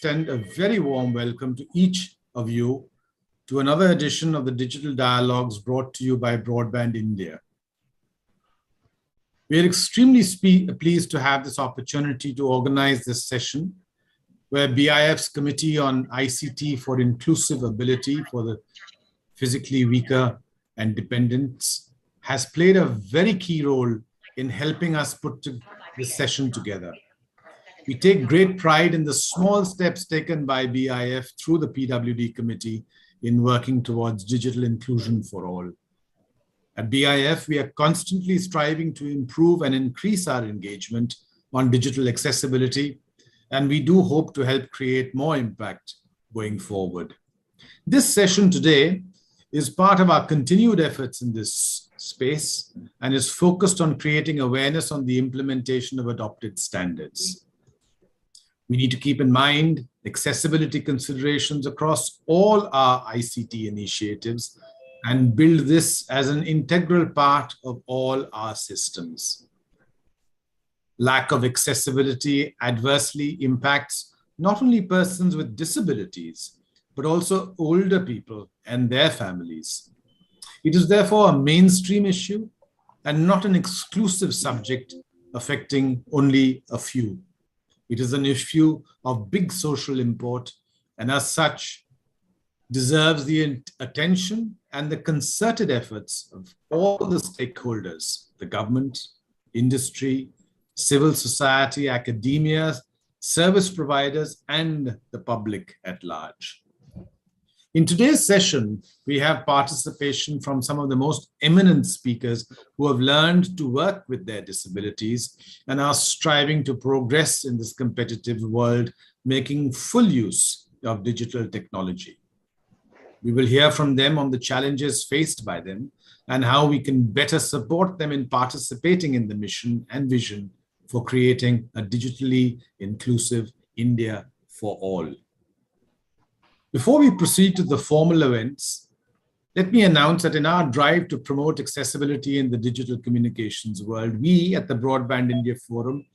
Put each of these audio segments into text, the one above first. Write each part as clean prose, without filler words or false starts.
extend a very warm welcome to each of you to another edition of the Digital Dialogues brought to you by Broadband India. We are extremely pleased to have this opportunity to organize this session where BIF's Committee on ICT for Inclusive Ability for the Physically Weaker and Dependents has played a very key role in helping us put this session together. We take great pride in the small steps taken by BIF through the PWD Committee in working towards digital inclusion for all. At BIF, we are constantly striving to improve and increase our engagement on digital accessibility, and we do hope to help create more impact going forward. This session today is part of our continued efforts in this space and is focused on creating awareness on the implementation of adopted standards. We need to keep in mind accessibility considerations across all our ICT initiatives and build this as an integral part of all our systems. Lack of accessibility adversely impacts not only persons with disabilities, but also older people and their families. It is therefore a mainstream issue and not an exclusive subject affecting only a few. It is an issue of big social import and as such deserves the attention and the concerted efforts of all the stakeholders, the government, industry, civil society, academia, service providers, and the public at large. In today's session, we have participation from some of the most eminent speakers who have learned to work with their disabilities and are striving to progress in this competitive world, making full use of digital technology. We will hear from them on the challenges faced by them and how we can better support them in participating in the mission and vision for creating a digitally inclusive India for all. Before we proceed to the formal events, let me announce that in our drive to promote accessibility in the digital communications world, we at the Broadband India Forum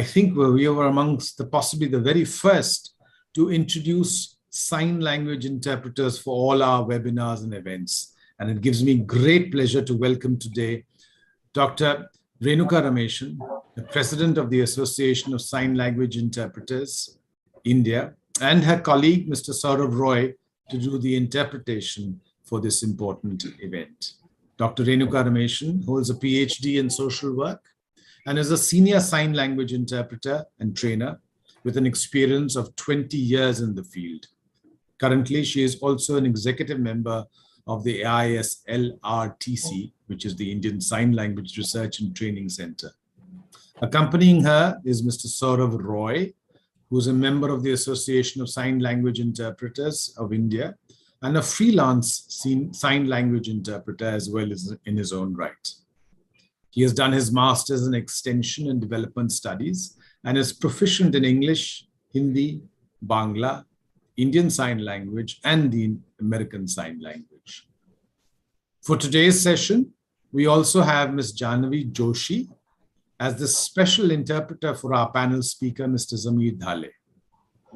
we were amongst possibly the very first to introduce sign language interpreters for all our webinars and events. And it gives me great pleasure to welcome today Dr. Renuka Rameshan, the President of the Association of Sign Language Interpreters, India, and her colleague, Mr. Saurav Roy, to do the interpretation for this important event. Dr. Renuka Rameshan holds a PhD in social work and is a senior sign language interpreter and trainer with an experience of 20 years in the field. Currently, she is also an executive member of the ISLRTC, which is the Indian Sign Language Research and Training Center. Accompanying her is Mr. Saurav Roy, who is a member of the Association of Sign Language Interpreters of India and a freelance sign language interpreter as well as in his own right. He has done his master's in Extension and Development Studies and is proficient in English, Hindi, Bangla, Indian Sign Language, and the American Sign Language. For today's session, we also have Ms. Jahnavi Joshi as the special interpreter for our panel speaker, Mr. Zamir Dhale.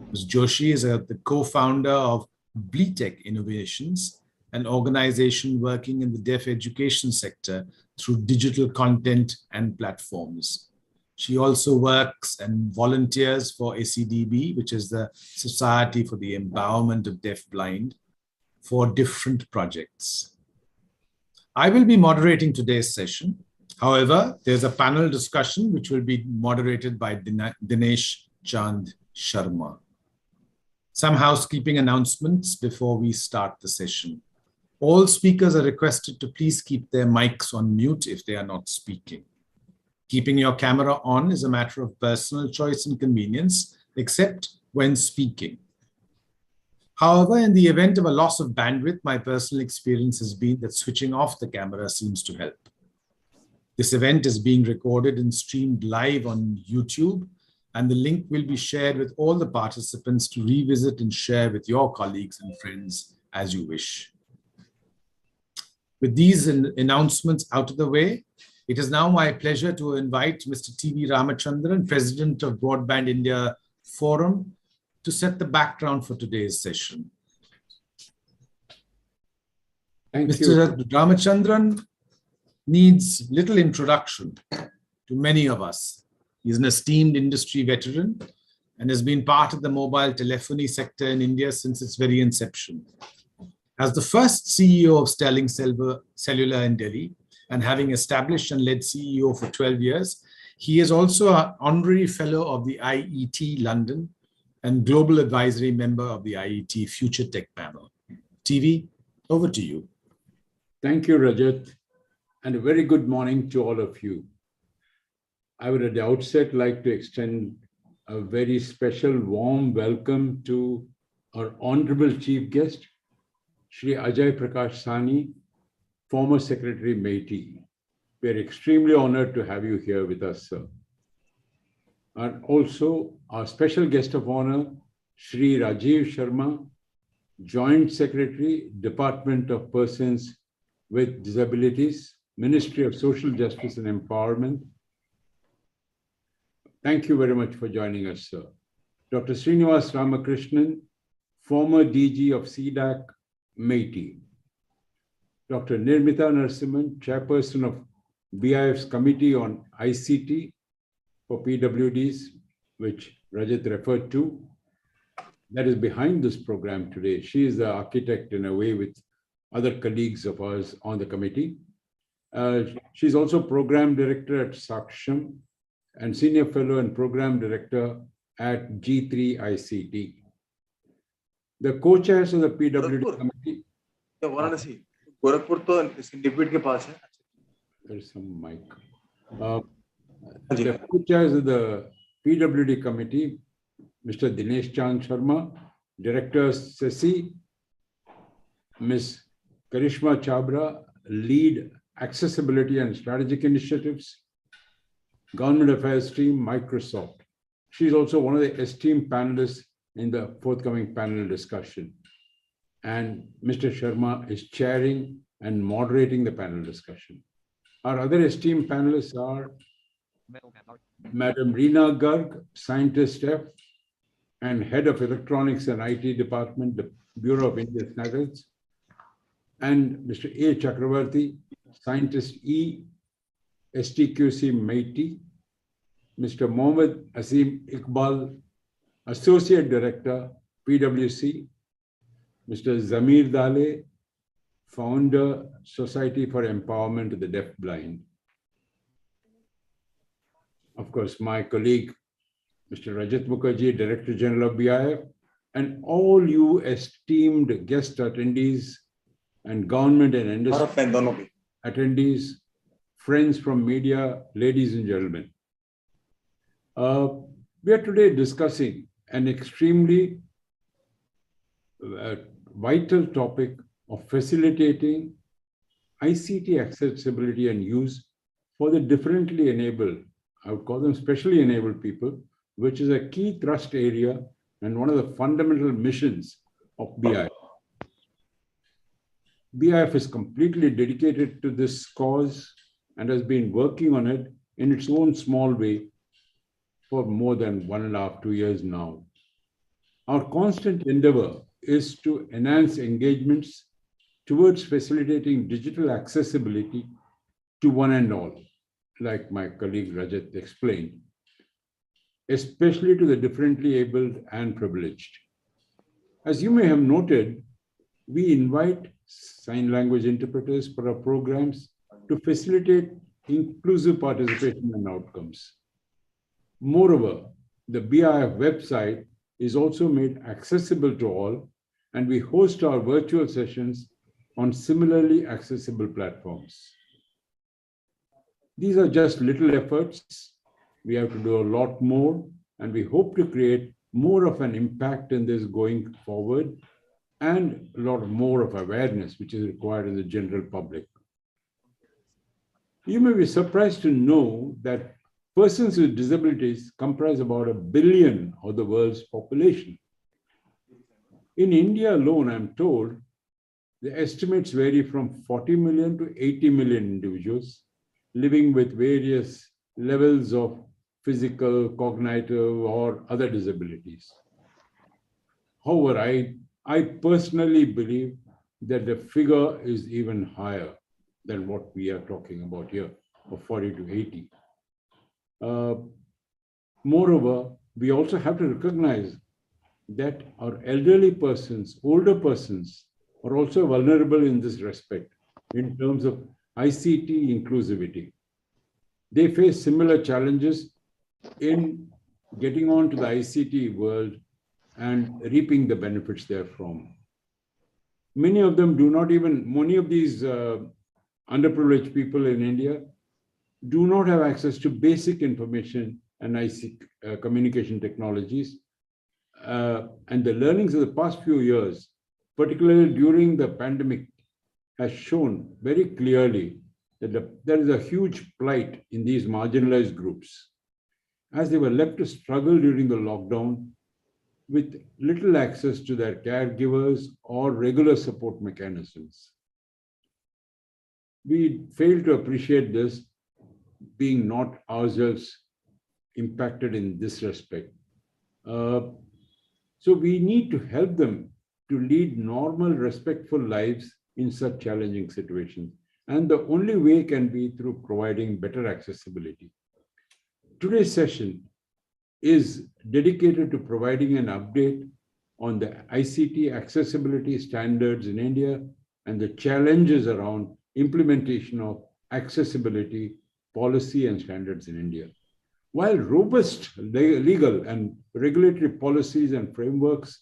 Ms. Joshi is the co-founder of BLETech Innovations, an organization working in the deaf education sector through digital content and platforms. She also works and volunteers for ACDB, which is the Society for the Empowerment of Deafblind, for different projects. I will be moderating today's session. However, there's a panel discussion which will be moderated by Dinesh Chand Sharma. Some housekeeping announcements before we start the session. All speakers are requested to please keep their mics on mute if they are not speaking. Keeping your camera on is a matter of personal choice and convenience, except when speaking. However, in the event of a loss of bandwidth, my personal experience has been that switching off the camera seems to help. This event is being recorded and streamed live on YouTube, and the link will be shared with all the participants to revisit and share with your colleagues and friends as you wish. With these announcements out of the way, it is now my pleasure to invite Mr. T.V. Ramachandran, President of Broadband India Forum, to set the background for today's session. Thank you. Mr. Ramachandran needs little introduction to many of us. He's an esteemed industry veteran and has been part of the mobile telephony sector in India since its very inception. As the first CEO of Sterling Cellular in Delhi, and having established and led CEO for 12 years, he is also an honorary fellow of the IET London and global advisory member of the IET Future Tech Panel. TV, over to you. Thank you, Rajat, and a very good morning to all of you. I would at the outset like to extend a very special warm welcome to our honorable chief guest, Shri Ajay Prakash Sani, former Secretary MeitY. We are extremely honored to have you here with us, sir. And also our special guest of honor, Shri Rajiv Sharma, Joint Secretary, Department of Persons with Disabilities, Ministry of Social Justice and Empowerment. Thank you very much for joining us, sir. Dr. Srinivas Ramakrishnan, former DG of CDAC, MeitY. Dr. Nirmita Narasimhan, chairperson of BIF's Committee on ICT for PWDs, which Rajat referred to. That is behind this program today. She is the architect in a way with other colleagues of ours on the committee. She's also program director at Saksham and senior fellow and program director at G3 ICT. The co-chairs of the PWD committee. There's some mic. The co-chairs of the PWD committee, Mr. Dinesh Chand Sharma, Director SESI, Ms. Karishma Chabra, Lead Accessibility and Strategic Initiatives, Government Affairs Team, Microsoft. She's also one of the esteemed panelists in the forthcoming panel discussion. And Mr. Sharma is chairing and moderating the panel discussion. Our other esteemed panelists are Madam Reena Garg, Scientist F and Head of Electronics and IT Department, the Bureau of Indian Standards, and Mr. A. Chakravarti, Scientist E, STQC MeitY, Mr. Mohammad Asim Iqbal, Associate Director, PwC, Mr. Zamir Dale, Founder, Society for Empowerment of the Deafblind. Of course, my colleague, Mr. Rajat Mukherjee, Director General of BIF, and all you esteemed guest attendees and government and industry attendees, friends from media, ladies and gentlemen. We are today discussing an extremely vital topic of facilitating ICT accessibility and use for the differently enabled, I would call them specially enabled people, which is a key thrust area and one of the fundamental missions of BIF. BIF is completely dedicated to this cause and has been working on it in its own small way for more than 1.5 to 2 years now. Our constant endeavor is to enhance engagements towards facilitating digital accessibility to one and all, like my colleague Rajat explained, especially to the differently abled and privileged. As you may have noted, we invite sign language interpreters for our programs to facilitate inclusive participation and outcomes. Moreover, the BIF website is also made accessible to all, and we host our virtual sessions on similarly accessible platforms. These are just little efforts. We have to do a lot more, and we hope to create more of an impact in this going forward and a lot more of awareness, which is required in the general public. You may be surprised to know that persons with disabilities comprise about 1 billion of the world's population. In India alone, I'm told, the estimates vary from 40 million to 80 million individuals living with various levels of physical, cognitive, or other disabilities. However, I personally believe that the figure is even higher than what we are talking about here, of 40 to 80. Moreover, we also have to recognize that our elderly persons, older persons, are also vulnerable in this respect in terms of ICT inclusivity. They face similar challenges in getting on to the ICT world and reaping the benefits therefrom. Many of them do not even, many of these underprivileged people in India do not have access to basic information and ICT communication technologies. And the learnings of the past few years, particularly during the pandemic, has shown very clearly that there is a huge plight in these marginalized groups, as they were left to struggle during the lockdown with little access to their caregivers or regular support mechanisms. We fail to appreciate this, being not ourselves impacted in this respect. So we need to help them to lead normal, respectful lives in such challenging situations. And the only way can be through providing better accessibility. Today's session is dedicated to providing an update on the ICT accessibility standards in India and the challenges around implementation of accessibility policy and standards in India. While robust legal and regulatory policies and frameworks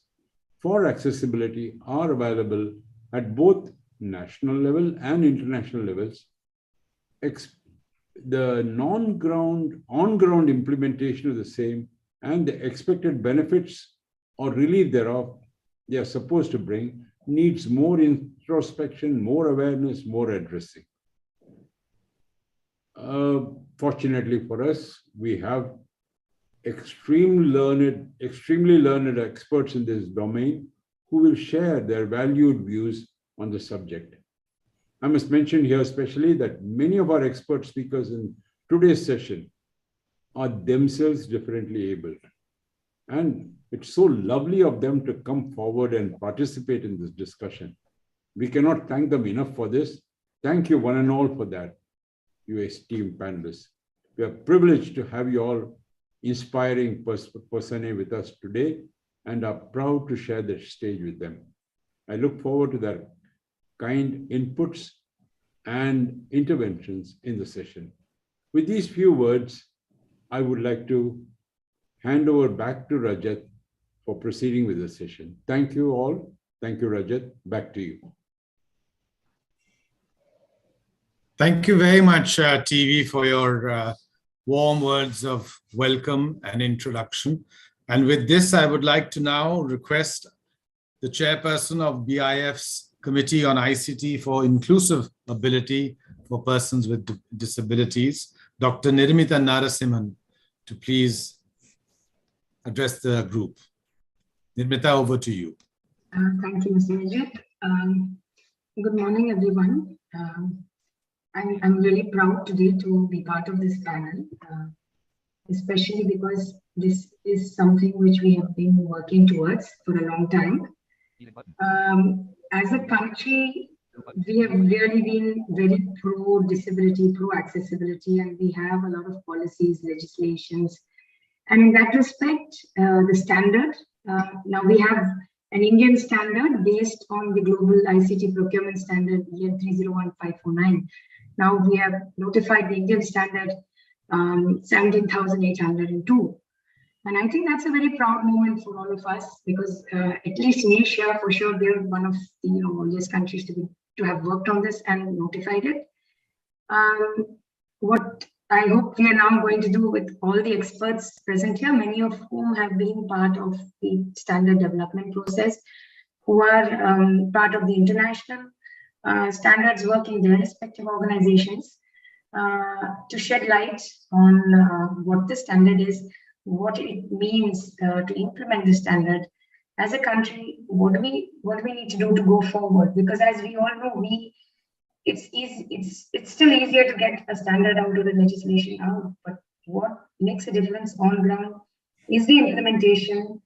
for accessibility are available at both national level and international levels, the on-ground implementation of the same and the expected benefits or relief thereof they are supposed to bring needs more introspection, more awareness, more addressing. Fortunately for us, we have extremely learned experts in this domain who will share their valued views on the subject. I must mention here especially that many of our expert speakers in today's session are themselves differently abled. And it's so lovely of them to come forward and participate in this discussion. We cannot thank them enough for this. Thank you one and all for that, you esteemed panelists. We are privileged to have you all inspiring personae with us today and are proud to share the stage with them. I look forward to their kind inputs and interventions in the session. With these few words, I would like to hand over back to Rajat for proceeding with the session. Thank you all. Thank you, Rajat. Back to you. Thank you very much, TV, for your warm words of welcome and introduction. And with this, I would like to now request the chairperson of BIF's Committee on ICT for Inclusive Ability for Persons with Disabilities, Dr. Nirmita Narasimhan, to please address the group. Nirmita, over to you. Thank you, Mr. Rajat. Good morning, everyone. I'm really proud today to be part of this panel, especially because this is something which we have been working towards for a long time. As a country, we have really been very pro-disability, pro-accessibility, and we have a lot of policies, legislations. And in that respect, the standard, now we have an Indian standard based on the global ICT procurement standard EN 301549. Now we have notified the Indian standard 17,802. And I think that's a very proud moment for all of us because at least in Asia, for sure, we're one of the oldest countries to have worked on this and notified it. What I hope we are now going to do with all the experts present here, many of whom have been part of the standard development process, who are part of the international standards work in their respective organizations, to shed light on what the standard is, what it means to implement the standard. As a country, what do we need to do to go forward? Because as we all know, it's still easier to get a standard out of the legislation out, but what makes a difference on ground is the implementation,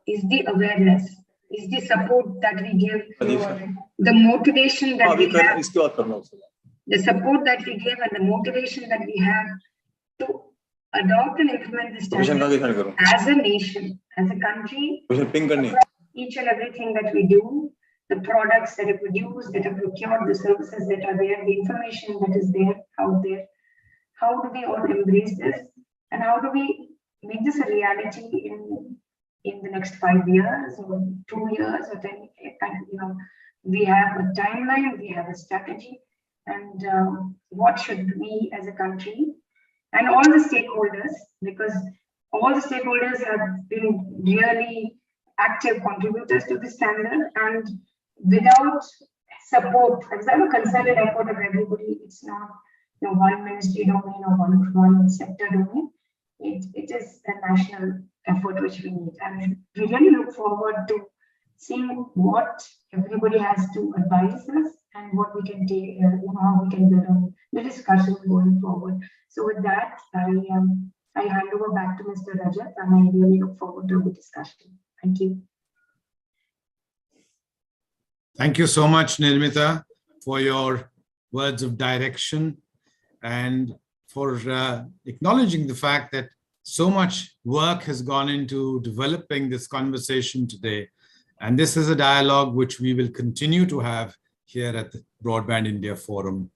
is the awareness, is the support that we give, the motivation that we have, the support that we give and the motivation that we have to adopt and implement this standard as a nation, as a country, each and everything that we do, the products that are produced, that are procured, the services that are there, the information that is there out there. How do we all embrace this, and how do we make this a reality in the next 5 years or 2 years or 10? We have a timeline, we have a strategy, and what should we as a country and all the stakeholders, because all the stakeholders have been really active contributors to the standard, and without support, without a concerted effort of everybody, it's not one ministry domain or one sector domain. It is a national effort which we need, and we really look forward to seeing what everybody has to advise us and what we can take, how we can build on the discussion going forward. So with that, I hand over back to Mr. Rajat, and I really look forward to the discussion. Thank you. Thank you so much, Nirmita, for your words of direction and for acknowledging the fact that so much work has gone into developing this conversation today. And this is a dialogue which we will continue to have here at the Broadband India Forum.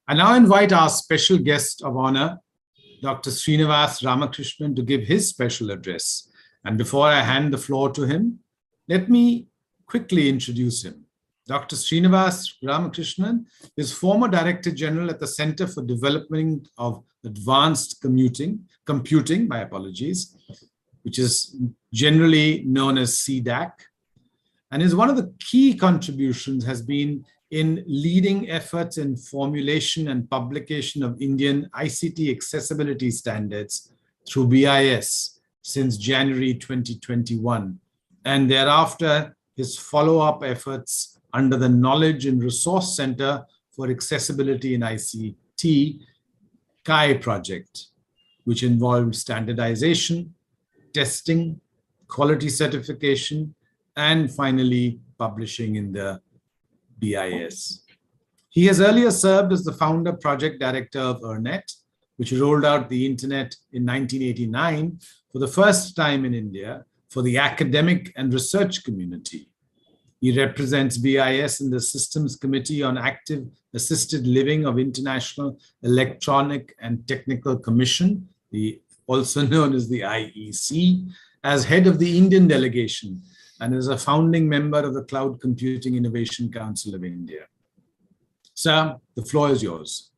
I now invite our special guest of honor, Dr. Srinivas Ramakrishnan, to give his special address. And before I hand the floor to him, let me quickly introduce him. Dr. Srinivas Ramakrishnan is former Director General at the Center for Development of Advanced Computing, which is generally known as CDAC. And is one of the key contributions has been in leading efforts in formulation and publication of Indian ICT accessibility standards through BIS since January 2021. And thereafter, his follow-up efforts under the Knowledge and Resource Center for Accessibility in ICT, CAI project, which involved standardization, testing, quality certification, and finally publishing in the BIS. He has earlier served as the founder project director of EarNet, which rolled out the internet in 1989 for the first time in India for the academic and research community. He represents BIS in the Systems Committee on Active Assisted Living of International Electronic and Technical Commission, also known as the IEC, as head of the Indian delegation, and is a founding member of the Cloud Computing Innovation Council of India. Sir, the floor is yours.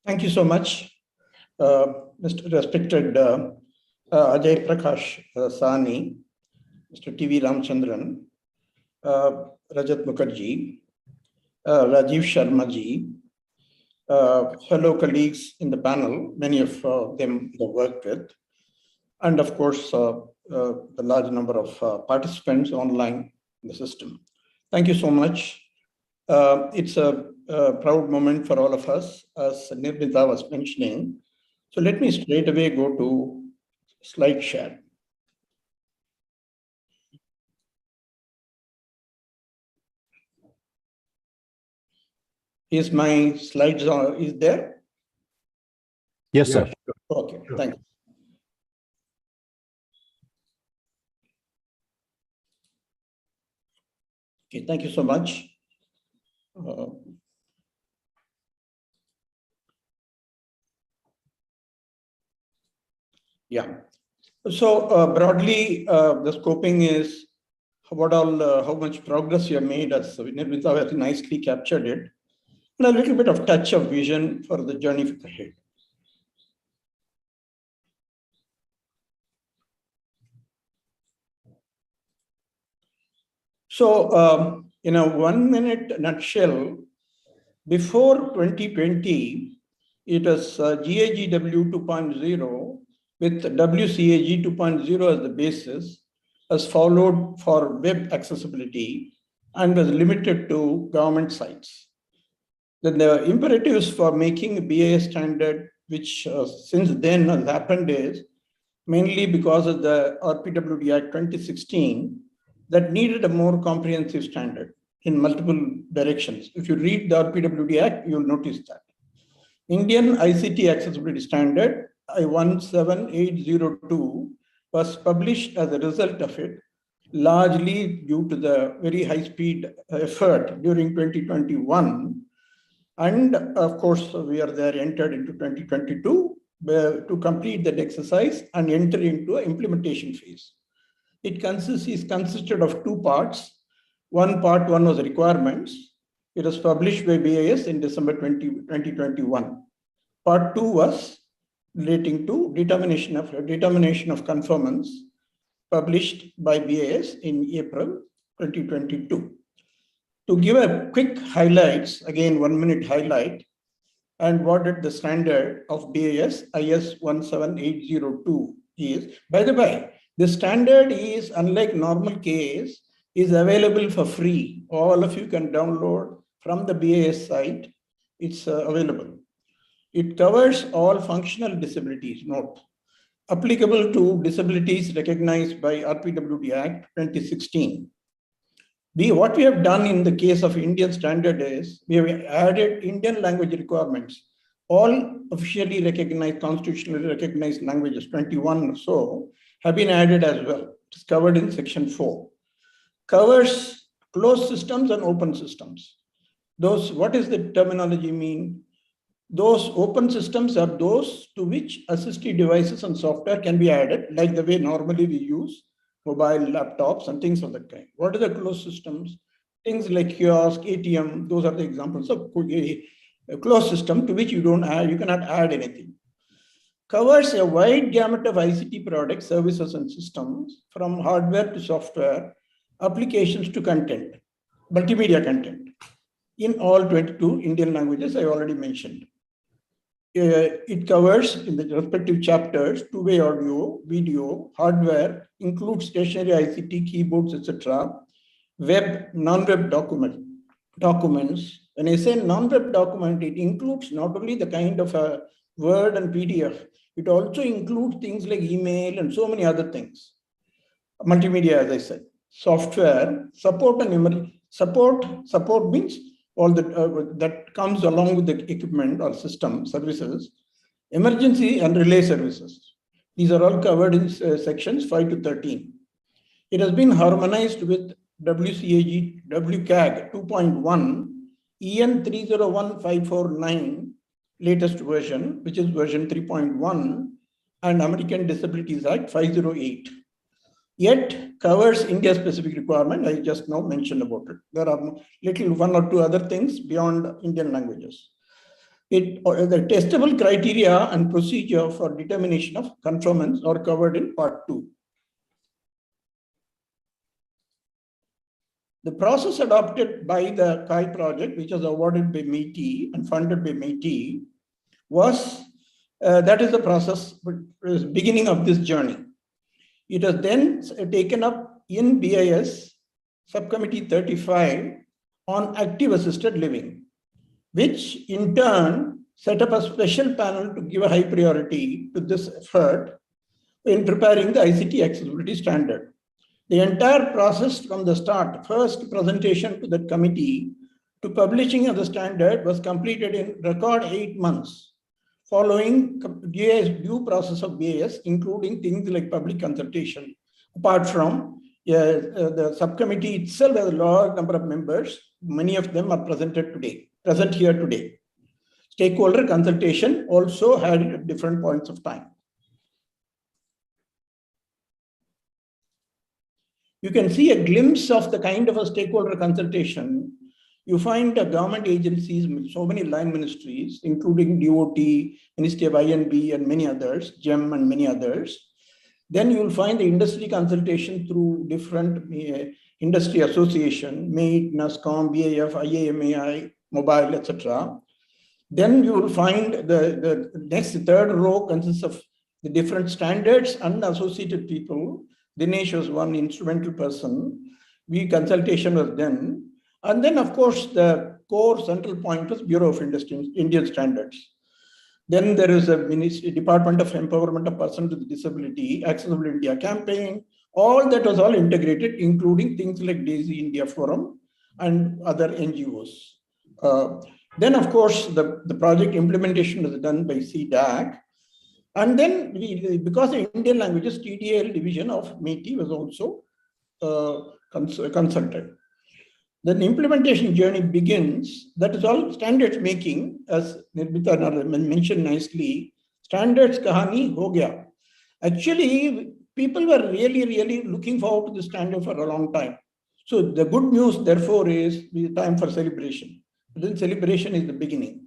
Thank you so much, Mr. Respected Ajay Prakash Sani, Mr. T.V. Ramchandran, Rajat Mukherjee, Rajiv Sharma ji, fellow colleagues in the panel, many of them I worked with, and of course, the large number of participants online in the system. Thank you so much. It's a proud moment for all of us, as Nirmita was mentioning. So let me straight away go to slide share. Is my slides is there? Yes, sir. Okay, thank you. Okay, thank you so much. Yeah. So broadly, the scoping is how much progress you have made, as Nirmita very nicely captured it, and a little bit of touch of vision for the journey ahead. So, in a 1-minute nutshell, before 2020, it was GAGW 2.0 with WCAG 2.0 as the basis, as followed for web accessibility and was limited to government sites. Then the imperatives for making a BIS standard, which since then has happened, is mainly because of the RPWD Act 2016 that needed a more comprehensive standard in multiple directions. If you read the RPWD Act, you'll notice that. Indian ICT Accessibility Standard I17802 was published as a result of it, largely due to the very high-speed effort during 2021. And of course, we are there entered into 2022 to complete that exercise and enter into an implementation phase. It consisted of two parts. Part one was requirements. It was published by BIS in December 2021. Part two was relating to determination of conformance, published by BIS in April 2022. To give a quick highlights, again 1 minute highlight, and what did the standard of BIS IS 17802 is. By the way, the standard is, unlike normal case, is available for free. All of you can download from the BIS site. It's available. It covers all functional disabilities, note, applicable to disabilities recognized by RPWD Act 2016. What we have done in the case of Indian standard is we have added Indian language requirements. All officially recognized, constitutionally recognized languages, 21 or so, have been added as well. It's covered in section 4. Covers closed systems and open systems. Those, what does the terminology mean? Those open systems are those to which assistive devices and software can be added, like the way normally we use mobile laptops and things of that kind. What are the closed systems? Things like kiosk, ATM, those are the examples of a closed system to which you cannot add anything. Covers a wide gamut of ICT products, services, and systems, from hardware to software, applications to content, multimedia content, in all 22 Indian languages I already mentioned. It covers in the respective chapters two-way audio, video, hardware, includes stationary ICT, keyboards, etc. Web, non-web documents. When I say non-web document, it includes not only the kind of a Word and PDF, it also includes things like email and so many other things. Multimedia, as I said. Software, support and memory. Support means all that comes along with the equipment or system services, emergency and relay services. These are all covered in sections 5 to 13. It has been harmonized with WCAG 2.1, EN 301549, latest version, which is version 3.1, and American Disabilities Act 508. Yet covers India-specific requirement. I just now mentioned about it. There are one or two other things beyond Indian languages. The testable criteria and procedure for determination of conformance are covered in part 2. The process adopted by the CAI project, which was awarded by MIT and funded by MIT, was that is the process beginning of this journey. It was then taken up in BIS Subcommittee 35 on active assisted living, which in turn set up a special panel to give a high priority to this effort in preparing the ICT accessibility standard. The entire process from the start, first presentation to the committee to publishing of the standard, was completed in record 8 months. Following due process of BIS, including things like public consultation. Apart from the subcommittee itself has a large number of members, many of them are present here today. Stakeholder consultation also had at different points of time. You can see a glimpse of the kind of a stakeholder consultation. You find government agencies, so many line ministries, including DOT, Ministry of INB and many others, GEM and many others. Then you will find the industry consultation through different industry association, MAIT, NASCOM, BAF, IAMAI, Mobile, etc. Then you will find the next third row consists of the different standards and associated people. Dinesh was one instrumental person. Consultation was done. And then, of course, the core central point was Bureau of Indian Standards. Then there is a Department of Empowerment of Persons with Disability, Accessible India campaign. All that was all integrated, including things like Daisy India Forum and other NGOs. Then, of course, the project implementation was done by CDAC. And then, because the Indian languages, TDL division of METI was also consulted. Then implementation journey begins. That is all standards making, as Nirbita mentioned nicely. Standards kahani ho gaya. Actually, people were really looking forward to the standard for a long time. So the good news, therefore, is the time for celebration. Then celebration is the beginning.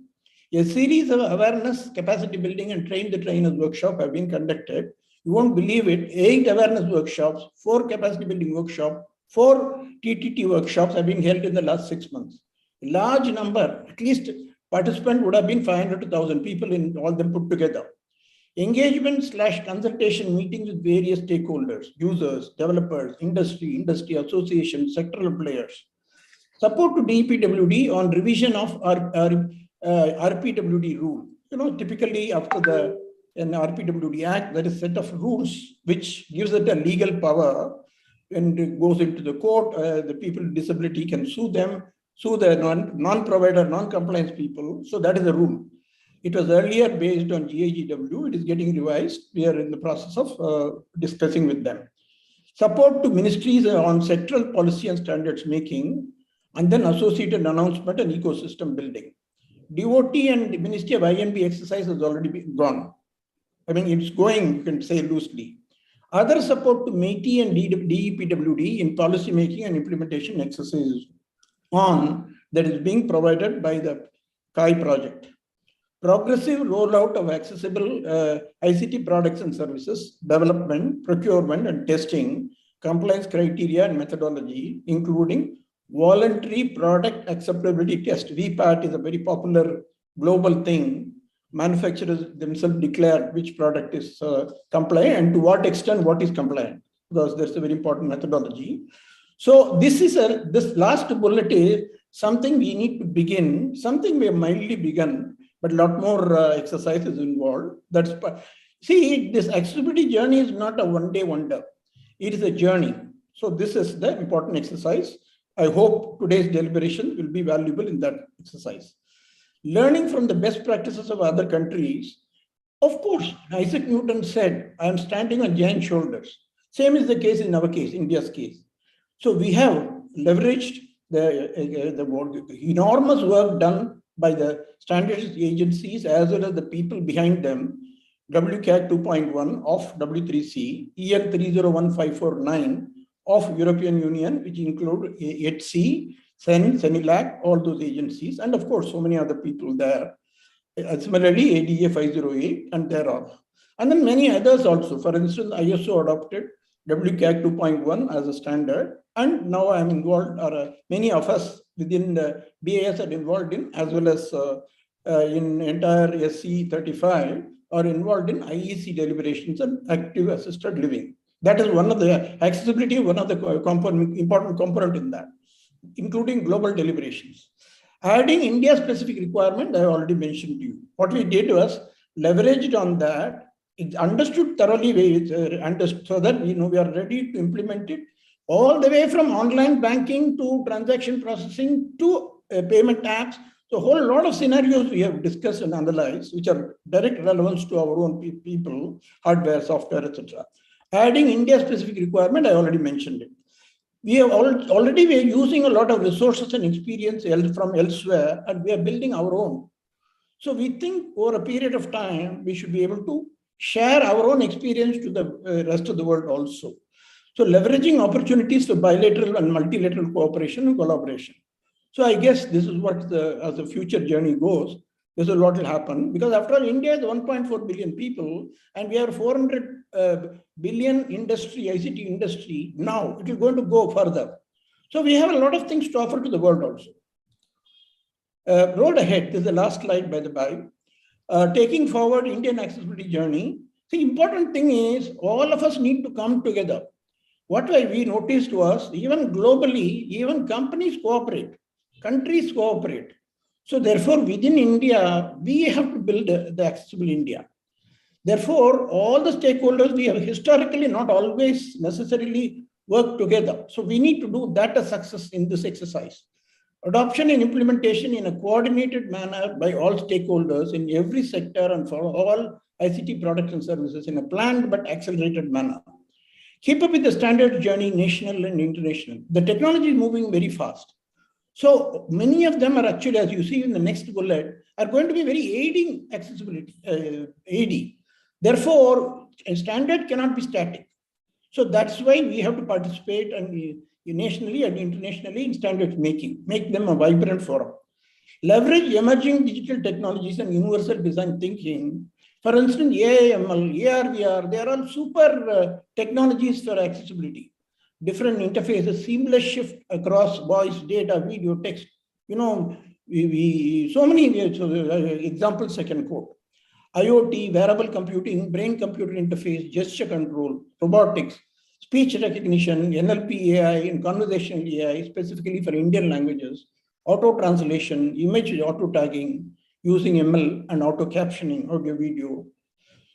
A series of awareness, capacity building, and train the trainers workshop have been conducted. You won't believe it. 8 awareness workshops, 4 capacity building workshops, 4 TTT workshops have been held in the last 6 months. A large number, at least participant would have been 500 to 1,000 people in all them put together. Engagement/consultation meetings with various stakeholders, users, developers, industry associations, sectoral players. Support to DPWD on revision of RPWD rule. Typically after an RPWD Act, there is a set of rules which gives it a legal power. And it goes into the court, the people with disability can sue them, sue the non-provider, non-compliance people. So that is the rule. It was earlier based on GIGW. It is getting revised. We are in the process of discussing with them. Support to ministries on sectoral policy and standards making, and then associated announcement and ecosystem building. DOT and the Ministry of INB exercise has already been gone. I mean, it's going, you can say loosely. Other support to METI and DEPWD in policy making and implementation exercises that is being provided by the CAI project. Progressive rollout of accessible ICT products and services, development, procurement and testing, compliance criteria and methodology, including voluntary product acceptability test. VPAT is a very popular global thing. Manufacturers themselves declare which product is compliant and to what extent what is compliant, because that's a very important methodology. So this last bullet is something we need to begin, something we have mildly begun, but a lot more exercise is involved. See, this accessibility journey is not a one-day wonder. It is a journey. So this is the important exercise. I hope today's deliberation will be valuable in that exercise. Learning from the best practices of other countries. Of course, Isaac Newton said, I am standing on giant shoulders. Same is the case in our case, India's case. So we have leveraged the enormous work done by the standards agencies as well as the people behind them. WCAG 2.1 of W3C, EN 301549 of European Union, which include HC, CENILAC, all those agencies, and of course, so many other people there. Similarly, ADA 508 and thereof. And then many others also. For instance, ISO adopted WCAG 2.1 as a standard. And now I'm involved, or many of us within the BAS are involved in, as well as in entire SC 35, are involved in IEC deliberations and active assisted living. That is one of the accessibility, one of the important component in that, including global deliberations. Adding India-specific requirement, I have already mentioned to you. What we did was leveraged on that, it understood thoroughly, so that we are ready to implement it all the way from online banking to transaction processing to payment apps. So a whole lot of scenarios we have discussed and analyzed, which are direct relevance to our own people, hardware, software, etc. Adding India-specific requirement, I already mentioned it. We have already we are using a lot of resources and experience from elsewhere, and we are building our own. So we think over a period of time, we should be able to share our own experience to the rest of the world also. So leveraging opportunities for bilateral and multilateral cooperation and collaboration. So I guess this is what as the future journey goes, this is what will happen. Because after all, India is 1.4 billion people, and we have 400 billion industry, ICT industry. Now it is going to go further. So we have a lot of things to offer to the world also. Road ahead, this is the last slide by the by. Taking forward Indian accessibility journey. The important thing is all of us need to come together. What we noticed was even globally, even companies cooperate, countries cooperate. So therefore, within India, we have to build the accessible India. Therefore, all the stakeholders, we have historically not always necessarily worked together. So we need to do that as success in this exercise. Adoption and implementation in a coordinated manner by all stakeholders in every sector and for all ICT products and services in a planned but accelerated manner. Keep up with the standard journey, national and international. The technology is moving very fast. So many of them are actually, as you see in the next bullet, are going to be very aiding accessibility, AD. Therefore, a standard cannot be static. So that's why we have to participate and nationally and internationally in standards making, make them a vibrant forum. Leverage emerging digital technologies and universal design thinking. For instance, AI, ML, AR, VR, they are all super technologies for accessibility. Different interfaces, seamless shift across voice, data, video, text. You know, so many examples I can quote. IoT, wearable computing, brain-computer interface, gesture control, robotics, speech recognition, NLP AI, and conversational AI, specifically for Indian languages, auto-translation, image auto-tagging, using ML and auto-captioning, audio-video.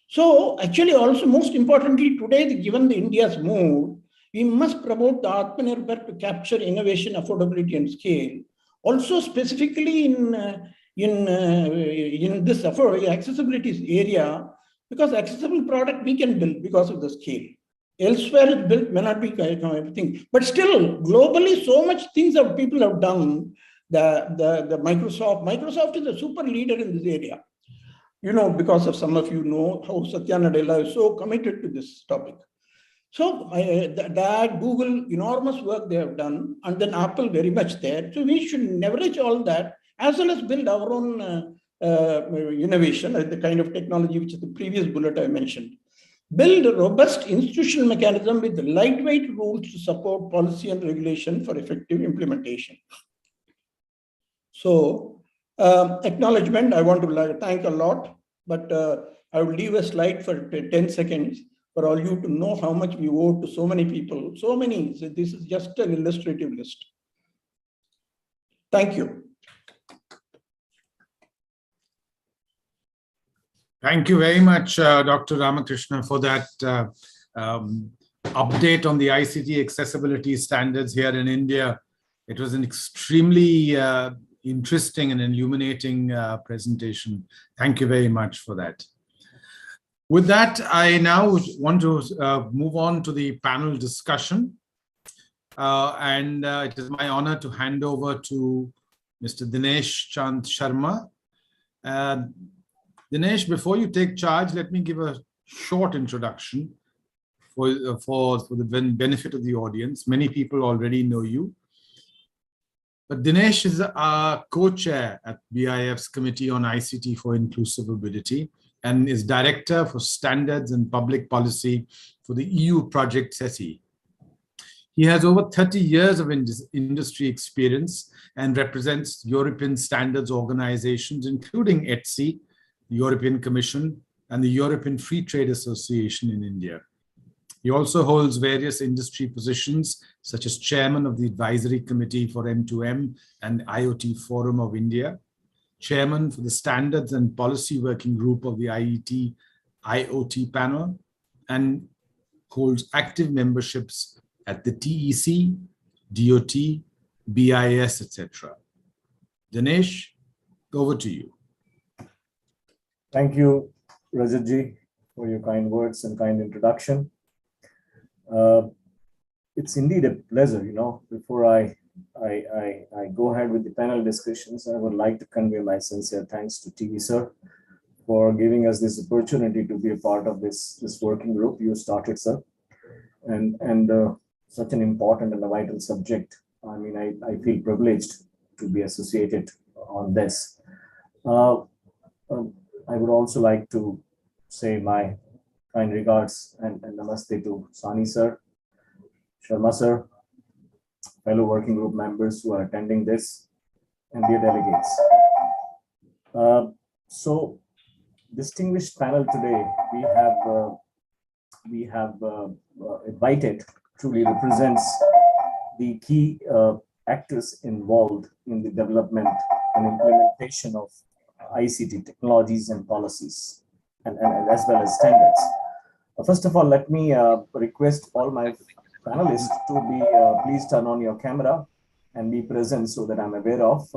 So actually also most importantly today, given the India's mood, we must promote the Atmanirbhar to capture innovation, affordability, and scale. Also specifically in this accessibility area, because accessible product we can build because of the scale. Elsewhere it's built may not be everything, but still globally so much things that people have done. The Microsoft is a super leader in this area. You know, because of some of you know how Satya Nadella is so committed to this topic. So that Google, enormous work they have done, and then Apple very much there. So we should leverage all that as well as build our own innovation, the kind of technology which is the previous bullet I mentioned. Build a robust institutional mechanism with lightweight rules to support policy and regulation for effective implementation. So acknowledgement, I want to thank a lot, but I will leave a slide for 10 seconds for all you to know how much we owe to so many people, so many. So this is just an illustrative list. Thank you. Thank you very much, Dr. Ramakrishna, for that update on the ICT accessibility standards here in India. It was an extremely interesting and illuminating presentation. Thank you very much for that. With that, I now want to move on to the panel discussion. It is my honor to hand over to Mr. Dinesh Chand Sharma. Dinesh, before you take charge, let me give a short introduction for the benefit of the audience. Many people already know you. But Dinesh is our co-chair at BIF's Committee on ICT for Inclusive Mobility and is Director for Standards and Public Policy for the EU project SETI. He has over 30 years of industry experience and represents European standards organizations, including ETSI, the European Commission, and the European Free Trade Association in India. He also holds various industry positions, such as Chairman of the Advisory Committee for M2M and IoT Forum of India, Chairman for the Standards and Policy Working Group of the IoT panel, and holds active memberships at the TEC, DOT, BIS, etc. Dinesh, over to you. Thank you, Rajatji, for your kind words and kind introduction. It's indeed a pleasure, before I go ahead with the panel discussions, I would like to convey my sincere thanks to TV sir for giving us this opportunity to be a part of this working group you started, sir. And such an important and a vital subject. I mean, I feel privileged to be associated on this. I would also like to say my kind regards and namaste to Sani sir, Sharma sir, fellow working group members who are attending this, and dear delegates. So, distinguished panel today, we have invited truly represents the key actors involved in the development and implementation of ICT technologies and policies, and as well as standards. First of all, let me request all my panelists to be please turn on your camera and be present so that I'm aware of.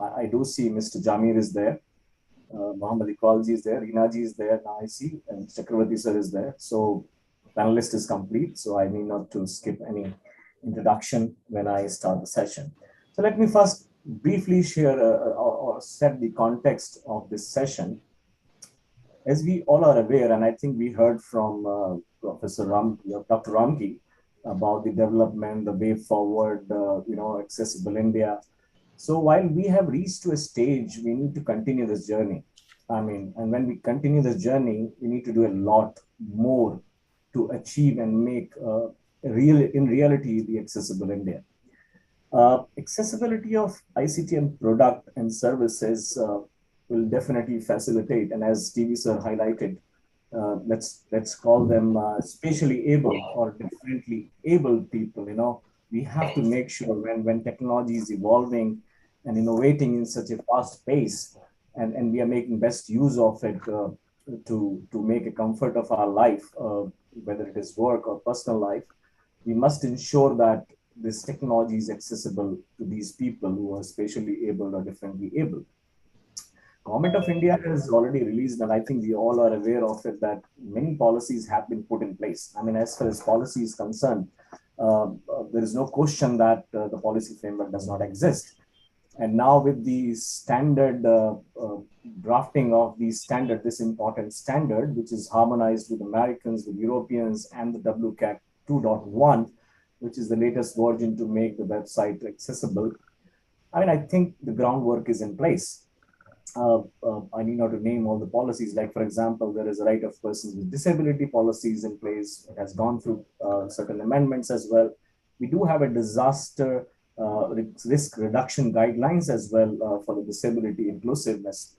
I do see Mr. Jamir is there, Mohammad Iqbalji is there, Rinaji is there, now I see, and Chakravarti sir is there. So panelist is complete, so I need not to skip any introduction when I start the session. So let me first briefly share or set the context of this session. As we all are aware, and I think we heard from Professor Dr. Ramki about the development, the way forward, accessible India. So while we have reached to a stage, we need to continue this journey. And when we continue this journey, we need to do a lot more to achieve and make in reality the accessible India. Accessibility of ICT and product and services will definitely facilitate, and as TV sir highlighted, let's call them spatially able or differently abled people. We have to make sure when technology is evolving and innovating in such a fast pace, and we are making best use of it to make a comfort of our life, whether it is work or personal life, we must ensure that this technology is accessible to these people who are spatially able or differently able. Government of India has already released, and I think we all are aware of it, that many policies have been put in place. As far as policy is concerned, there is no question that the policy framework does not exist. And now with the standard drafting of the standard, this important standard, which is harmonized with Americans, with Europeans, and the WCAG 2.1, which is the latest version to make the website accessible, I think the groundwork is in place. I need not to name all the policies. Like, for example, there is a right of persons with disability policies in place. It has gone through certain amendments as well. We do have a disaster risk reduction guidelines as well for the disability inclusiveness.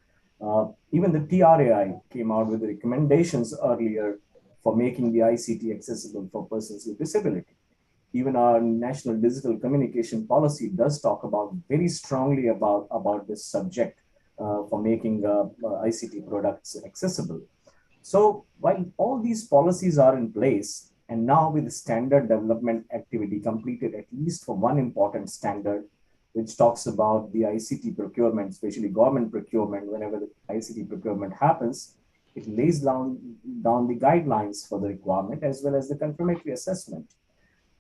Even the TRAI came out with recommendations earlier for making the ICT accessible for persons with disability. Even our national digital communication policy does talk about very strongly about this subject for making ICT products accessible. So while all these policies are in place, and now with the standard development activity completed at least for one important standard, which talks about the ICT procurement, especially government procurement, whenever the ICT procurement happens, it lays down the guidelines for the requirement as well as the confirmatory assessment.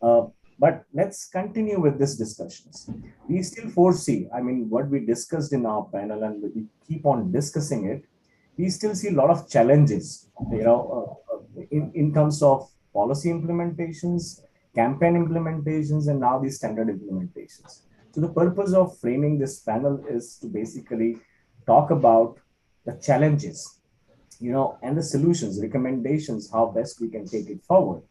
But let's continue with this discussions. We still foresee, what we discussed in our panel, and we keep on discussing it, we still see a lot of challenges, in terms of policy implementations, campaign implementations, and now the standard implementations. So the purpose of framing this panel is to basically talk about the challenges, and the solutions, recommendations, how best we can take it forward.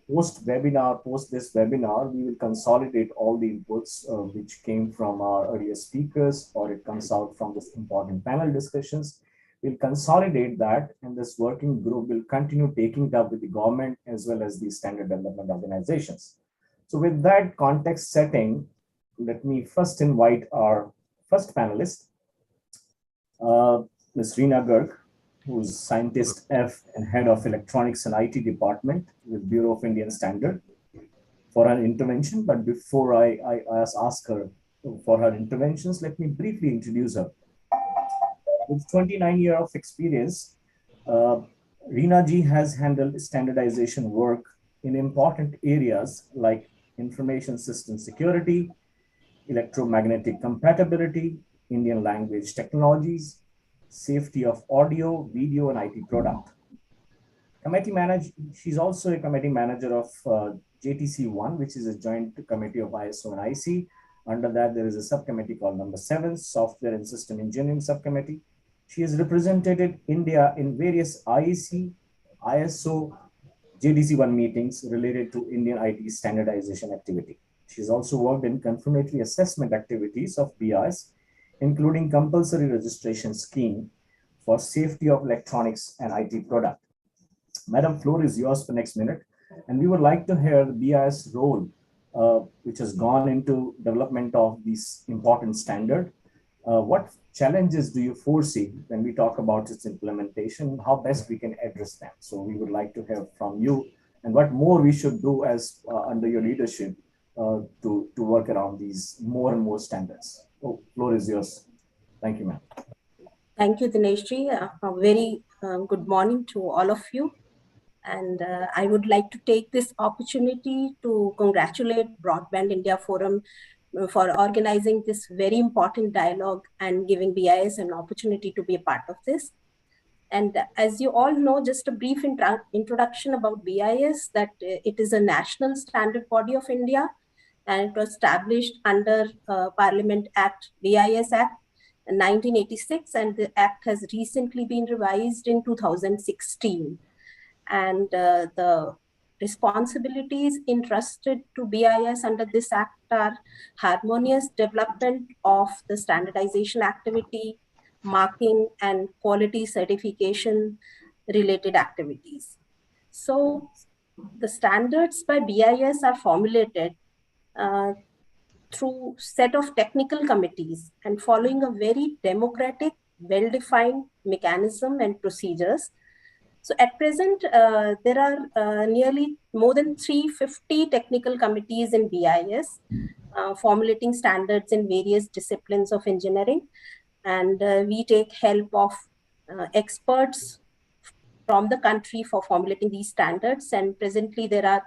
Post this webinar, we will consolidate all the inputs which came from our earlier speakers, or it comes out from this important panel discussions. We'll consolidate that, and this working group will continue taking it up with the government as well as the standard development organizations. So with that context setting, let me first invite our first panelist, Ms. Reena Garg, who's Scientist F and Head of Electronics and IT Department with Bureau of Indian Standard, for her intervention. But before I ask her for her interventions, let me briefly introduce her. With 29 years of experience, Reena ji has handled standardization work in important areas like information system security, electromagnetic compatibility, Indian language technologies, safety of audio, video, and IT product. She's also a committee manager of JTC1, which is a joint committee of ISO and IC. Under that, there is a subcommittee called number 7, Software and System Engineering Subcommittee. She has represented India in various IEC, ISO, JDC1 meetings related to Indian IT standardization activity. She's also worked in confirmatory assessment activities of BIS, including compulsory registration scheme for safety of electronics and IT product. Madam, floor is yours for next minute. And we would like to hear the BIS role, which has gone into development of this important standard, What challenges do you foresee when we talk about its implementation? How best we can address them? So we would like to hear from you, and what more we should do as under your leadership to work around these more and more standards. Oh, floor is yours. Thank you, ma'am. Thank you, Dineshji. A very good morning to all of you. And I would like to take this opportunity to congratulate Broadband India Forum for organizing this very important dialogue and giving BIS an opportunity to be a part of this. And as you all know, just a brief introduction about BIS, that it is a national standard body of India, and it was established under Parliament Act, BIS Act, 1986, and the act has recently been revised in 2016. And the responsibilities entrusted to BIS under this act are harmonious development of the standardization activity, marking and quality certification related activities. So the standards by BIS are formulated through set of technical committees and following a very democratic, well-defined mechanism and procedures. So at present, there are nearly more than 350 technical committees in BIS formulating standards in various disciplines of engineering. And we take help of experts from the country for formulating these standards. And presently there are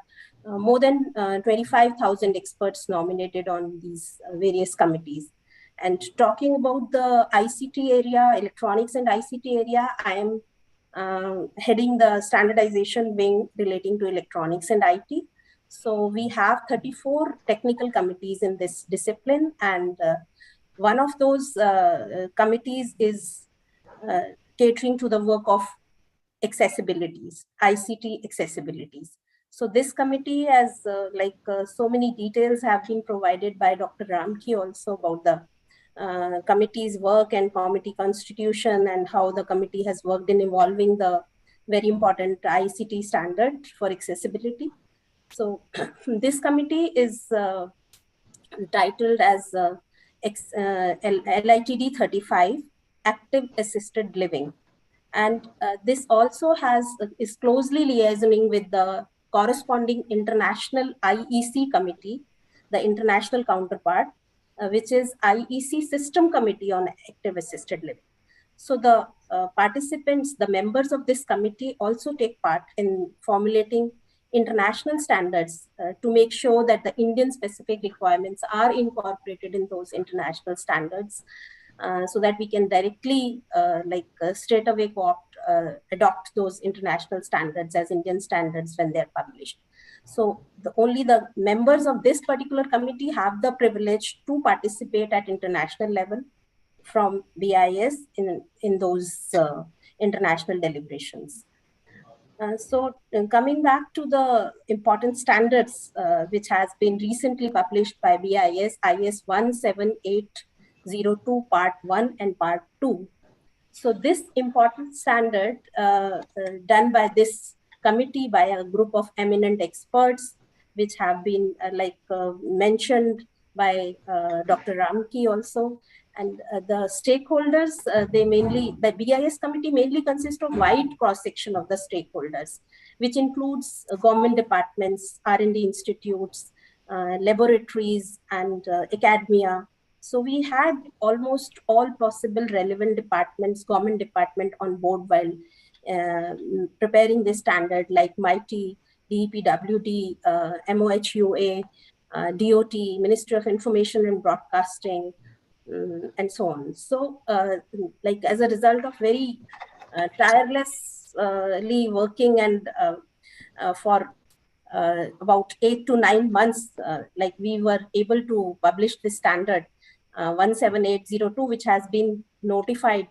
more than 25,000 experts nominated on these various committees. And talking about the ICT area, electronics and ICT area, I am heading the standardization wing relating to electronics and IT. So we have 34 technical committees in this discipline, and one of those committees is catering to the work of accessibilities, ICT accessibilities. So this committee has so many details have been provided by Dr. Ramki also about the committee's work and committee constitution and how the committee has worked in evolving the very important ICT standard for accessibility. So this committee is titled as LITD 35, Active Assisted Living. And this also is closely liaisoning with the corresponding international IEC committee, the international counterpart, which is IEC System Committee on Active Assisted Living. So the participants, the members of this committee also take part in formulating international standards to make sure that the Indian specific requirements are incorporated in those international standards. So that we can directly straight away adopt those international standards as Indian standards when they're published. So only the members of this particular committee have the privilege to participate at international level from BIS in those international deliberations. Coming back to the important standards which has been recently published by BIS, IS 17802 Part 1 and Part 2. So this important standard done by this committee by a group of eminent experts, which have been mentioned by Dr. Ramki also. And the stakeholders, the BIS committee mainly consists of wide cross-section of the stakeholders, which includes government departments, R&D institutes, laboratories, and academia. So we had almost all possible relevant departments, government department on board while preparing this standard, like MIT, DEPWD, MOHUA, DOT, Ministry of Information and Broadcasting, and so on. So as a result of very tirelessly working and for about 8 to 9 months, we were able to publish this standard 17802, which has been notified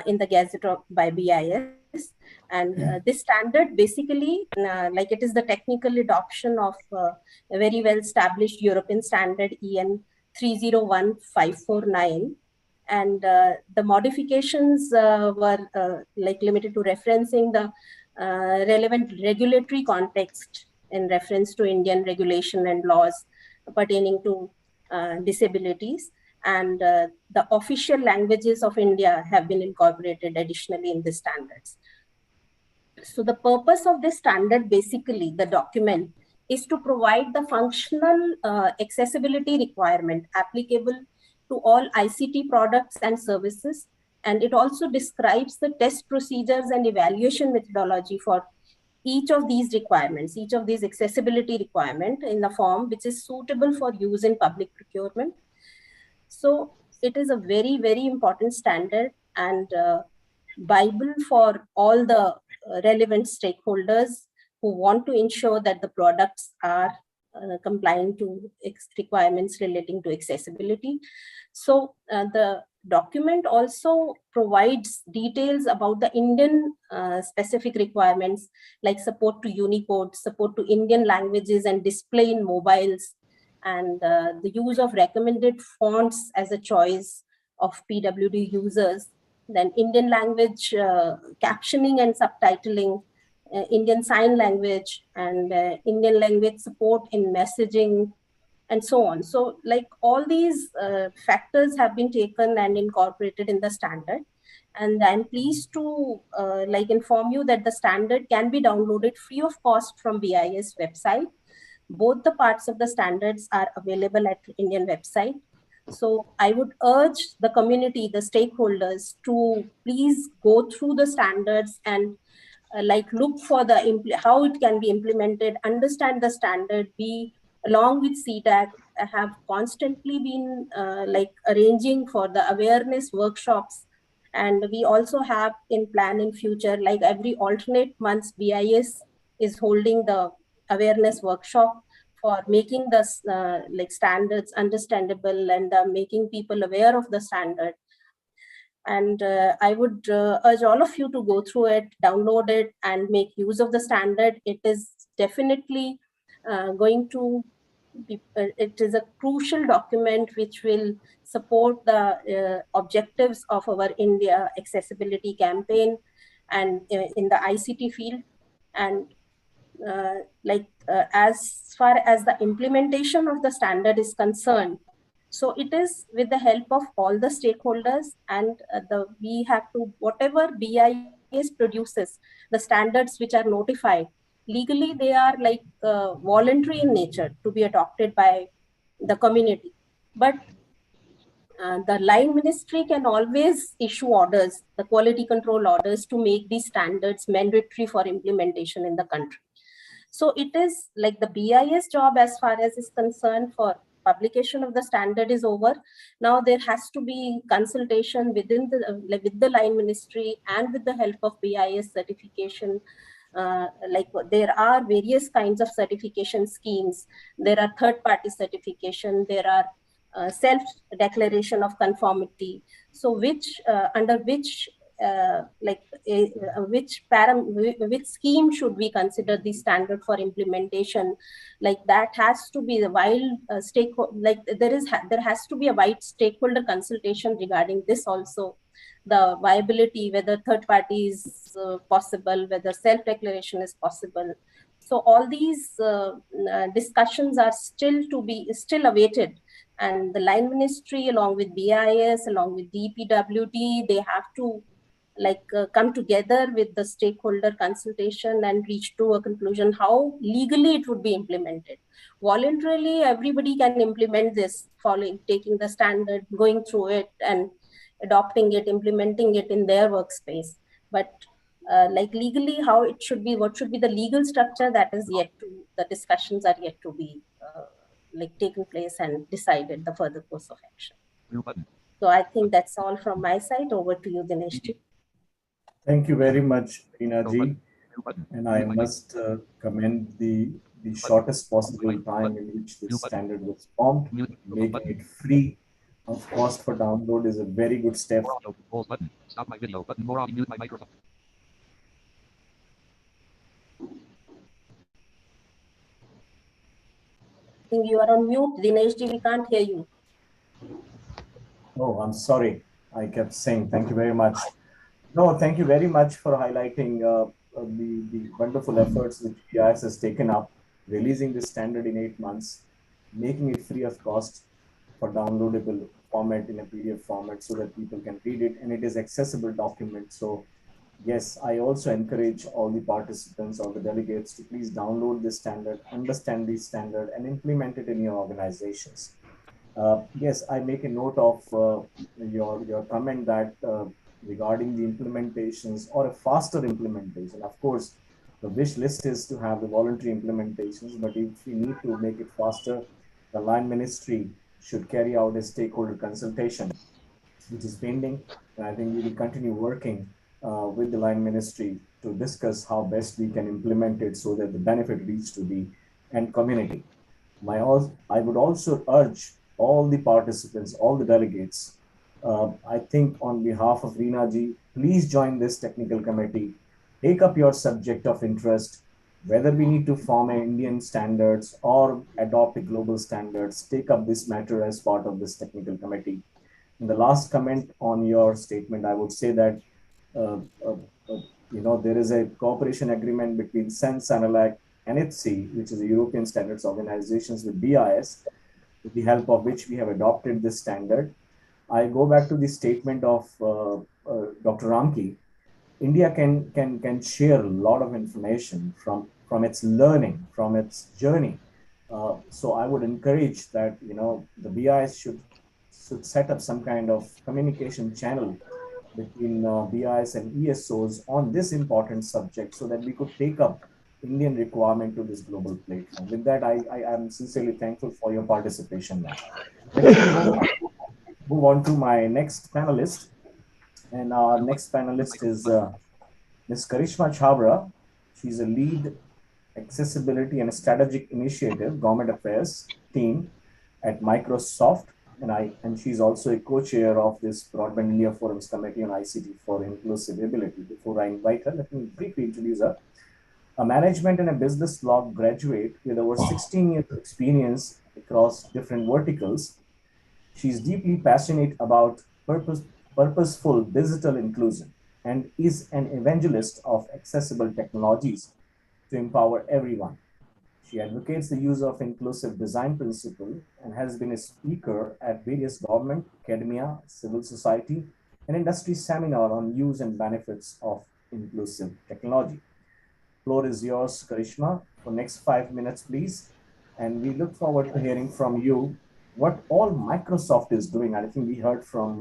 in the Gazette by BIS. And this standard basically, it is the technical adoption of a very well established European standard EN 301549. And the modifications were limited to referencing the relevant regulatory context in reference to Indian regulation and laws pertaining to disabilities. and the official languages of India have been incorporated additionally in the standards. So the purpose of this standard, basically the document, is to provide the functional accessibility requirement applicable to all ICT products and services. And it also describes the test procedures and evaluation methodology for each of these requirements, each of these accessibility requirement in a form which is suitable for use in public procurement. So it is a very, very important standard and Bible for all the relevant stakeholders who want to ensure that the products are complying to requirements relating to accessibility. So the document also provides details about the Indian specific requirements like support to Unicode, support to Indian languages and display in mobiles, and the use of recommended fonts as a choice of PWD users, then Indian language captioning and subtitling, Indian Sign Language, and Indian language support in messaging, and so on. So like all these factors have been taken and incorporated in the standard. And I'm pleased to inform you that the standard can be downloaded free of cost from BIS website. Both the parts of the standards are available at Indian website. So I would urge the community, the stakeholders, to please go through the standards and look for the how it can be implemented, understand the standard, be along with CTAC. I have constantly been arranging for the awareness workshops, and we also have in plan in future, like every alternate months, BIS is holding the awareness workshop for making the standards understandable and making people aware of the standard. And I would urge all of you to go through it, download it, and make use of the standard. It is definitely going to be, it is a crucial document which will support the objectives of our India accessibility campaign and in the ICT field. And as far as the implementation of the standard is concerned, so it is with the help of all the stakeholders, and we have to, whatever BIS produces, the standards which are notified, legally they are voluntary in nature to be adopted by the community. But the line ministry can always issue orders, the quality control orders, to make these standards mandatory for implementation in the country. So it is like the BIS job as far as is concerned for publication of the standard is over. Now there has to be consultation within the with the line ministry and with the help of BIS certification. There are various kinds of certification schemes. There are third-party certification. There are self-declaration of conformity. So which under which which scheme should we consider the standard for implementation? Like that has to be the there has to be a wide stakeholder consultation regarding this also. The viability, whether third party is possible, whether self-declaration is possible. So all these discussions are still awaited. And the line ministry, along with BIS, along with DPWD, they have to come together with the stakeholder consultation and reach to a conclusion how legally it would be implemented. Voluntarily, everybody can implement this, taking the standard, going through it and adopting it, implementing it in their workspace. But legally, how it should be, what should be the legal structure, that is yet to, the discussions are yet to be taken place and decided the further course of action. So I think that's all from my side. Over to you, Dinesh. Thank you very much, Reena ji. And I must commend the shortest possible time in which this standard was formed. Making it free of cost for download is a very good step. Stop my video button. More on mute my microphone. I think you are on mute, Dinesh ji. We can't hear you. Oh, I'm sorry. I kept saying thank you very much. No, thank you very much for highlighting the wonderful efforts which BIS has taken up, releasing this standard in 8 months, making it free of cost for downloadable format, in a PDF format, so that people can read it, and it is accessible document. So yes, I also encourage all the participants or the delegates to please download this standard, understand the standard, and implement it in your organizations. Yes, I make a note of your comment that regarding the implementations or a faster implementation. Of course, the wish list is to have the voluntary implementations, but if we need to make it faster, the line ministry should carry out a stakeholder consultation, which is pending. And I think we will continue working with the line ministry to discuss how best we can implement it so that the benefit reach to the end community. I would also urge all the participants, all the delegates, I think on behalf of Reena ji, please join this technical committee, take up your subject of interest, whether we need to form an Indian standards or adopt a global standards, take up this matter as part of this technical committee. In the last comment on your statement, I would say that uh, uh, there is a cooperation agreement between SENS, ANALAC, NHC, which is the European Standards Organizations, with BIS, with the help of which we have adopted this standard. I go back to the statement of Dr. Ramki. India can share a lot of information from its learning, from its journey. So I would encourage that the BIS should set up some kind of communication channel between BIS and ESOs on this important subject, so that we could take up Indian requirement to this global platform. With that, I am sincerely thankful for your participation now. Let me move on to my next panelist. And our next panelist is Ms. Karishma Chabra. She's a lead accessibility and strategic initiative government affairs team at Microsoft. And she's also a co-chair of this Broadband India Forum's Committee on ICT for Inclusive Ability. Before I invite her, let me briefly introduce her. A management and a business law graduate with over 16 years of experience across different verticals, she's deeply passionate about purposeful digital inclusion and is an evangelist of accessible technologies to empower everyone. She advocates the use of inclusive design principle and has been a speaker at various government, academia, civil society, and industry seminar on use and benefits of inclusive technology. Floor is yours, Karishma, for next 5 minutes, please. And we look forward to hearing from you what all Microsoft is doing. I think we heard from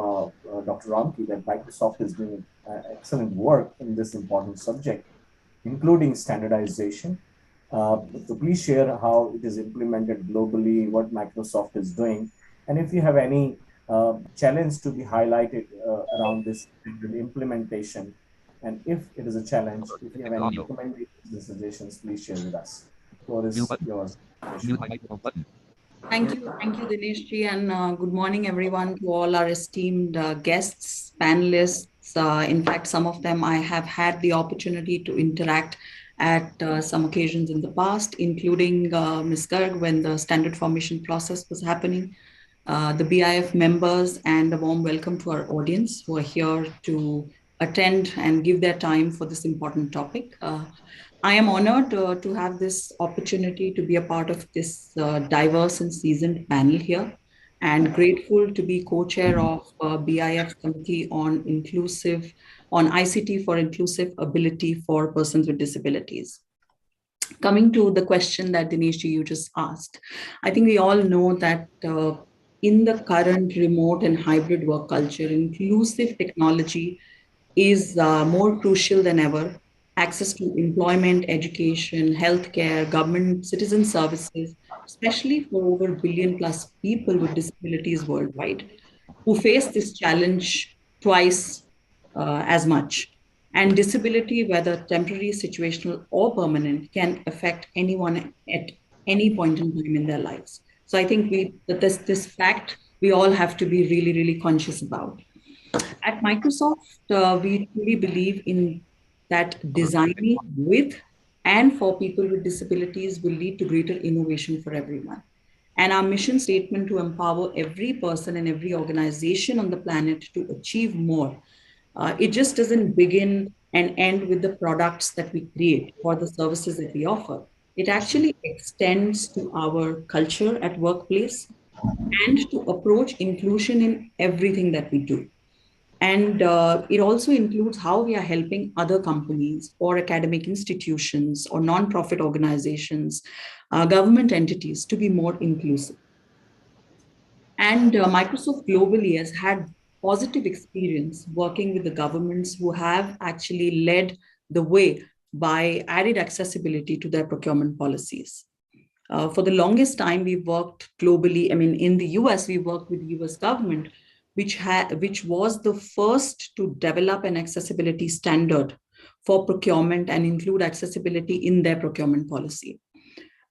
Dr. Ramki that Microsoft is doing excellent work in this important subject, including standardization. So please share how it is implemented globally, what Microsoft is doing, and if you have any challenge to be highlighted around this implementation, and if it is a challenge, if you have any recommendations and suggestions, please share with us. The floor is yours. Mute my microphone button. Thank you, Dinesh ji, and good morning, everyone, to all our esteemed guests, panelists. In fact, some of them I have had the opportunity to interact at some occasions in the past, including Ms. Garg when the standard formation process was happening, the BIF members, and a warm welcome to our audience who are here to attend and give their time for this important topic. I am honored to have this opportunity to be a part of this diverse and seasoned panel here, and grateful to be co-chair of BIF Committee on ICT for Inclusive Ability for Persons with Disabilities. Coming to the question that Dinesh ji, you just asked, I think we all know that in the current remote and hybrid work culture, inclusive technology is more crucial than ever. Access to employment, education, healthcare, government, citizen services, especially for over a billion plus people with disabilities worldwide, who face this challenge twice as much. And disability, whether temporary, situational, or permanent, can affect anyone at any point in time in their lives. So I think this fact we all have to be really, really conscious about. At Microsoft, we truly believe in that designing with and for people with disabilities will lead to greater innovation for everyone. And our mission statement to empower every person and every organization on the planet to achieve more. It just doesn't begin and end with the products that we create or the services that we offer. It actually extends to our culture at workplace, and to approach inclusion in everything that we do. And it also includes how we are helping other companies or academic institutions or nonprofit organizations, government entities to be more inclusive. And Microsoft globally has had positive experience working with the governments who have actually led the way by added accessibility to their procurement policies. For the longest time, we worked globally. I mean, in the US, we worked with the US government, which was the first to develop an accessibility standard for procurement and include accessibility in their procurement policy.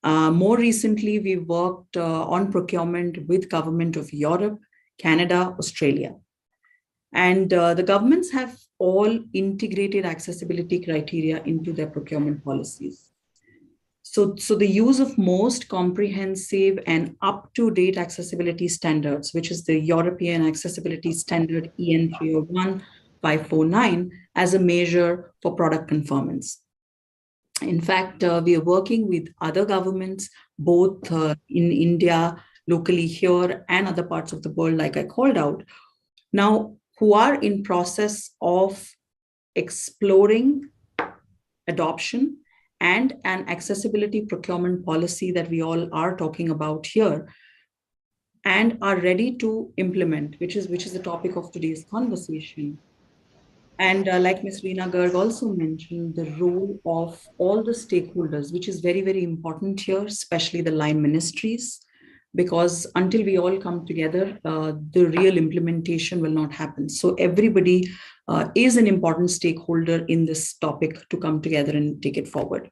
More recently, we worked on procurement with government of Europe, Canada, Australia. And the governments have all integrated accessibility criteria into their procurement policies. So the use of most comprehensive and up-to-date accessibility standards, which is the European Accessibility Standard EN 301-549 as a measure for product conformance. In fact, we are working with other governments, both in India, locally here, and other parts of the world, like I called out, now who are in process of exploring adoption and an accessibility procurement policy that we all are talking about here, and are ready to implement, which is the topic of today's conversation. And like Ms. Reena Garg also mentioned, the role of all the stakeholders, which is very, very important here, especially the line ministries, because until we all come together, the real implementation will not happen. So everybody is an important stakeholder in this topic to come together and take it forward.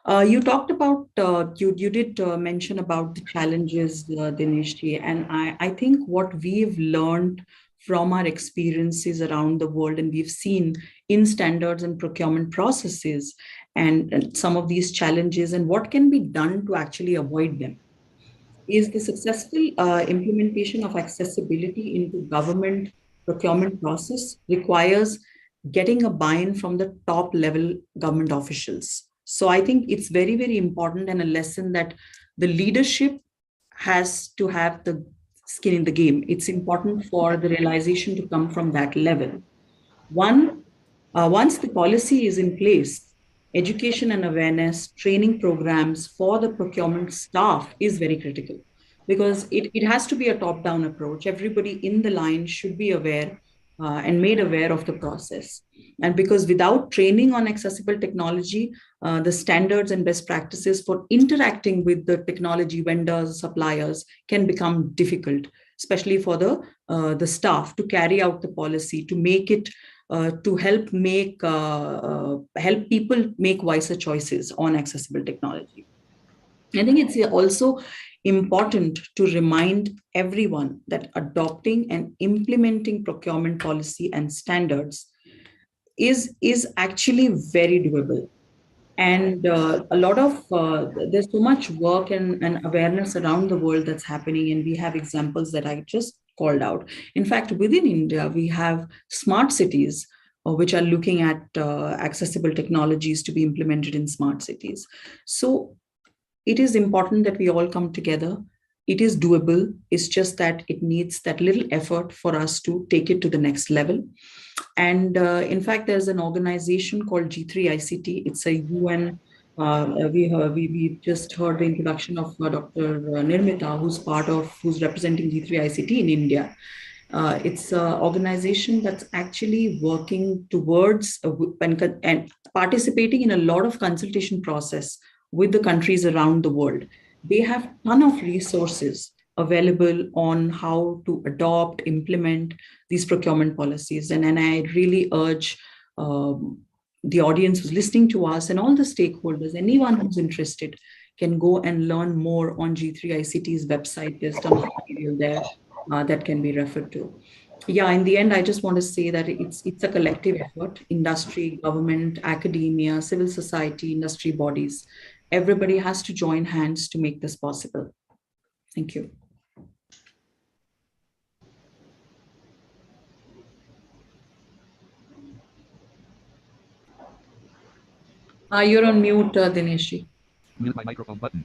You talked about, you did mention about the challenges, Dineshji, and I think what we've learned from our experiences around the world, and we've seen in standards and procurement processes and some of these challenges and what can be done to actually avoid them, is the successful implementation of accessibility into government procurement process requires getting a buy-in from the top level government officials. So I think it's very, very important and a lesson that the leadership has to have the skin in the game. It's important for the realization to come from that level. Once the policy is in place, education and awareness, training programs for the procurement staff is very critical, because it has to be a top-down approach. Everybody in the line should be aware and made aware of the process. And because without training on accessible technology, the standards and best practices for interacting with the technology vendors, suppliers can become difficult, especially for the staff to carry out the policy, to make it, to help people make wiser choices on accessible technology. I think it's also important to remind everyone that adopting and implementing procurement policy and standards is actually very doable. And a lot of, there's so much work and awareness around the world that's happening, and we have examples that I just called out. In fact, within India, we have smart cities, which are looking at accessible technologies to be implemented in smart cities. So it is important that we all come together. It is doable. It's just that it needs that little effort for us to take it to the next level. And in fact, there's an organization called G3 ICT. It's a UN. We just heard the introduction of Dr. Nirmita, who's representing G3 ICT in India. It's an organization that's actually working towards and participating in a lot of consultation process with the countries around the world. They have a ton of resources available on how to adopt, implement these procurement policies. And I really urge the audience who's listening to us and all the stakeholders, anyone who's interested, can go and learn more on G3 ICT's website. There's a ton of material there that can be referred to. Yeah, in the end, I just want to say that it's a collective effort. Industry, government, academia, civil society, industry bodies. Everybody has to join hands to make this possible. Thank you. You're on mute, Dineshji. Mute my microphone button.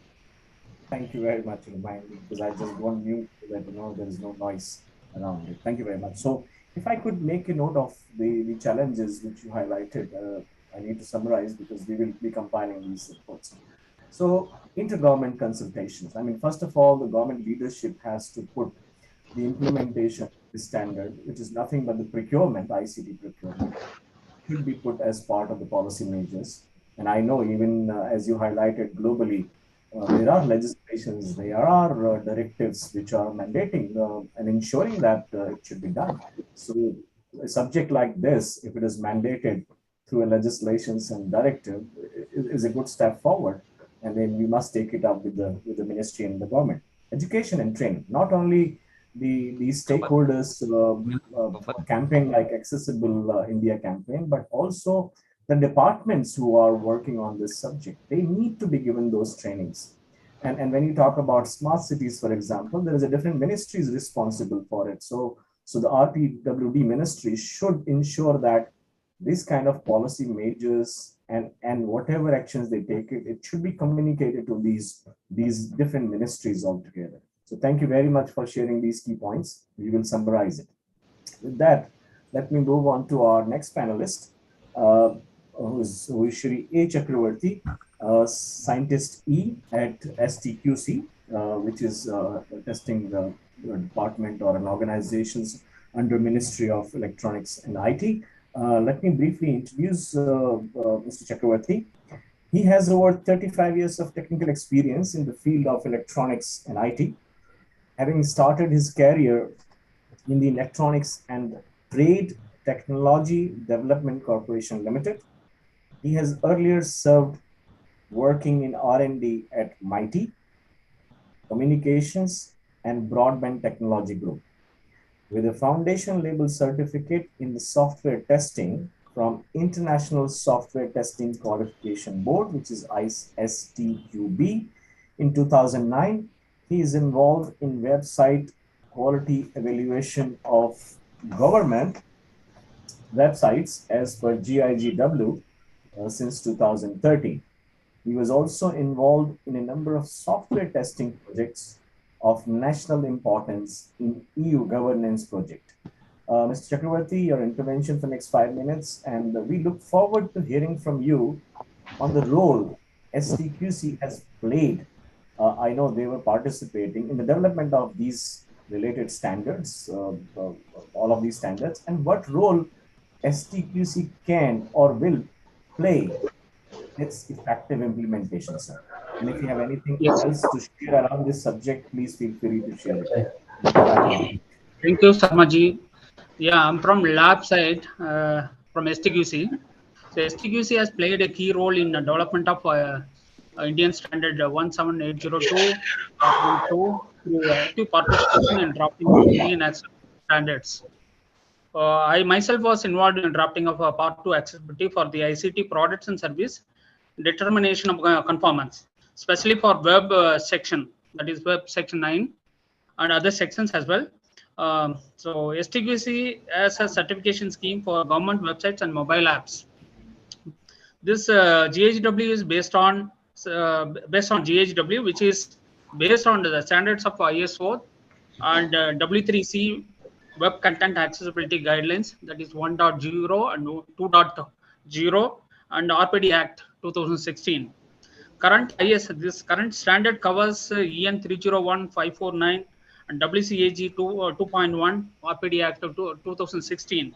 Thank you very much for reminding, because I just want mute so that there is no noise around it. Thank you very much. So if I could make a note of the challenges which you highlighted, I need to summarize because we will be compiling these reports. So intergovernment consultations. I mean, first of all, the government leadership has to put the implementation of the standard, which is nothing but the procurement, ICT procurement, should be put as part of the policy measures. And I know even as you highlighted globally, there are legislations, there are directives which are mandating and ensuring that it should be done. So a subject like this, if it is mandated through a legislations and directive, is a good step forward. And then we must take it up with the ministry and the government. Education and training, not only the stakeholders campaign like Accessible India campaign, but also the departments who are working on this subject. They need to be given those trainings. And when you talk about smart cities, for example, there is a different ministries responsible for it. So the RPWD ministry should ensure that this kind of policy measures and whatever actions they take, it should be communicated to these different ministries altogether. So thank you very much for sharing these key points. We will summarize it. With that, let me move on to our next panelist, who is Shri A. Chakravarti, Scientist E at STQC, which is a testing department or an organization under Ministry of Electronics and IT. Let me briefly introduce Mr. Chakravarti. He has over 35 years of technical experience in the field of electronics and IT, having started his career in the Electronics and Trade Technology Development Corporation Limited. He has earlier served working in R&D at MIT, Communications and Broadband Technology Group, with a foundation level certificate in the software testing from International Software Testing Qualification Board, which is ISTQB. In 2009, he is involved in website quality evaluation of government websites as per GIGW since 2013. He was also involved in a number of software testing projects of national importance in EU governance project. Mr. Chakravarti, your intervention for the next 5 minutes, and we look forward to hearing from you on the role STQC has played. I know they were participating in the development of these related standards, all of these standards, and what role STQC can or will play its effective implementation, sir. And if you have anything else to share around this subject, please feel free to share it. Thank you, Sarmaji. Yeah, I'm from lab side, from STQC. So STQC has played a key role in the development of Indian Standard 17802.12 through active participation in drafting of Indian accessibility standards. I myself was involved in drafting of Part 2 accessibility for the ICT products and service determination of conformance, especially for web section, that is web section 9 and other sections as well. So STQC has a certification scheme for government websites and mobile apps. This GHW is based on GHW, which is based on the standards of ISO and W3C Web Content Accessibility Guidelines, that is 1.0 and 2.0, and RPD Act 2016. This current standard covers EN 301549 and WCAG 2.1 RPD Act of 2016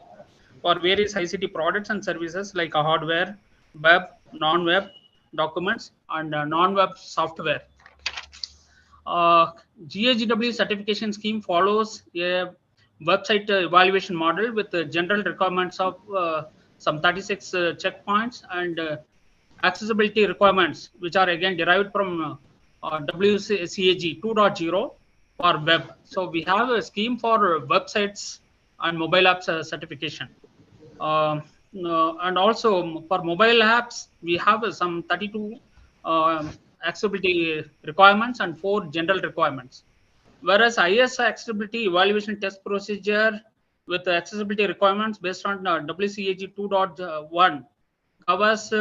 for various ICT products and services like hardware, web, non-web documents, and non-web software. GHW certification scheme follows a website evaluation model with the general requirements of some 36 checkpoints and accessibility requirements, which are again derived from WCAG 2.0 for web. So we have a scheme for websites and mobile apps certification. And also for mobile apps, we have some 32 accessibility requirements and 4 general requirements. Whereas IS accessibility evaluation test procedure with accessibility requirements based on WCAG 2.1 covers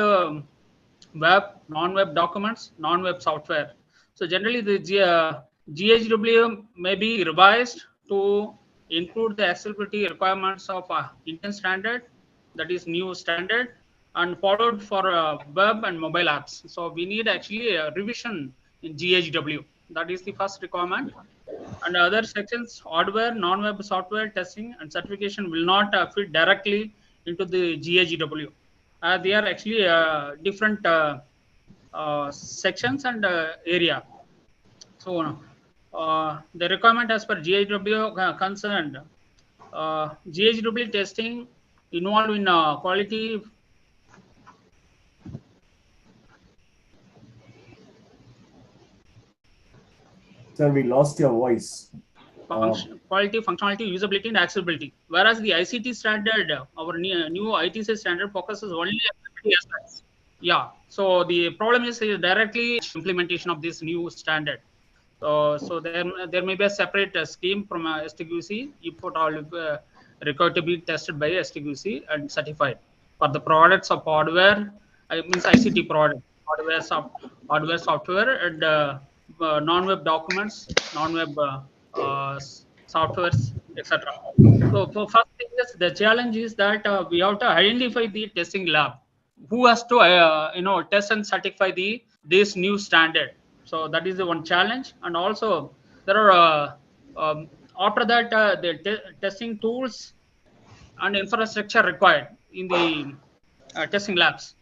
web, non-web documents, non-web software. So generally, the GHW may be revised to include the accessibility requirements of Indian standard, that is new standard, and followed for web and mobile apps. So we need actually a revision in GHW. That is the first requirement. And other sections, hardware, non-web software testing and certification will not fit directly into the GHW. They are actually different sections and area. So the requirement as per GHW concerned, GHW testing involved in quality. Sir, we lost your voice. Quality, functionality, usability, and accessibility. Whereas the ICT standard, our new ITC standard focuses only on accessibility aspects. Yeah. So the problem is directly implementation of this new standard. So there may be a separate scheme from STQC if at all required to be tested by STQC and certified for the products of hardware. Means ICT product, hardware, software, and non-web documents, non-web softwares, etc. So for first thing is the challenge is that we have to identify the testing lab who has to test and certify this new standard. So that is the one challenge. And also there are after that the testing tools and infrastructure required in the testing labs.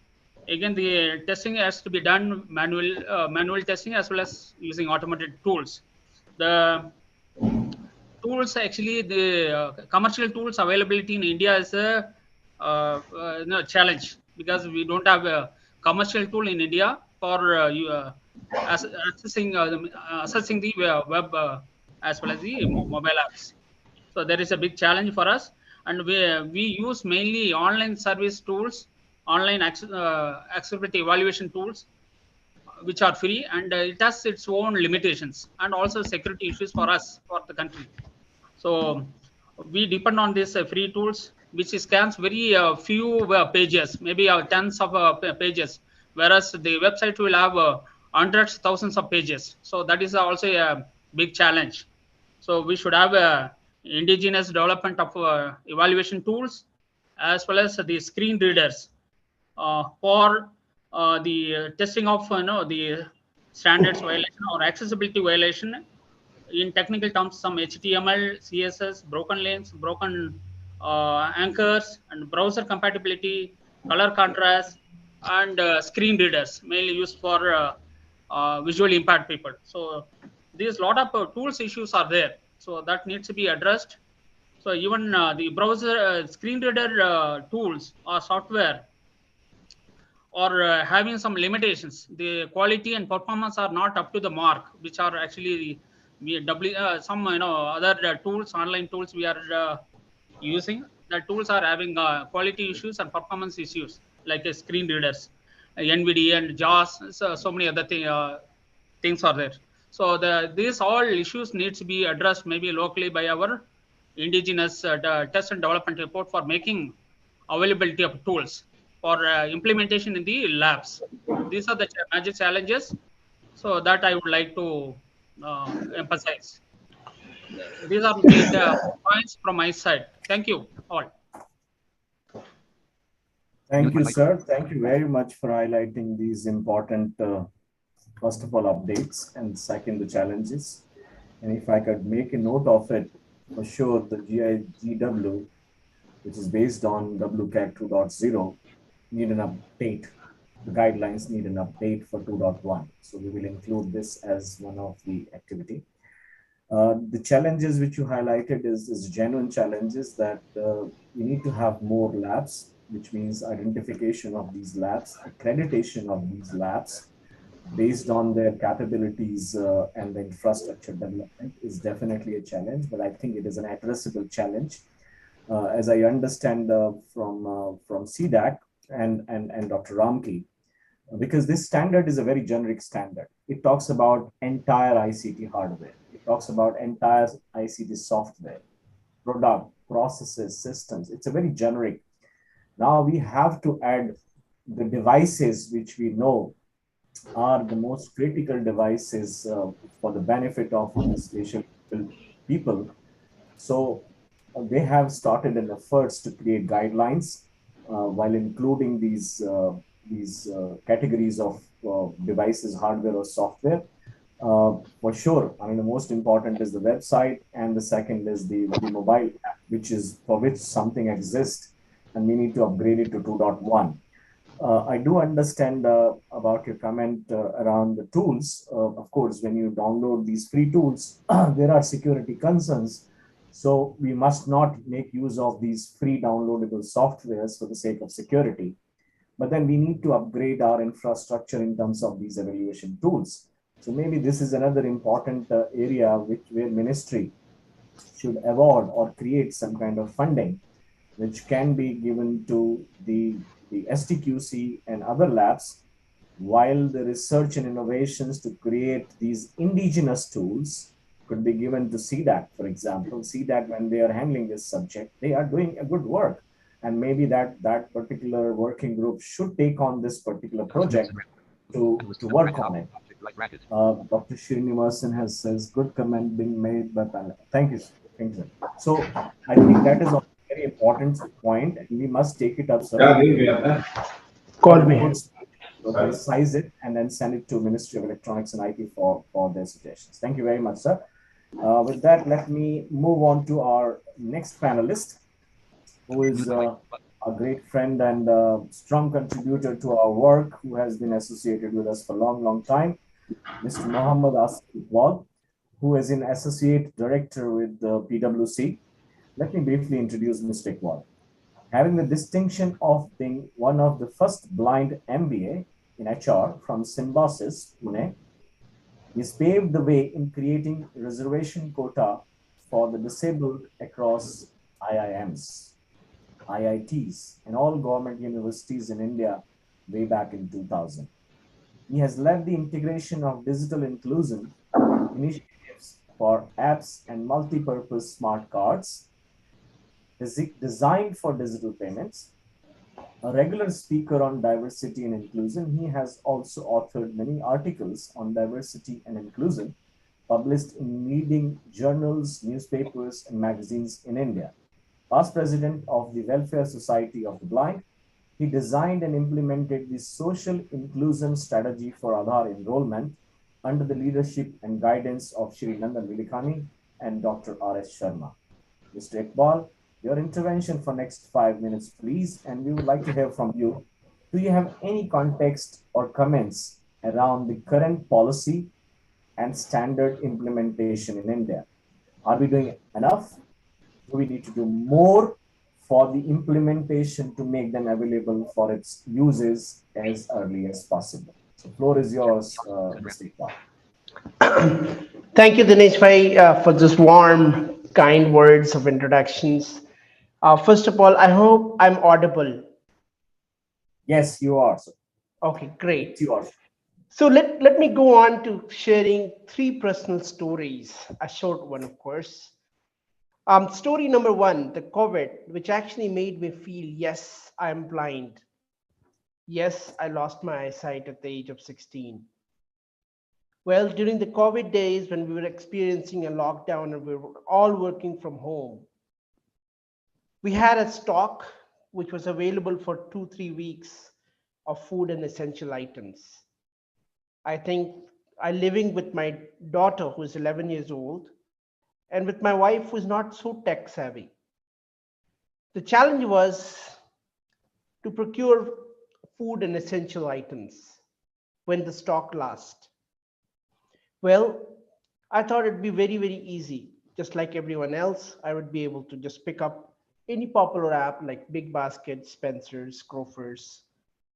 Again, the testing has to be done manual testing as well as using automated tools. The tools, actually the commercial tools availability in India is a challenge, because we don't have a commercial tool in India for assessing the web as well as the mobile apps. So there is a big challenge for us, and we use mainly online service tools, online accessibility evaluation tools, which are free, and it has its own limitations and also security issues for us, for the country. So we depend on these free tools, which scans very few pages, maybe tens of pages, whereas the website will have hundreds, thousands of pages. So that is also a big challenge. So we should have indigenous development of evaluation tools, as well as the screen readers for the testing of the standards violation or accessibility violation. In technical terms, some HTML, CSS, broken links, broken anchors, and browser compatibility, color contrast, and screen readers, mainly used for visually impaired people. So these lot of tools issues are there. So that needs to be addressed. So even the browser screen reader tools or software or having some limitations. The quality and performance are not up to the mark, which are actually some other tools, online tools we are using. The tools are having quality issues and performance issues, like screen readers, NVDA and JAWS. So many other things are there. So these all issues needs to be addressed maybe locally by our indigenous test and development report for making availability of tools for implementation in the labs. These are the major challenges. So that I would like to emphasize. These are the points from my side. Thank you all. Thank you, sir. Thank you very much for highlighting these important, first of all, updates, and second, the challenges. And if I could make a note of it, for sure, the GIGW, which is based on WCAG 2.0, need an update. The guidelines need an update for 2.1. So we will include this as one of the activity. The challenges which you highlighted is genuine challenges that we need to have more labs, which means identification of these labs, accreditation of these labs based on their capabilities and the infrastructure development is definitely a challenge, but I think it is an addressable challenge. As I understand from CDAC and Dr. Ramki, because this standard is a very generic standard. It talks about entire ICT hardware. It talks about entire ICT software, product, processes, systems. It's a very generic. Now we have to add the devices which we know are the most critical devices for the benefit of these spatial people. So they have started an efforts to create guidelines while including these categories of devices, hardware or software. For sure, I mean, the most important is the website, and the second is the mobile app, which is for which something exists, and we need to upgrade it to 2.1. I do understand about your comment around the tools. Of course, when you download these free tools, there are security concerns. So we must not make use of these free downloadable softwares for the sake of security. But then we need to upgrade our infrastructure in terms of these evaluation tools. So maybe this is another important area where ministry should award or create some kind of funding which can be given to the STQC and other labs, while the research and innovations to create these indigenous tools could be given to CDAC, for example. CDAC, when they are handling this subject, they are doing a good work. And maybe that particular working group should take on this particular project to work on it. Dr. Srinivasan says, good comment being made by panel. Thank you. Thank you. So I think that is a very important point, and we must take it up, sir. Call me. Size it and then send it to Ministry of Electronics and IT for their suggestions. Thank you very much, sir. With that, let me move on to our next panelist, who is a great friend and strong contributor to our work, who has been associated with us for a long, long time, Mr. Mohammad Asif Iqbal, who is an associate director with the PwC. Let me briefly introduce Mr. Iqbal. Having the distinction of being one of the first blind MBA in HR from Symbiosis, Pune, he's paved the way in creating reservation quota for the disabled across IIMs, IITs, and all government universities in India way back in 2000. He has led the integration of digital inclusion initiatives for apps and multi-purpose smart cards designed for digital payments. A regular speaker on diversity and inclusion, he has also authored many articles on diversity and inclusion published in leading journals, newspapers, and magazines in India. Past president of the Welfare Society of the Blind, he designed and implemented the social inclusion strategy for Aadhaar enrollment under the leadership and guidance of Shri Nandan Vilikani and Dr. R.S. Sharma. Mr. Iqbal, your intervention for next 5 minutes, please, and we would like to hear from you. Do you have any context or comments around the current policy and standard implementation in India? Are we doing enough? Do we need to do more for the implementation to make them available for its uses as early as possible? The floor is yours, Mr. Iqbal. Thank you, Dinesh Bhai, for this warm, kind words of introductions. First of all, I hope I'm audible. Yes, you are, sir. Okay, great. You are. So let me go on to sharing 3 personal stories, a short one, of course. Story number 1, the COVID, which actually made me feel, yes, I'm blind. Yes, I lost my eyesight at the age of 16. Well, during the COVID days when we were experiencing a lockdown and we were all working from home, we had a stock which was available for 2-3 weeks of food and essential items. I think I'm living with my daughter who is 11 years old and with my wife who is not so tech savvy. The challenge was to procure food and essential items when the stock lasts. Well, I thought it'd be very, very easy. Just like everyone else, I would be able to just pick up any popular app like Big Basket, Spencer's, Crofers,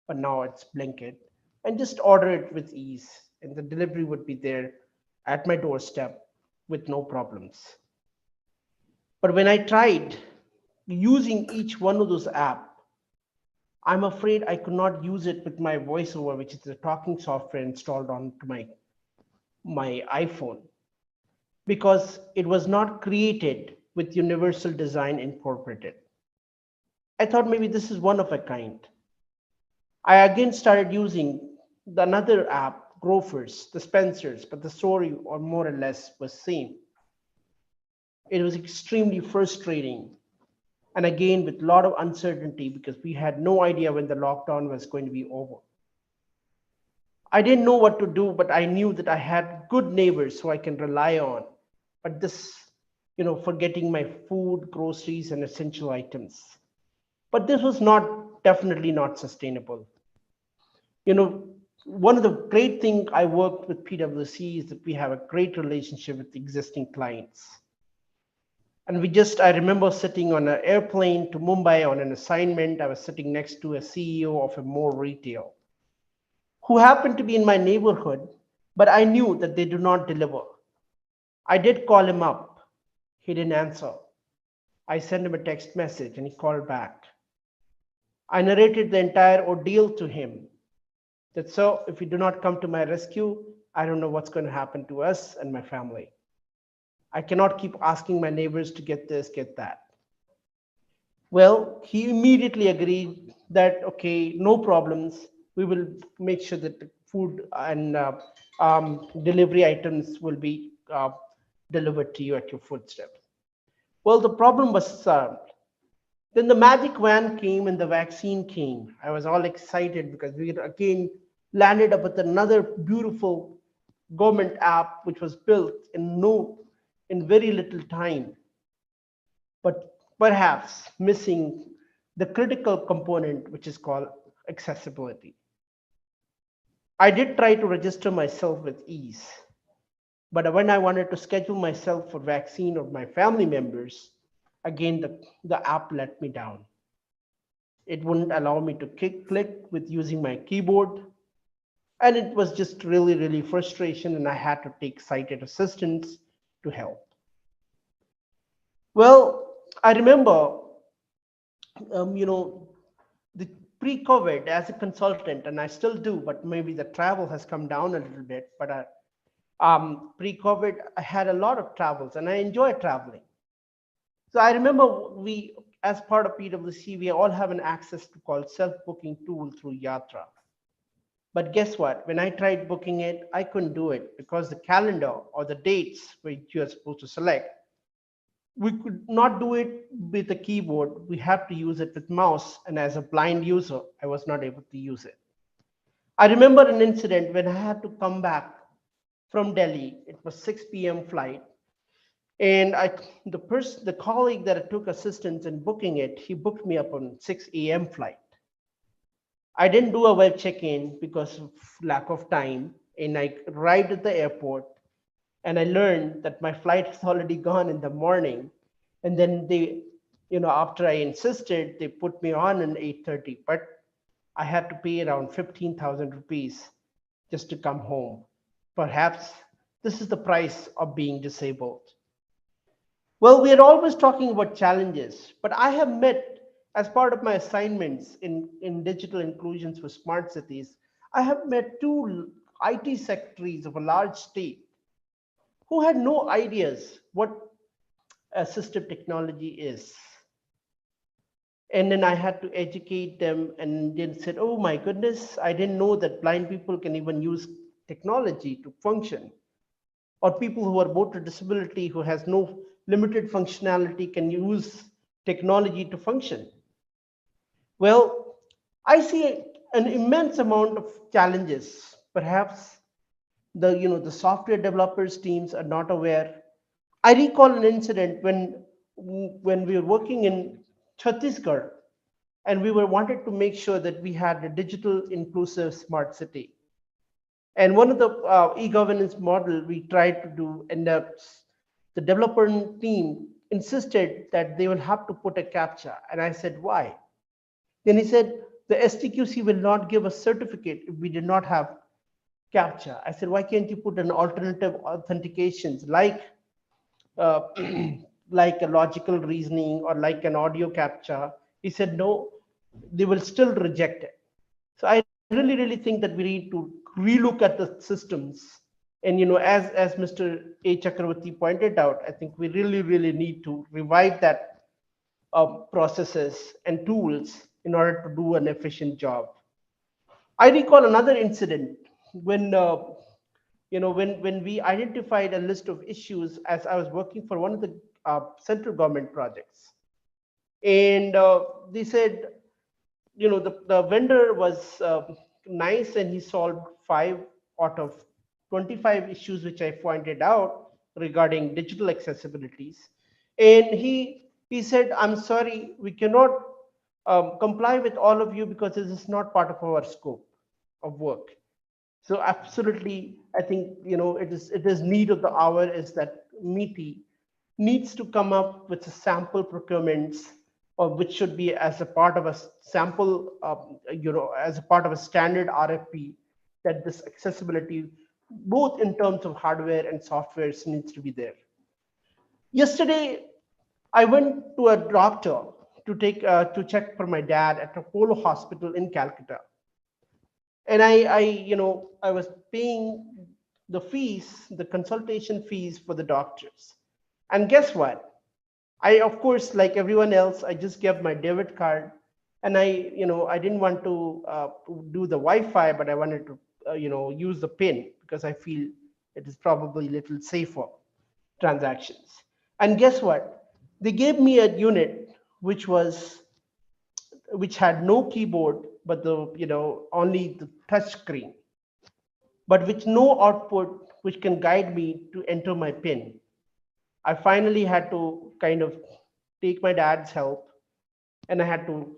but now it's Blinkit, and just order it with ease. And the delivery would be there at my doorstep with no problems. But when I tried using each one of those apps, I'm afraid I could not use it with my VoiceOver, which is the talking software installed onto my iPhone, because it was not created with universal design incorporated. I thought maybe this is one of a kind. I again started using another app, Grofers, the Spencers, but the story, or more or less, was same. It was extremely frustrating, and again with a lot of uncertainty because we had no idea when the lockdown was going to be over. I didn't know what to do, but I knew that I had good neighbors who I can rely on. But this, for getting my food, groceries, and essential items. But this was definitely not sustainable. One of the great things I worked with PwC is that we have a great relationship with existing clients. And I remember sitting on an airplane to Mumbai on an assignment. I was sitting next to a CEO of a more retail who happened to be in my neighborhood, but I knew that they do not deliver. I did call him up. He didn't answer. I sent him a text message and he called back. I narrated the entire ordeal to him. That, so if you do not come to my rescue, I don't know what's going to happen to us and my family. I cannot keep asking my neighbors to get this, get that. Well, he immediately agreed that, okay, no problems. We will make sure that the food and delivery items will be delivered to you at your footstep. Well, the problem was solved. Then the magic van came and the vaccine came. I was all excited because we again landed up with another beautiful government app which was built in very little time, but perhaps missing the critical component which is called accessibility. I did try to register myself with ease, but when I wanted to schedule myself for vaccine of my family members, again, the app let me down. It wouldn't allow me to click with using my keyboard. And it was just really, really frustration, and I had to take sighted assistance to help. Well, I remember, the pre-COVID as a consultant, and I still do, but maybe the travel has come down a little bit, but pre-COVID, I had a lot of travels and I enjoy traveling. So I remember as part of PwC, we all have an access to called self-booking tool through Yatra. But guess what? When I tried booking it, I couldn't do it because the calendar or the dates which you are supposed to select, we could not do it with a keyboard. We have to use it with mouse. And as a blind user, I was not able to use it. I remember an incident when I had to come back from Delhi. It was 6 p.m. flight. And the colleague that took assistance in booking it, he booked me up on 6 a.m. flight. I didn't do a web check-in because of lack of time. And I arrived at the airport and I learned that my flight has already gone in the morning. And then they, after I insisted, they put me on at 8:30, but I had to pay around 15,000 rupees just to come home. Perhaps this is the price of being disabled. Well, we are always talking about challenges, but I have met, as part of my assignments in digital inclusions for smart cities, I have met 2 IT secretaries of a large state who had no ideas what assistive technology is. And then I had to educate them, and then said, oh my goodness, I didn't know that blind people can even use technology to function. Or people who are motor disability, who has no limited functionality, can use technology to function. Well, I see an immense amount of challenges. Perhaps the software developers teams are not aware. I recall an incident when we were working in Chhattisgarh, and we wanted to make sure that we had a digital inclusive smart city. And one of the e-governance model we tried to do, and the developer team insisted that they will have to put a CAPTCHA. And I said, why? Then he said, the STQC will not give a certificate if we did not have CAPTCHA. I said, why can't you put an alternative authentications like like a logical reasoning or like an audio CAPTCHA? He said, no, they will still reject it. So I really, really think that we need to relook at the systems. And as Mr. A. Chakravarti pointed out, I think we really, really need to revive that processes and tools in order to do an efficient job. I recall another incident when when we identified a list of issues as I was working for one of the central government projects, and they said, the vendor was nice, and he solved 5 out of 25 issues which I pointed out regarding digital accessibilities. And he said, I'm sorry, we cannot comply with all of you because this is not part of our scope of work. So absolutely, I think it is need of the hour is that MITI needs to come up with a sample procurements, or which should be as a part of a sample, as a part of a standard RFP, that this accessibility, both in terms of hardware and software, needs to be there. Yesterday, I went to a doctor to check for my dad at Apollo Hospital in Calcutta, and I was paying the fees, the consultation fees for the doctors. And guess what? I, of course, like everyone else, I just gave my debit card, and I didn't want to do the Wi-Fi, but I wanted to, use the PIN because I feel it is probably a little safer transactions. And guess what? They gave me a unit which had no keyboard, but only the touch screen, but with no output which can guide me to enter my PIN. I finally had to kind of take my dad's help, and I had to,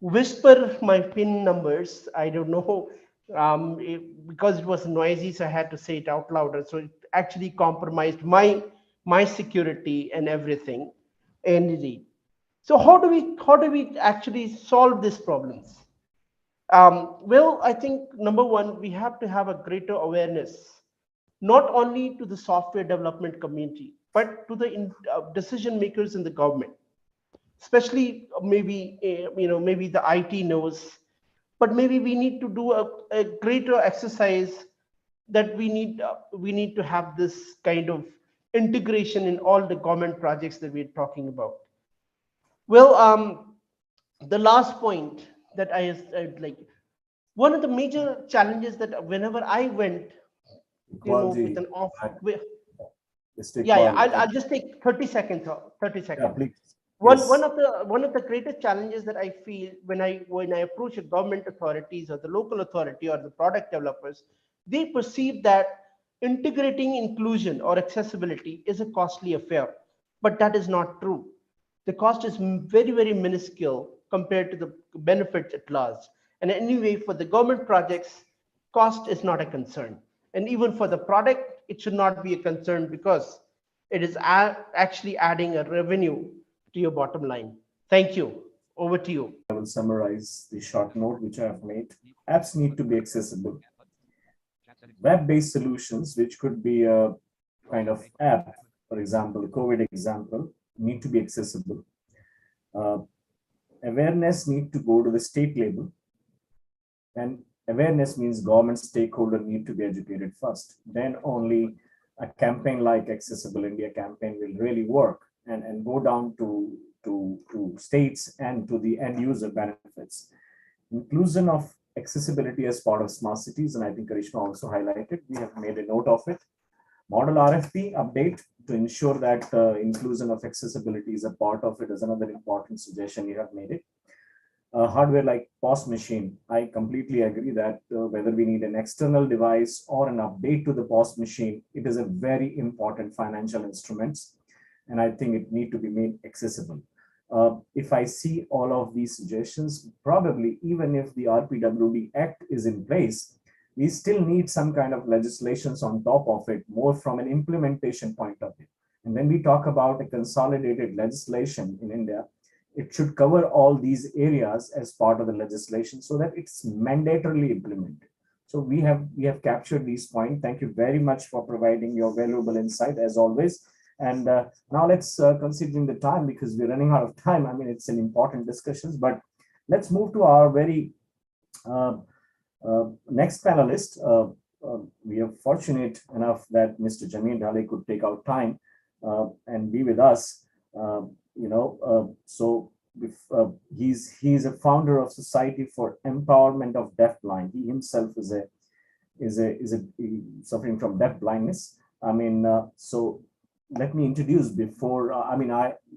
whisper my PIN numbers. I don't know, because it was noisy, so I had to say it out louder. So it actually compromised my security and everything. And so how do we actually solve these problems? Well, I think number one, we have to have a greater awareness, not only to the software development community, but to the decision makers in the government, especially maybe maybe the IT knows, but maybe we need to do a greater exercise, that we need to have this kind of integration in all the government projects that we're talking about. Well, the last point that I'd like, one of the major challenges that whenever I went, with an off, yeah, I'll just take 30 seconds. 30 seconds. Yeah, please. One of the greatest challenges that I feel when I approach a government authorities or the local authority or the product developers, they perceive that integrating inclusion or accessibility is a costly affair, but that is not true. The cost is very, very minuscule compared to the benefits at large. And anyway, for the government projects, cost is not a concern. And even for the product, it should not be a concern, because it is actually adding a revenue to your bottom line. Thank you. Over to you. I will summarize the short note which I have made. Apps need to be accessible. Web-based solutions, which could be a kind of app, for example, COVID example, need to be accessible. Awareness need to go to the state level, and awareness means government stakeholder need to be educated first. Then only a campaign like Accessible India campaign will really work and go down to states and to the end user benefits. Inclusion of accessibility as part of smart cities, and I think Karishma also highlighted, we have made a note of it. Model RFP update to ensure that inclusion of accessibility is a part of it is another important suggestion you have made it. Hardware like POS machine, I completely agree that whether we need an external device or an update to the POS machine, it is a very important financial instruments, and I think it need to be made accessible. If I see all of these suggestions, probably even if the RPWD Act is in place, we still need some kind of legislations on top of it, more from an implementation point of view. And when we talk about a consolidated legislation in India, it should cover all these areas as part of the legislation so that it's mandatorily implemented. So we have captured these points. Thank you very much for providing your valuable insight as always. And now let's, considering the time, because we're running out of time, I mean, it's an important discussion, but let's move to our very next panelist. We are fortunate enough that Mr. Jameen Dhale could take out time and be with us. So he's a founder of Society for Empowerment of Deafblind. He himself is suffering from deaf blindness. I mean, so let me introduce before.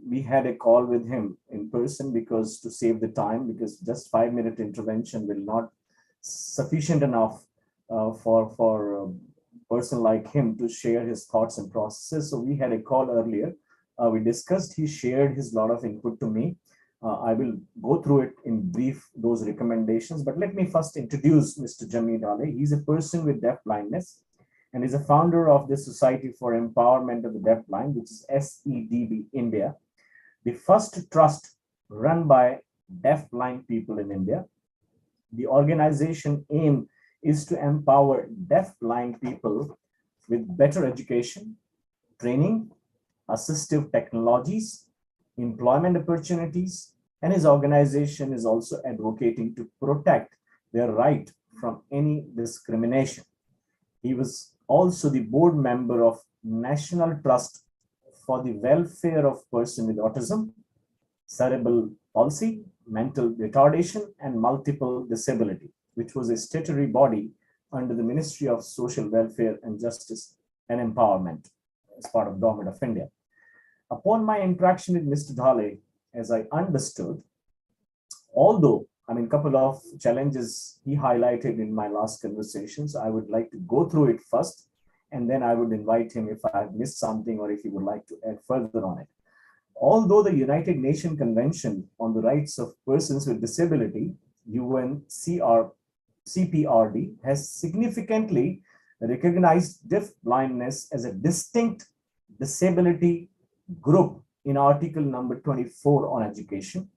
We had a call with him in person because to save the time, because just 5-minute intervention will not sufficient enough for a person like him to share his thoughts and processes. So we had a call earlier. We discussed. He shared his lot of input to me. I will go through it in brief, those recommendations, but let me first introduce Mr. Jami Dhale. He's a person with deaf blindness and is a founder of the Society for Empowerment of the Deafblind, which is SEDB India, the first trust run by deafblind people in India. The organization aim is to empower deafblind people with better education, training, assistive technologies, employment opportunities, and his organization is also advocating to protect their right from any discrimination. He was also the board member of National Trust for the Welfare of Persons with Autism, Cerebral Palsy, Mental Retardation, and Multiple Disability, which was a statutory body under the Ministry of Social Welfare and Justice and Empowerment as part of Government of India. Upon my interaction with Mr. Dhale, as I understood, although a couple of challenges he highlighted in my last conversations, I would like to go through it first, and then I would invite him if I have missed something or if he would like to add further on it. Although the United Nations Convention on the Rights of Persons with Disability, UNCPRD, has significantly recognized deaf blindness as a distinct disability group in article number 24 on education.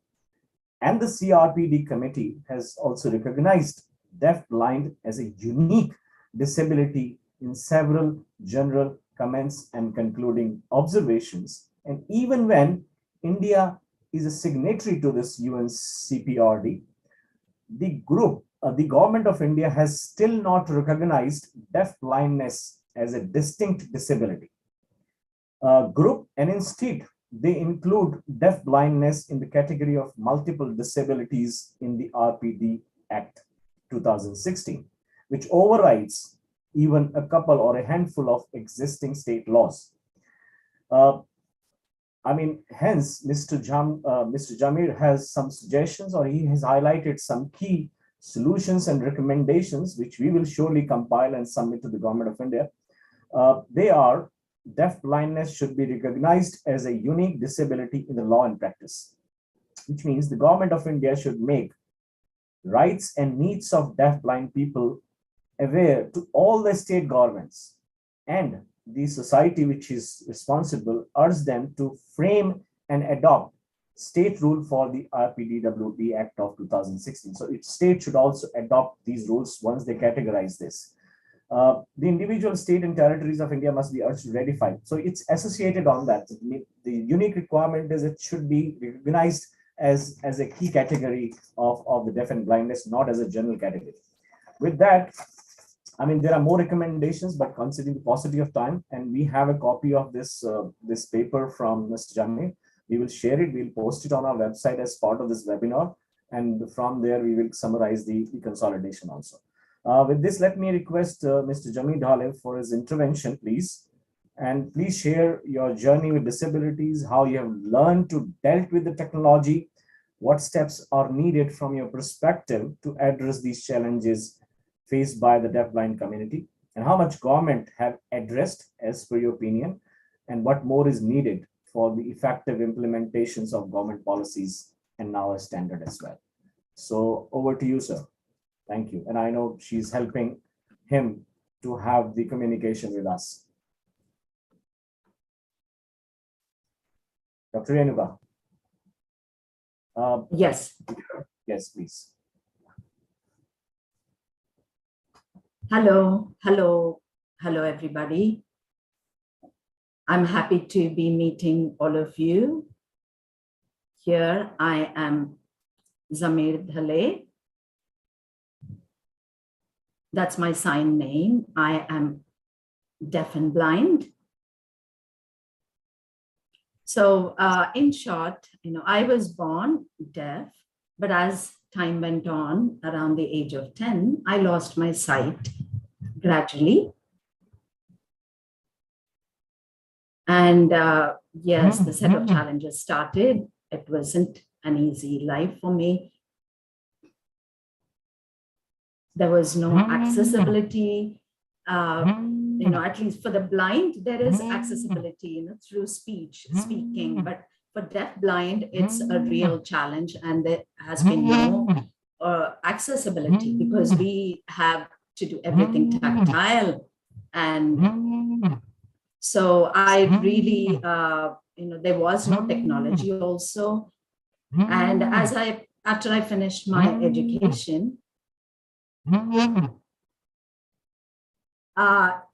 And the CRPD committee has also recognized deaf-blind as a unique disability in several general comments and concluding observations. And even when India is a signatory to this UNCPRD, the government of India has still not recognized deaf-blindness as a distinct disability group, and instead they include deaf blindness in the category of multiple disabilities in the RPD Act 2016, which overrides even a couple or a handful of existing state laws. Hence, Mr. Jamir has some suggestions, or he has highlighted some key solutions and recommendations, which we will surely compile and submit to the Government of India. They are: deaf blindness should be recognized as a unique disability in the law and practice, which means the Government of India should make rights and needs of deaf blind people aware to all the state governments, and the society which is responsible urge them to frame and adopt state rule for the RPDWP Act of 2016. So each state should also adopt these rules once they categorize this. The individual state and territories of India must be urged to ratify. So it's associated on that. The unique requirement is it should be recognized as a key category of the deaf and blindness, not as a general category. With that, there are more recommendations, but considering the paucity of time, and we have a copy of this paper from Mr. Jamir. We will share it. We'll post it on our website as part of this webinar, and from there we will summarize the consolidation also. With this, let me request Mr. Jami Dhale for his intervention, please. And please share your journey with disabilities, how you have learned to deal with the technology, what steps are needed from your perspective to address these challenges faced by the deafblind community, and how much government have addressed as per your opinion, and what more is needed for the effective implementations of government policies and now a standard as well. So over to you, sir. Thank you. And I know she's helping him to have the communication with us. Dr. Renuka. Yes. Yes, please. Hello, everybody. I'm happy to be meeting all of you. Here I am Zamir Dhale. That's my sign name. I am deaf and blind. So in short, I was born deaf, but as time went on, around the age of 10, I lost my sight gradually. And yes, the set of challenges started. It wasn't an easy life for me. There was no accessibility. At least for the blind, there is accessibility, through speaking. But for deaf-blind, it's a real challenge, and there has been no accessibility because we have to do everything tactile. And so I really, there was no technology also. And after I finished my education,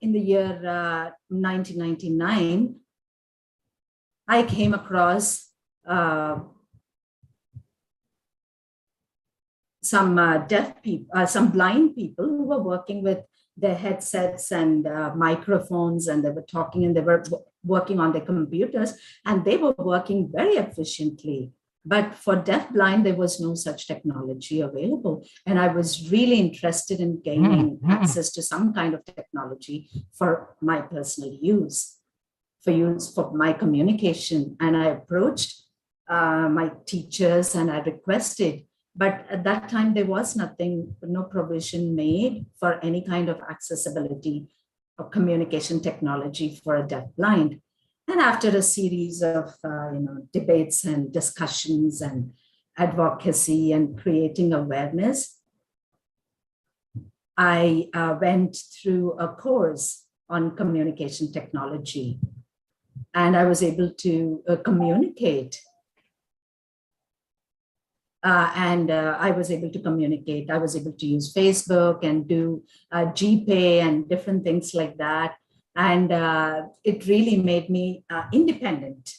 in the year 1999, I came across some deaf people, some blind people who were working with their headsets and microphones, and they were talking and they were working on their computers, and they were working very efficiently. But for deaf-blind, there was no such technology available. And I was really interested in gaining access to some kind of technology for my personal use, for my communication. And I approached my teachers and I requested, but at that time, there was no provision made for any kind of accessibility of communication technology for a deaf-blind. And after a series of debates and discussions and advocacy and creating awareness, I went through a course on communication technology, and I was able to communicate. I was able to communicate. I was able to use Facebook and do GPay and different things like that. And it really made me independent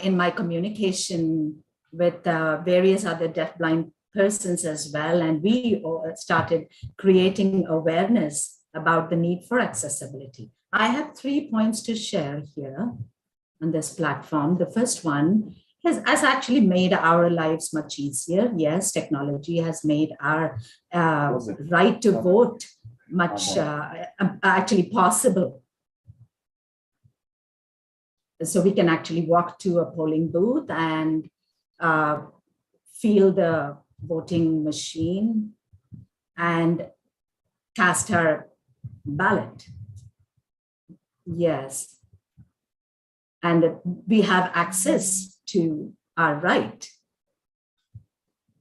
in my communication with various other deaf-blind persons as well. And we started creating awareness about the need for accessibility. I have 3 points to share here on this platform. The first one has actually made our lives much easier. Yes, technology has made our right to vote much actually possible. So we can actually walk to a polling booth and feel the voting machine and cast our ballot. Yes. And we have access to our right.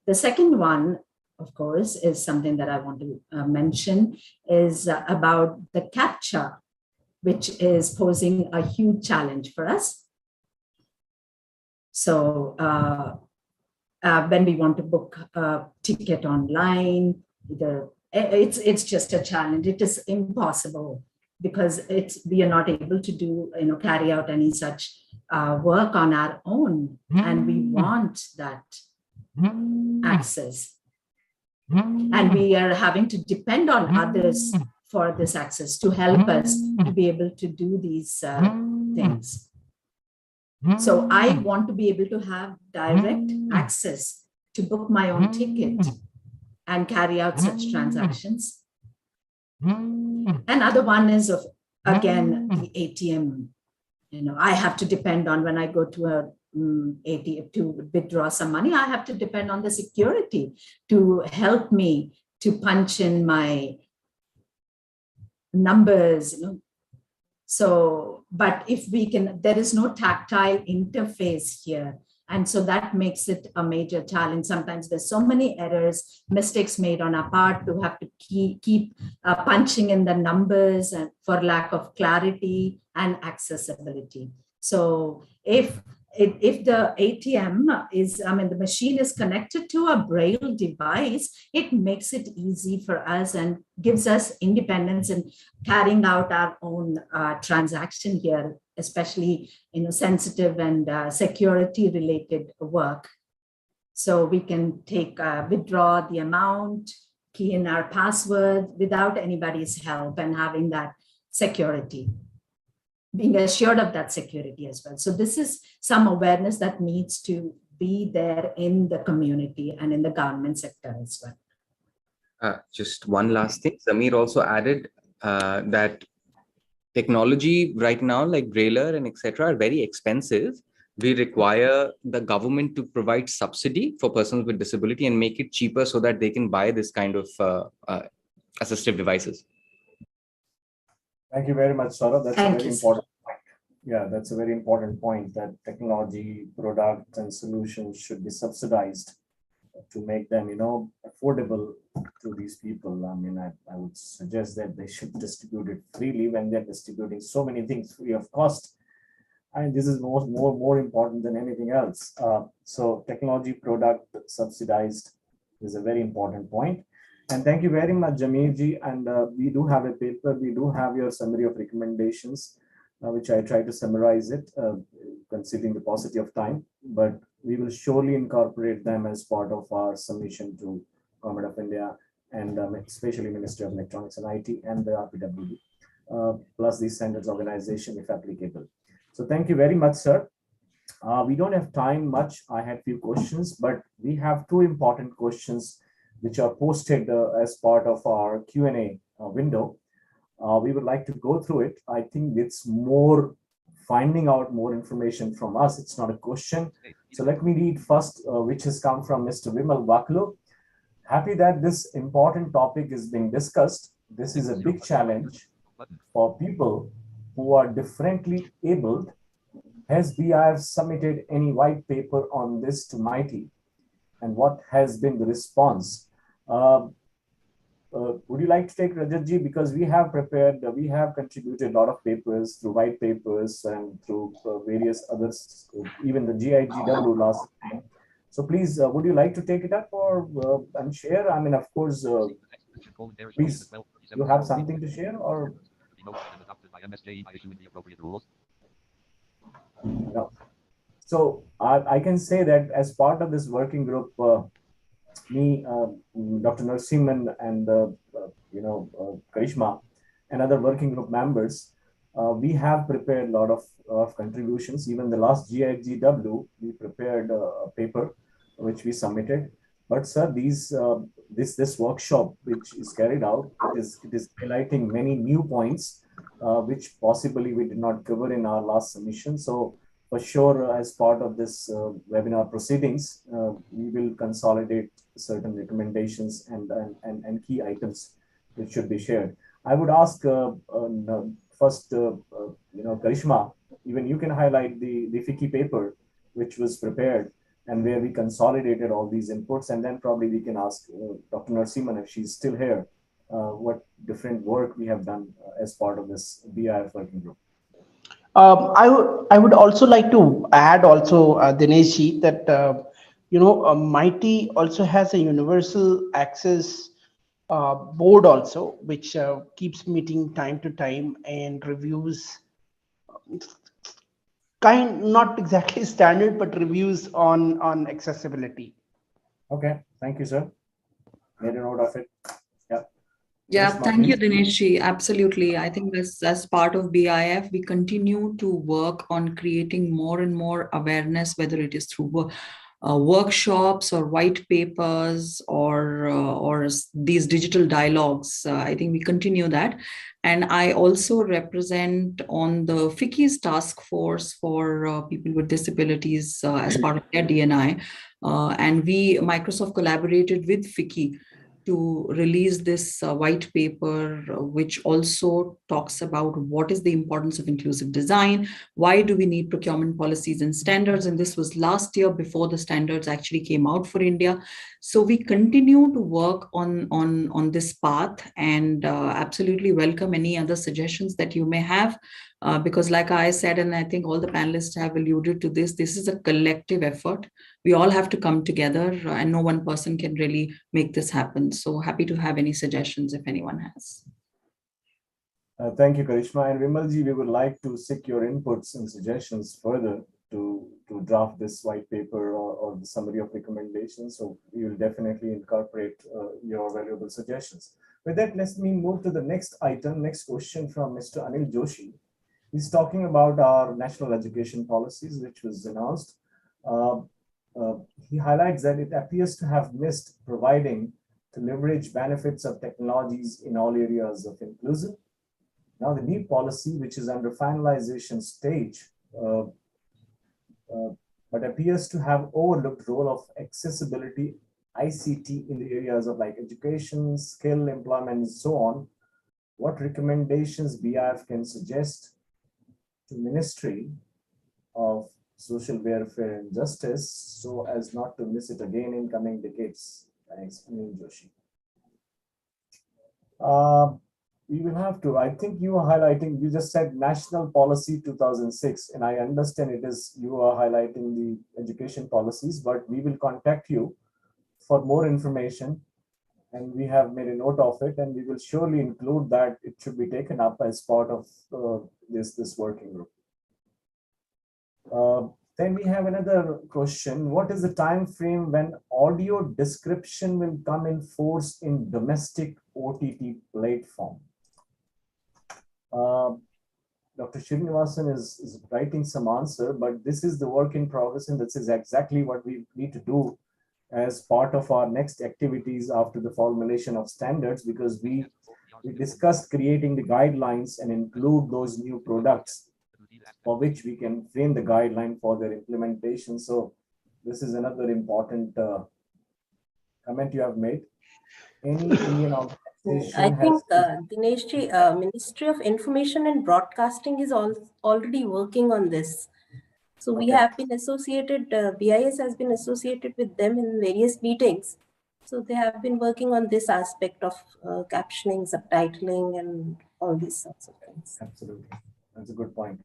The second one, of course, is something that I want to mention, is about the CAPTCHA, which is posing a huge challenge for us. So when we want to book a ticket online, it's just a challenge. It is impossible because we are not able to do, carry out any such work on our own, and we want that access. And we are having to depend on others for this access to help us to be able to do these things. So I want to be able to have direct access to book my own ticket and carry out such transactions. Another one is again, the ATM. I have to depend on when I go to a ATM to withdraw some money, I have to depend on the security to help me to punch in my numbers, So, but if we can, there is no tactile interface here. And so that makes it a major challenge. Sometimes there's so many errors, mistakes made on our part to have to keep punching in the numbers and for lack of clarity and accessibility. So if the ATM is, the machine is connected to a braille device, it makes it easy for us and gives us independence in carrying out our own transaction here, especially sensitive and security related work. So we can withdraw the amount, key in our password without anybody's help and having that security. being assured of that security as well. So this is some awareness that needs to be there in the community and in the government sector as well. Just one last thing. Samir also added that technology right now, like Brailler and etc., are very expensive. We require the government to provide subsidy for persons with disability and make it cheaper so that they can buy this kind of assistive devices. Thank you very much, Saurabh. That's Thank a very you, important point. Yeah, that's a very important point, that technology, products, and solutions should be subsidized to make them, affordable to these people. I mean, I would suggest that they should distribute it freely when they're distributing so many things free of cost. And this is more important than anything else. So technology product subsidized is a very important point. And thank you very much, Jameer-ji. And we do have a paper. We do have your summary of recommendations, which I try to summarize it, considering the paucity of time. But we will surely incorporate them as part of our submission to Government of India and especially Ministry of Electronics and IT and the RPWD, plus the standards organization if applicable. So thank you very much, sir. We don't have time much. I had few questions, but we have two important questions which are posted as part of our Q&A window. We would like to go through it. I think it's more finding out more information from us. It's not a question. So let me read first, which has come from Mr. Vimal Vaklu. Happy that this important topic is being discussed. This is a big challenge for people who are differently abled. Has BIF submitted any white paper on this to MITI? And what has been the response? Would you like to take Rajatji? Because we have prepared, we have contributed a lot of papers through white papers and through various others, even the GIGW last time. So please, would you like to take it up or and share? I mean, of course, please, you have something to share or? No. So I can say that as part of this working group, me, Dr. Narasimhan, and Karishma, and other working group members, we have prepared a lot of contributions. Even the last GIGW, we prepared a paper which we submitted. But sir, this workshop which is carried out, it is highlighting many new points which possibly we did not cover in our last submission. So for sure, as part of this webinar proceedings, we will consolidate certain recommendations and key items which should be shared. I would ask first, Karishma, even you can highlight the FICCI paper which was prepared and where we consolidated all these inputs, and then probably we can ask Dr. Narasimhan, if she's still here, what different work we have done as part of this BIF working group. I would also like to add also, Dineshji, that MITI also has a universal access board also, which keeps meeting time to time and reviews not exactly standard, but reviews on accessibility. Okay, thank you, sir. Made a note of it. Yeah. Yeah, thank you, Dineshji. Absolutely. I think as part of BIF, we continue to work on creating more and more awareness, whether it is through workshops or white papers or these digital dialogues. I think we continue that. And I also represent on the FICCI's task force for people with disabilities as part of their DNI. And Microsoft collaborated with FICCI to release this white paper, which also talks about what is the importance of inclusive design, why do we need procurement policies and standards, and this was last year before the standards actually came out for India. So we continue to work on this path and absolutely welcome any other suggestions that you may have. Because like I said, and I think all the panelists have alluded to this is a collective effort. We all have to come together and no one person can really make this happen. So happy to have any suggestions if anyone has. Thank you, Karishma. And Vimalji, we would like to seek your inputs and suggestions further to draft this white paper or the summary of recommendations. So we will definitely incorporate your valuable suggestions. With that, let me move to the next item, next question from Mr. Anil Joshi. He's talking about our national education policies, which was announced. He highlights that it appears to have missed providing to leverage benefits of technologies in all areas of inclusion. Now, the new policy, which is under finalization stage, but appears to have overlooked role of accessibility, ICT in the areas of like education, skill, employment, and so on. What recommendations BIF can suggest to Ministry of Social Welfare and Justice so as not to miss it again in coming decades? Thanks, Anil Joshi. We will have to, I think you are highlighting, you just said National Policy 2006, and I understand it is, you are highlighting the education policies, but we will contact you for more information, and we have made a note of it, and we will surely include that it should be taken up as part of this working group. Then we have another question. What is the time frame when audio description will come in force in domestic OTT platform? Dr. Srinivasan is writing some answer, but this is the work in progress, and this is exactly what we need to do as part of our next activities after the formulation of standards, because we discussed creating the guidelines and include those new products for which we can frame the guideline for their implementation. So this is another important comment you have made. Any Indian organization I think Dineshji, Ministry of Information and Broadcasting is already working on this. So we have been associated, BIS has been associated with them in various meetings. So they have been working on this aspect of captioning, subtitling, and all these sorts of things. Absolutely. That's a good point.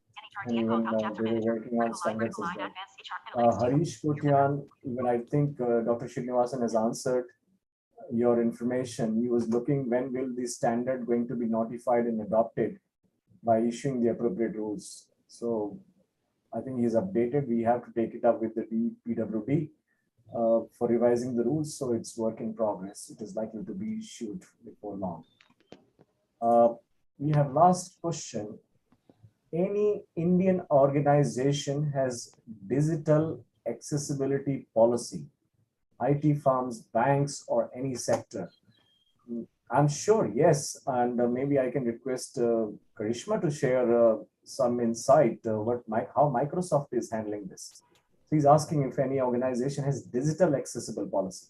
And even they were working on standards as well. Harish Kotian, even I think Dr. Srinivasan has answered your information. He was looking when will the standard going to be notified and adopted by issuing the appropriate rules. So I think he's updated. We have to take it up with the PWD for revising the rules. So it's work in progress. It is likely to be issued before long. We have last question. Any Indian organization has digital accessibility policy, IT firms, banks, or any sector? I'm sure, yes. And maybe I can request Karishma to share some insight how Microsoft is handling this. So he's asking if any organization has digital accessible policy.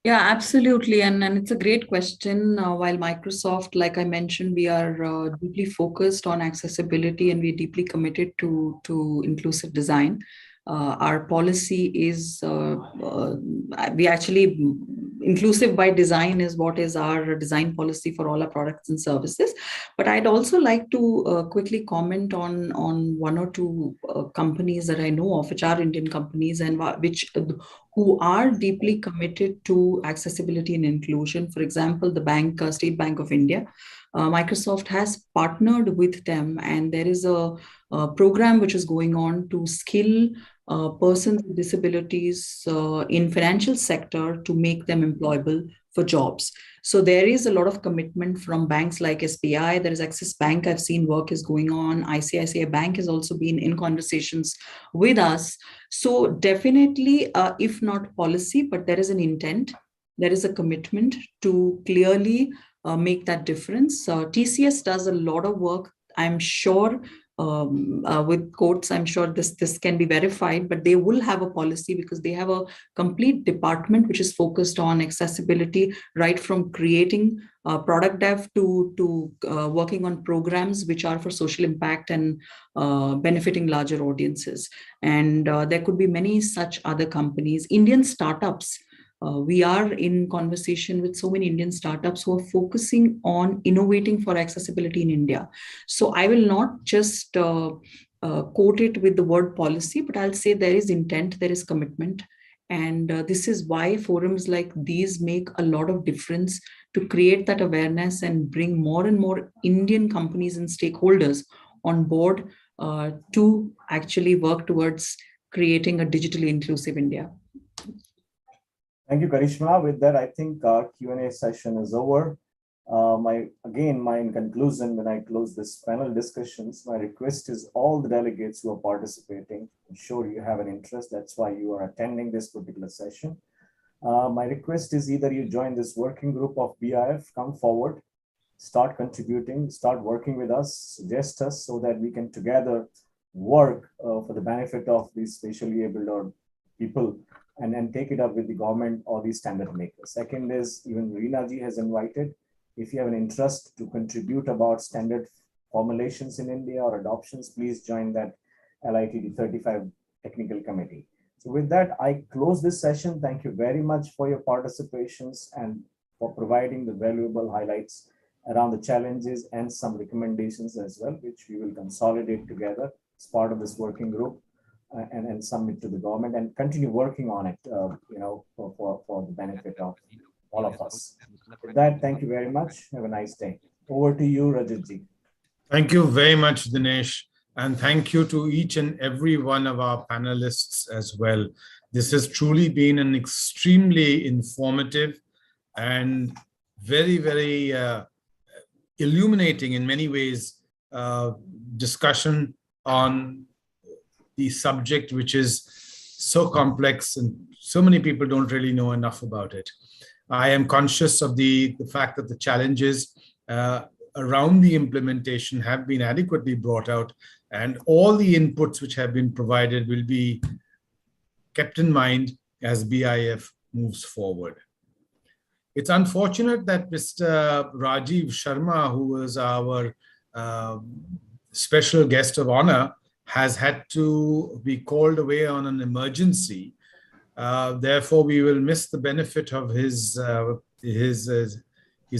Yeah, absolutely. And it's a great question. While Microsoft, like I mentioned, we are deeply focused on accessibility and we're deeply committed to inclusive design. Our policy is, we actually, inclusive by design is what is our design policy for all our products and services. But I'd also like to quickly comment on one or two companies that I know of, which are Indian companies and who are deeply committed to accessibility and inclusion. For example, the bank, State Bank of India. Microsoft has partnered with them, and there is a program which is going on to skill persons with disabilities in financial sector to make them employable for jobs. So there is a lot of commitment from banks like SBI. There is Axis Bank. I've seen work is going on. ICICI Bank has also been in conversations with us. So definitely, if not policy, but there is an intent, there is a commitment to clearly make that difference. TCS does a lot of work. I'm sure with quotes, I'm sure this can be verified, but they will have a policy because they have a complete department which is focused on accessibility, right from creating product dev to working on programs which are for social impact and benefiting larger audiences. And there could be many such other companies. Indian startups, we are in conversation with so many Indian startups who are focusing on innovating for accessibility in India. So I will not just quote it with the word policy, but I'll say there is intent, there is commitment. And this is why forums like these make a lot of difference to create that awareness and bring more and more Indian companies and stakeholders on board to actually work towards creating a digitally inclusive India. Thank you, Karishma. With that, I think our Q&A session is over. In conclusion, when I close this panel discussions, my request is all the delegates who are participating, I'm sure you have an interest, that's why you are attending this particular session. My request is either you join this working group of BIF, come forward, start contributing, start working with us, suggest us so that we can together work for the benefit of these spatially abled or people and then take it up with the government or the standard makers. Second is, even Reena ji has invited, if you have an interest to contribute about standard formulations in India or adoptions, please join that LITD 35 technical committee. So with that, I close this session. Thank you very much for your participations and for providing the valuable highlights around the challenges and some recommendations as well, which we will consolidate together as part of this working group and submit to the government and continue working on it, for the benefit of all of us. With that, thank you very much. Have a nice day. Over to you, Rajat-ji. Thank you very much, Dinesh. And thank you to each and every one of our panelists as well. This has truly been an extremely informative and very, very illuminating in many ways discussion on the subject, which is so complex and so many people don't really know enough about it. I am conscious of the fact that the challenges around the implementation have been adequately brought out, and all the inputs which have been provided will be kept in mind as BIF moves forward. It's unfortunate that Mr. Rajiv Sharma, who was our special guest of honor, has had to be called away on an emergency. Therefore, we will miss the benefit of his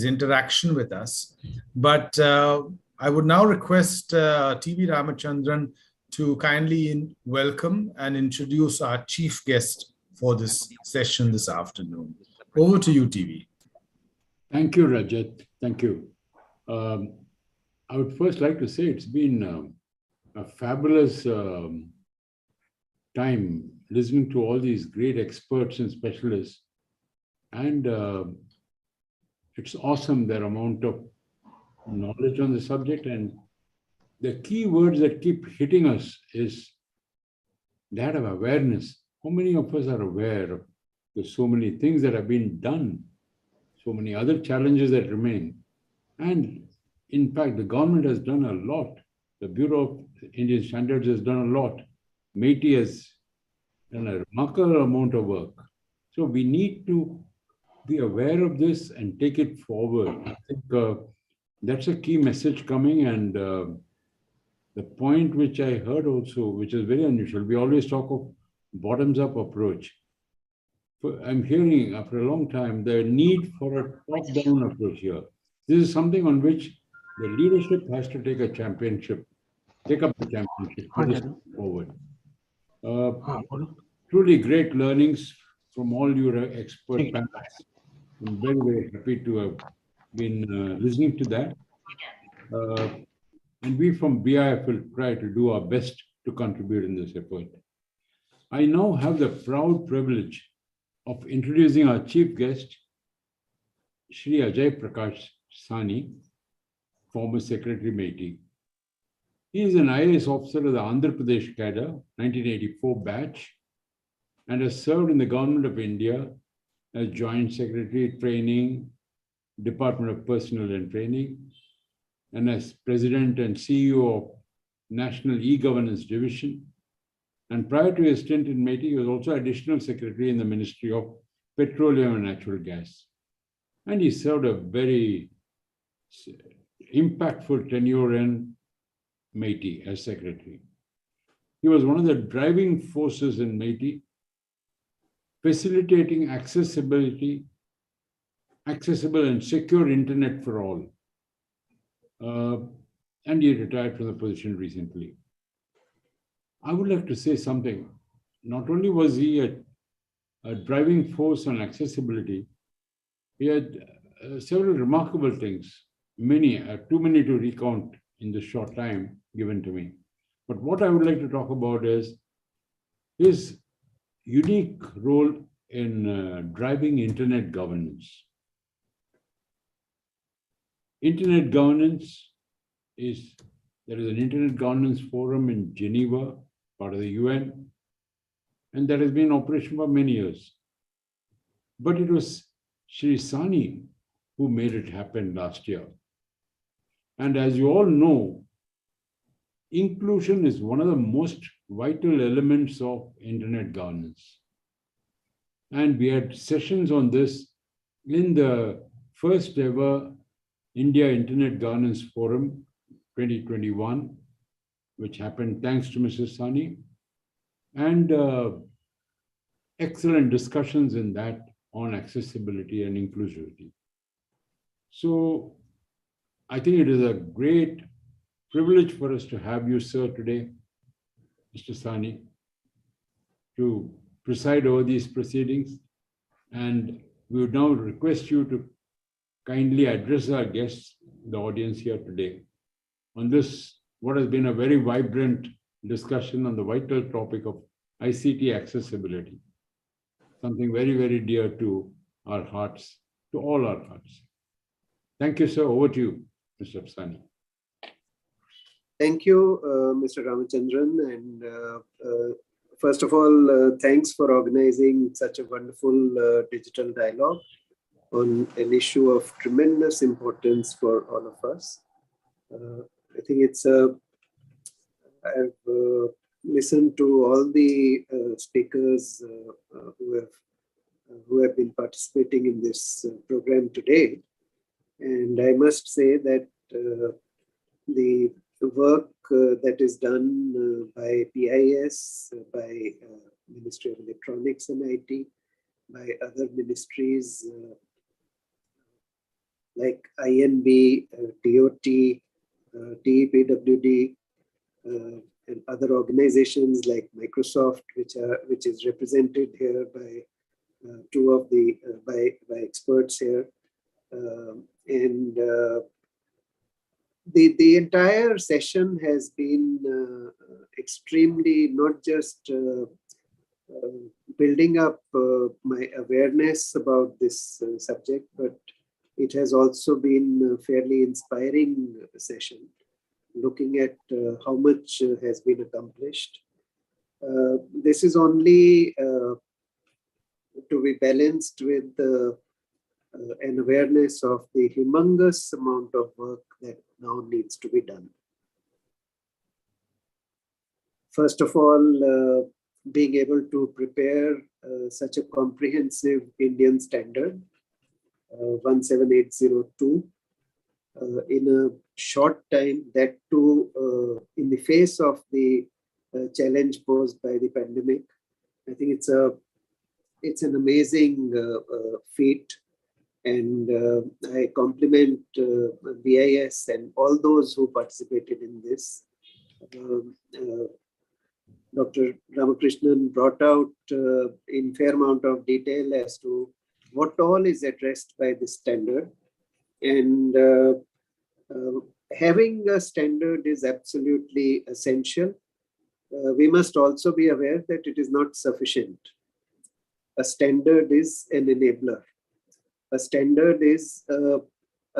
interaction with us. But I would now request TV Ramachandran to kindly welcome and introduce our chief guest for this session this afternoon. Over to you, TV. Thank you, Rajat. Thank you. I would first like to say it's been a fabulous time listening to all these great experts and specialists. And it's awesome, their amount of knowledge on the subject. And the key words that keep hitting us is that of awareness. How many of us are aware of there's so many things that have been done, so many other challenges that remain. And in fact, the government has done a lot. The Bureau of Indian Standards has done a lot. MeitY has done a remarkable amount of work. So we need to be aware of this and take it forward. I think that's a key message coming. And the point which I heard also, which is very unusual, we always talk of bottoms-up approach. I'm hearing after a long time the need for a top-down approach here. This is something on which the leadership has to take a championship, take up the championship, put us forward. Truly great learnings from all your expert panelists. I'm very, very happy to have been listening to that. And we from BIF will try to do our best to contribute in this effort. I now have the proud privilege of introducing our chief guest, Shri Ajay Prakash Sani, former Secretary MeitY. He is an IAS officer of the Andhra Pradesh cadre, 1984 batch, and has served in the Government of India as Joint Secretary Training, Department of Personnel and Training, and as President and CEO of National E-Governance Division. And prior to his stint in MeitY, he was also Additional Secretary in the Ministry of Petroleum and Natural Gas. And he served a very impactful tenure in MeitY as Secretary. He was one of the driving forces in MeitY, facilitating accessible and secure internet for all. And he retired from the position recently. I would like to say something. Not only was he a driving force on accessibility, he had several remarkable things, many, too many to recount in the short time given to me. But what I would like to talk about is his unique role in driving internet governance. Internet governance is, there is an Internet Governance Forum in Geneva, part of the UN, and that has been in operation for many years. But it was Shri Sani who made it happen last year. And as you all know, inclusion is one of the most vital elements of internet governance. And we had sessions on this in the first ever India Internet Governance Forum 2021, which happened thanks to Mrs. Sani, and excellent discussions in that on accessibility and inclusivity. So I think it is a great privilege for us to have you, sir, today, Mr. Sani, to preside over these proceedings. And we would now request you to kindly address our guests, the audience here today, on this, what has been a very vibrant discussion on the vital topic of ICT accessibility, something very, very dear to our hearts, to all our hearts. Thank you, sir. Over to you, Mr. Sani. Thank you, Mr. Ramachandran. And first of all, thanks for organizing such a wonderful digital dialogue on an issue of tremendous importance for all of us. I think it's I've listened to all the speakers who have been participating in this program today. And I must say that the work that is done by PIS, by Ministry of Electronics and IT, by other ministries like INB, DOT, TEPWD, and other organizations like Microsoft, which is represented here by two of the by experts here, and the entire session has been extremely not just building up my awareness about this subject, but it has also been a fairly inspiring session, looking at how much has been accomplished. This is only to be balanced with an awareness of the humongous amount of work that now needs to be done. First of all, being able to prepare such a comprehensive Indian standard, 17802, in a short time, that too in the face of the challenge posed by the pandemic. I think it's an amazing feat, and I compliment BIS and all those who participated in this. Dr. Ramakrishnan brought out in fair amount of detail as to what all is addressed by this standard, and having a standard is absolutely essential. We must also be aware that it is not sufficient. A standard is an enabler. A standard is a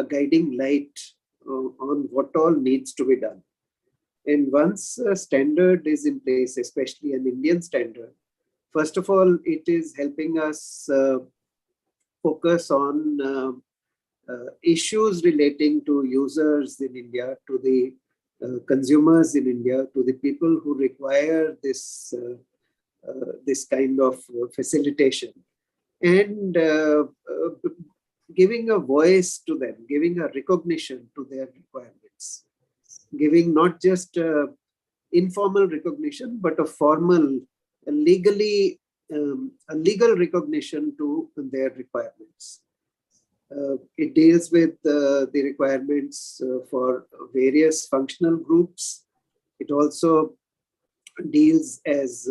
guiding light on what all needs to be done. And once a standard is in place, especially an Indian standard, first of all, it is helping us focus on issues relating to users in India, to the consumers in India, to the people who require this this kind of facilitation, and giving a voice to them, giving a recognition to their requirements, giving not just informal recognition, but a formal, a legal recognition to their requirements. It deals with the requirements for various functional groups. It also deals, as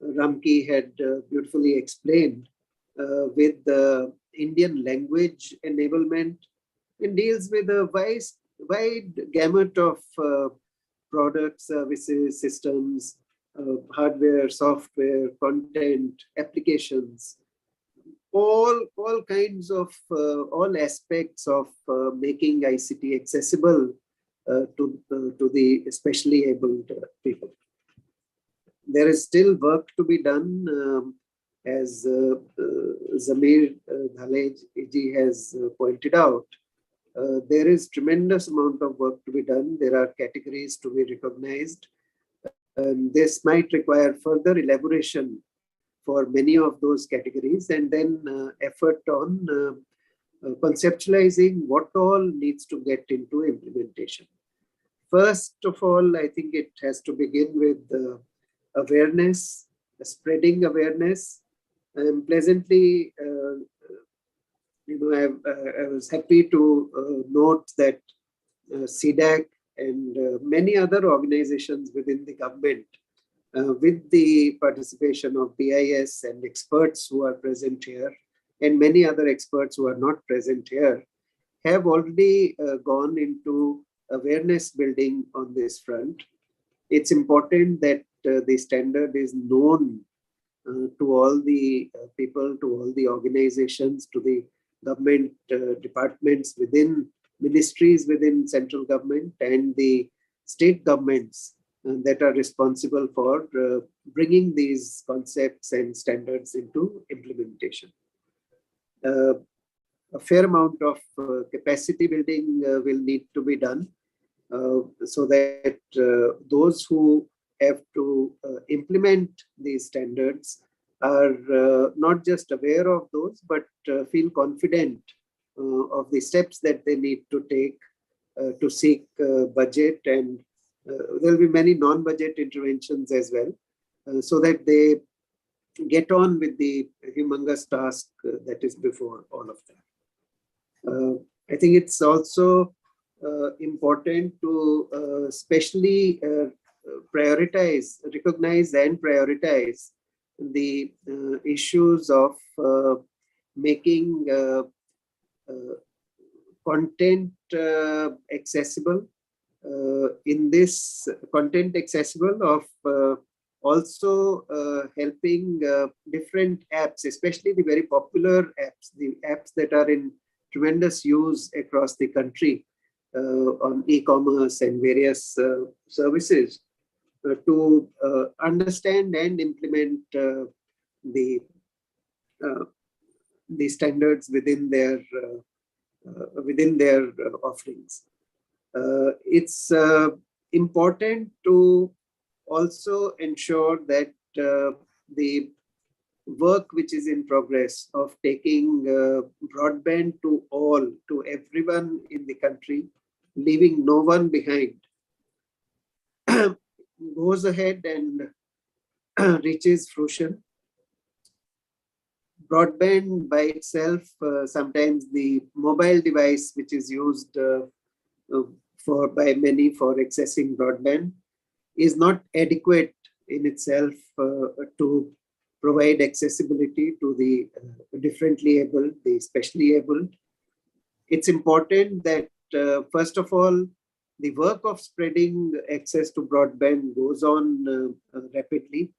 Ramki had beautifully explained, with the Indian language enablement. It deals with a wide gamut of products, services, systems, hardware, software, content, applications, all kinds of, all aspects of making ICT accessible to the especially abled people. There is still work to be done, as Zamir Dhaleji has pointed out. There is tremendous amount of work to be done. There are categories to be recognized. This might require further elaboration for many of those categories, and then effort on conceptualizing what all needs to get into implementation. First of all, I think it has to begin with awareness, spreading awareness. I'm pleasantly, I was happy to note that CDAC and many other organizations within the government, with the participation of BIS and experts who are present here, and many other experts who are not present here, have already gone into awareness building on this front. It's important that the standard is known to all the people, to all the organizations, to the government departments within ministries within central government and the state governments that are responsible for bringing these concepts and standards into implementation. A fair amount of capacity building will need to be done so that those who have to implement these standards are not just aware of those, but feel confident of the steps that they need to take to seek budget, and there will be many non-budget interventions as well, so that they get on with the humongous task that is before all of them. I think it's also important to especially recognize and prioritize the issues of making content accessible. In this content accessible of also helping different apps, especially the very popular apps, the apps that are in tremendous use across the country on e-commerce and various services, to understand and implement the standards within their offerings. It's important to also ensure that the work which is in progress of taking broadband to all, to everyone in the country, leaving no one behind, goes ahead and reaches fruition. Broadband by itself, sometimes the mobile device which is used by many for accessing broadband, is not adequate in itself to provide accessibility to the differently abled, the specially abled. It's important that first of all, the work of spreading access to broadband goes on rapidly,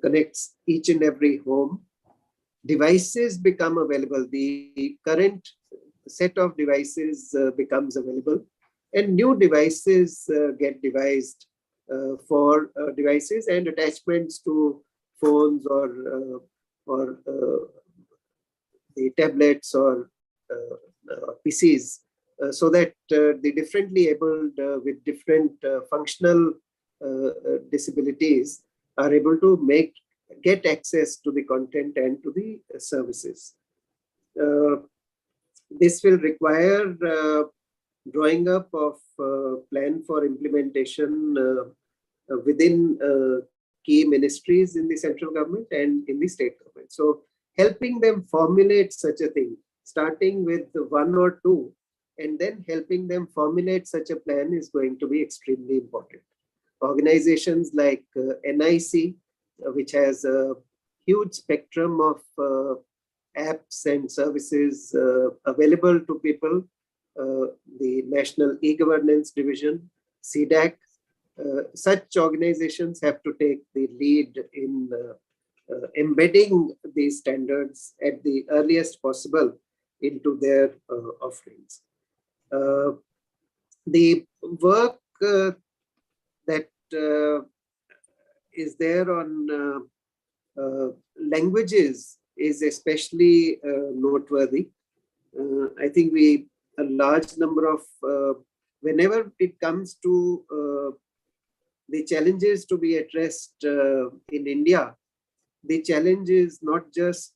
connects each and every home. Devices become available. The current set of devices becomes available, and new devices get devised for devices and attachments to phones or the tablets or PCs, so that the differently abled with different functional disabilities are able to get access to the content and to the services. This will require drawing up of plan for implementation within key ministries in the central government and in the state government. So helping them formulate such a thing, starting with one or two, and then helping them formulate such a plan is going to be extremely important. Organizations like NIC, which has a huge spectrum of apps and services available to people, the National E-Governance Division, CDAC, such organizations have to take the lead in embedding these standards at the earliest possible into their offerings. The work that is there on languages is especially noteworthy. I think a large number of, whenever it comes to the challenges to be addressed in India, the challenge is not just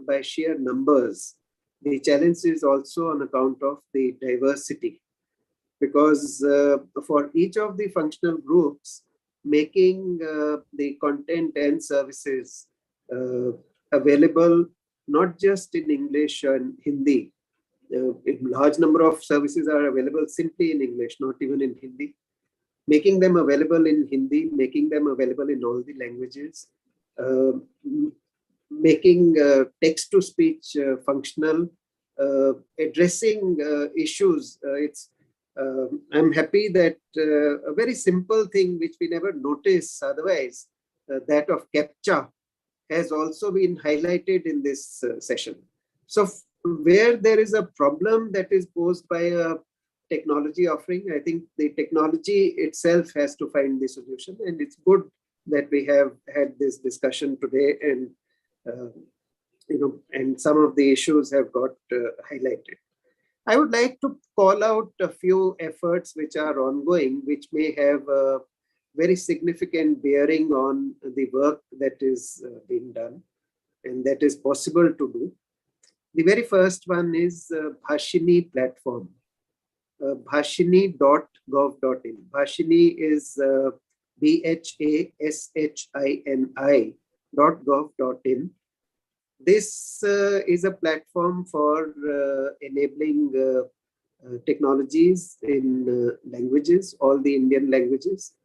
by sheer numbers. The challenge is also on account of the diversity, because for each of the functional groups, making the content and services available not just in English and Hindi. A large number of services are available simply in English, not even in Hindi. Making them available in Hindi, making them available in all the languages, making text-to-speech functional, addressing issues. I'm happy that a very simple thing which we never notice otherwise, that of CAPTCHA, has also been highlighted in this session. So where there is a problem that is posed by a technology offering, I think the technology itself has to find the solution. And it's good that we have had this discussion today, and and some of the issues have got highlighted. I would like to call out a few efforts which are ongoing, which may have a very significant bearing on the work that is being done and that is possible to do. The very first one is Bhashini platform, bhashini.gov.in. Bhashini is BHASHINI.gov.in. This is a platform for enabling technologies in languages, all the Indian languages.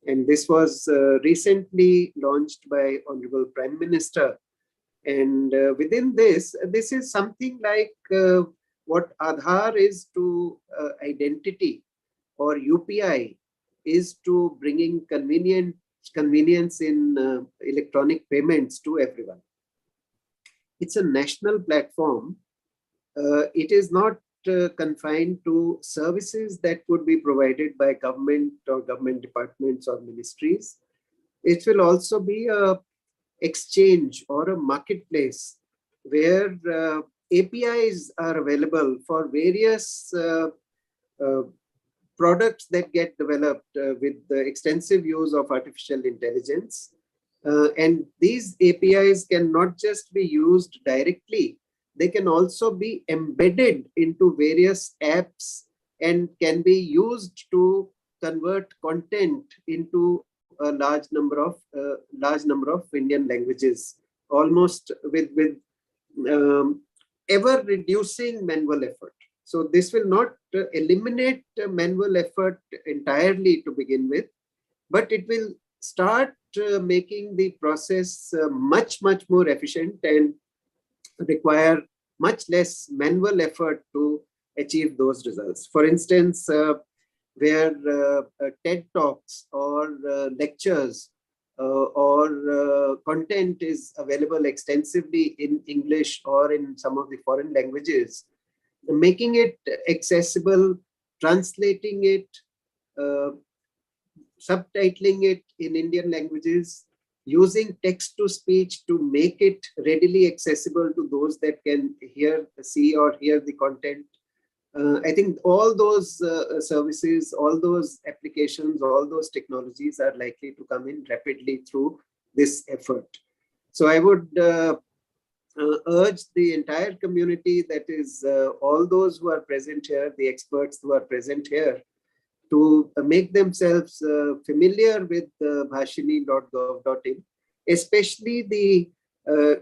And this was recently launched by Honorable Prime Minister. And within this is something like what Aadhaar is to identity, or UPI is to bringing convenience in electronic payments to everyone. It's a national platform. It is not confined to services that would be provided by government or government departments or ministries. It will also be a exchange or a marketplace where APIs are available for various products that get developed with the extensive use of artificial intelligence. And these APIs can not just be used directly, they can also be embedded into various apps and can be used to convert content into a large number of Indian languages, almost with ever reducing manual effort. So this will not eliminate manual effort entirely to begin with, but it will start making the process much more efficient and require much less manual effort to achieve those results. For instance, where TED Talks or lectures or content is available extensively in English or in some of the foreign languages, making it accessible, translating it, subtitling it in Indian languages, using text-to-speech to make it readily accessible to those that can see or hear the content. I think all those services, all those applications, all those technologies are likely to come in rapidly through this effort. So I would urge the entire community, that is all those who are present here, the experts who are present here, to make themselves familiar with bhashini.gov.in, especially the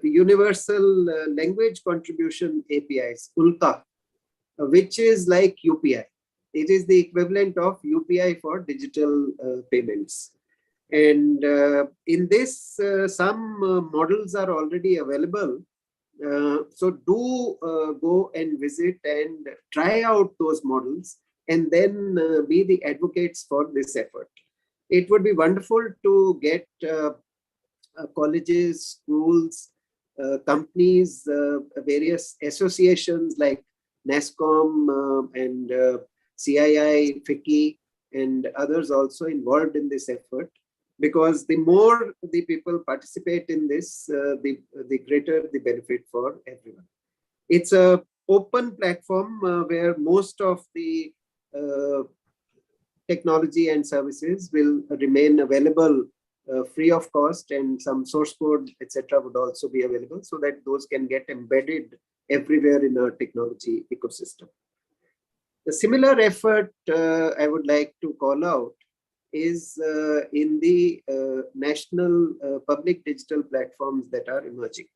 Universal Language Contribution APIs, ULCA, which is like UPI. It is the equivalent of UPI for digital payments. And in this, some models are already available. So do go and visit and try out those models, and then be the advocates for this effort. It would be wonderful to get colleges, schools, companies, various associations like NASSCOM and CII, FICCI, and others also involved in this effort. Because the more the people participate in this, the greater the benefit for everyone. It's an open platform where most of the technology and services will remain available free of cost, and some source code, etc., would also be available so that those can get embedded everywhere in our technology ecosystem. The similar effort I would like to call out is in the national public digital platforms that are emerging.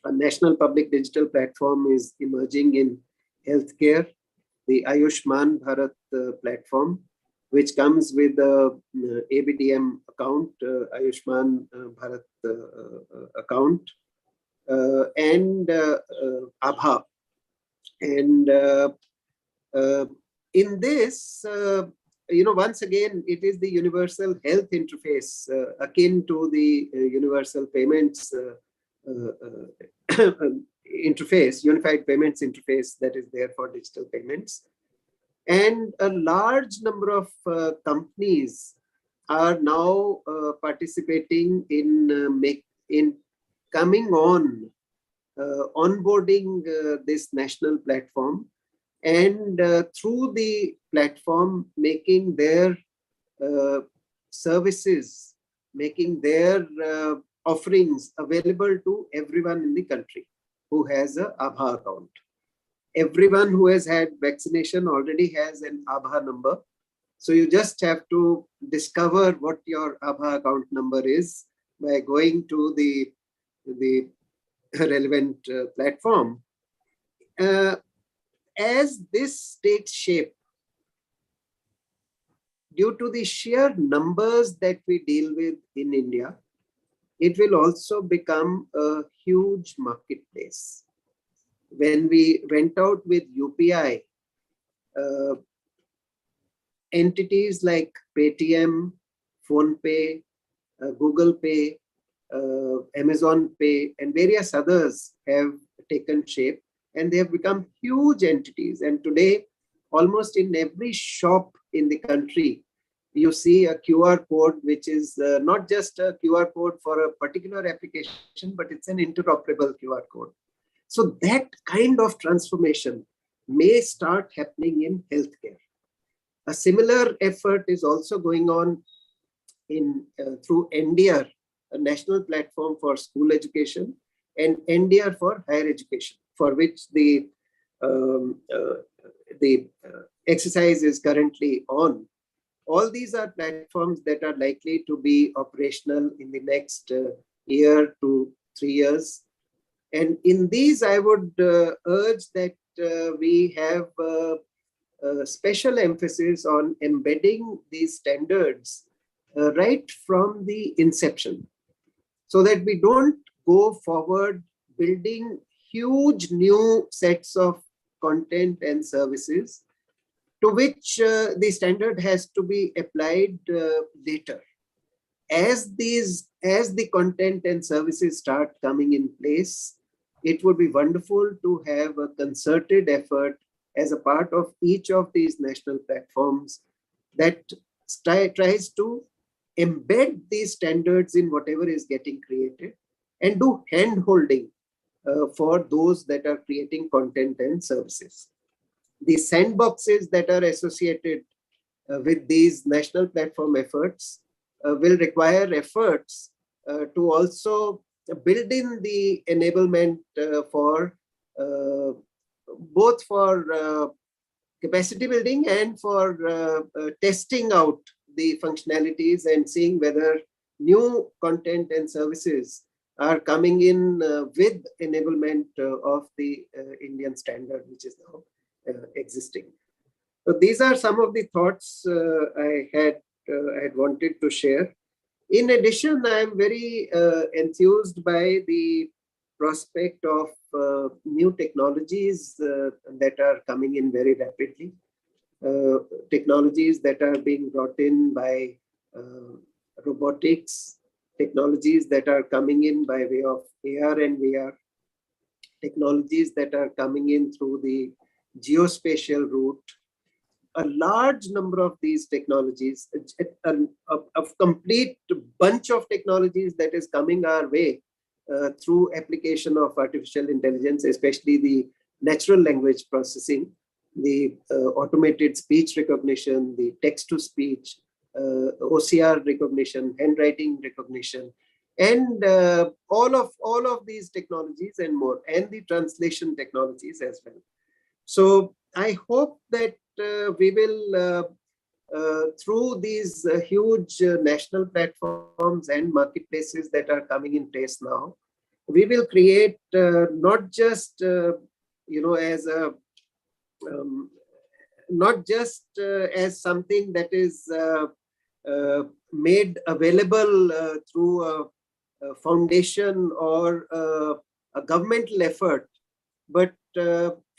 A national public digital platform is emerging in healthcare, the Ayushman Bharat platform, which comes with the ABDM account, Ayushman Bharat account, and Abha. And in this, once again, it is the universal health interface akin to the universal payments interface, unified payments interface that is there for digital payments. And a large number of companies are now participating in coming on, onboarding this national platform, and through the platform making their services, making their offerings available to everyone in the country who has an Abha account. Everyone who has had vaccination already has an Abha number. So you just have to discover what your Abha account number is by going to the relevant platform. As this takes shape, due to the sheer numbers that we deal with in India, it will also become a huge marketplace. When we went out with UPI, entities like Paytm, PhonePe, Google Pay, Amazon Pay, and various others have taken shape, and they have become huge entities. And today, almost in every shop in the country, you see a QR code, which is not just a QR code for a particular application, but it's an interoperable QR code. So that kind of transformation may start happening in healthcare. A similar effort is also going on through NDR, a national platform for school education, and NDR for higher education, for which the exercise is currently on. All these are platforms that are likely to be operational in the next year to 3 years. And in these, I would urge that we have a special emphasis on embedding these standards right from the inception, so that we don't go forward building huge new sets of content and services to which the standard has to be applied later. As the content and services start coming in place, it would be wonderful to have a concerted effort as a part of each of these national platforms that tries to embed these standards in whatever is getting created, and do hand-holding for those that are creating content and services. The sandboxes that are associated with these national platform efforts will require efforts to also build in the enablement for both for capacity building and for testing out the functionalities and seeing whether new content and services are coming in with enablement of the Indian standard, which is now existing. So these are some of the thoughts I had wanted to share. In addition, I am very enthused by the prospect of new technologies that are coming in very rapidly. Technologies that are being brought in by robotics, technologies that are coming in by way of AR and VR, technologies that are coming in through the geospatial route. A large number of these technologies, a complete bunch of technologies that is coming our way through application of artificial intelligence, especially the natural language processing, the automated speech recognition, the text-to-speech, OCR recognition, handwriting recognition, and all of these technologies and more, and the translation technologies as well. So I hope that we will, through these huge national platforms and marketplaces that are coming in place now, we will create not just as a not just as something that is made available through a foundation or a governmental effort, but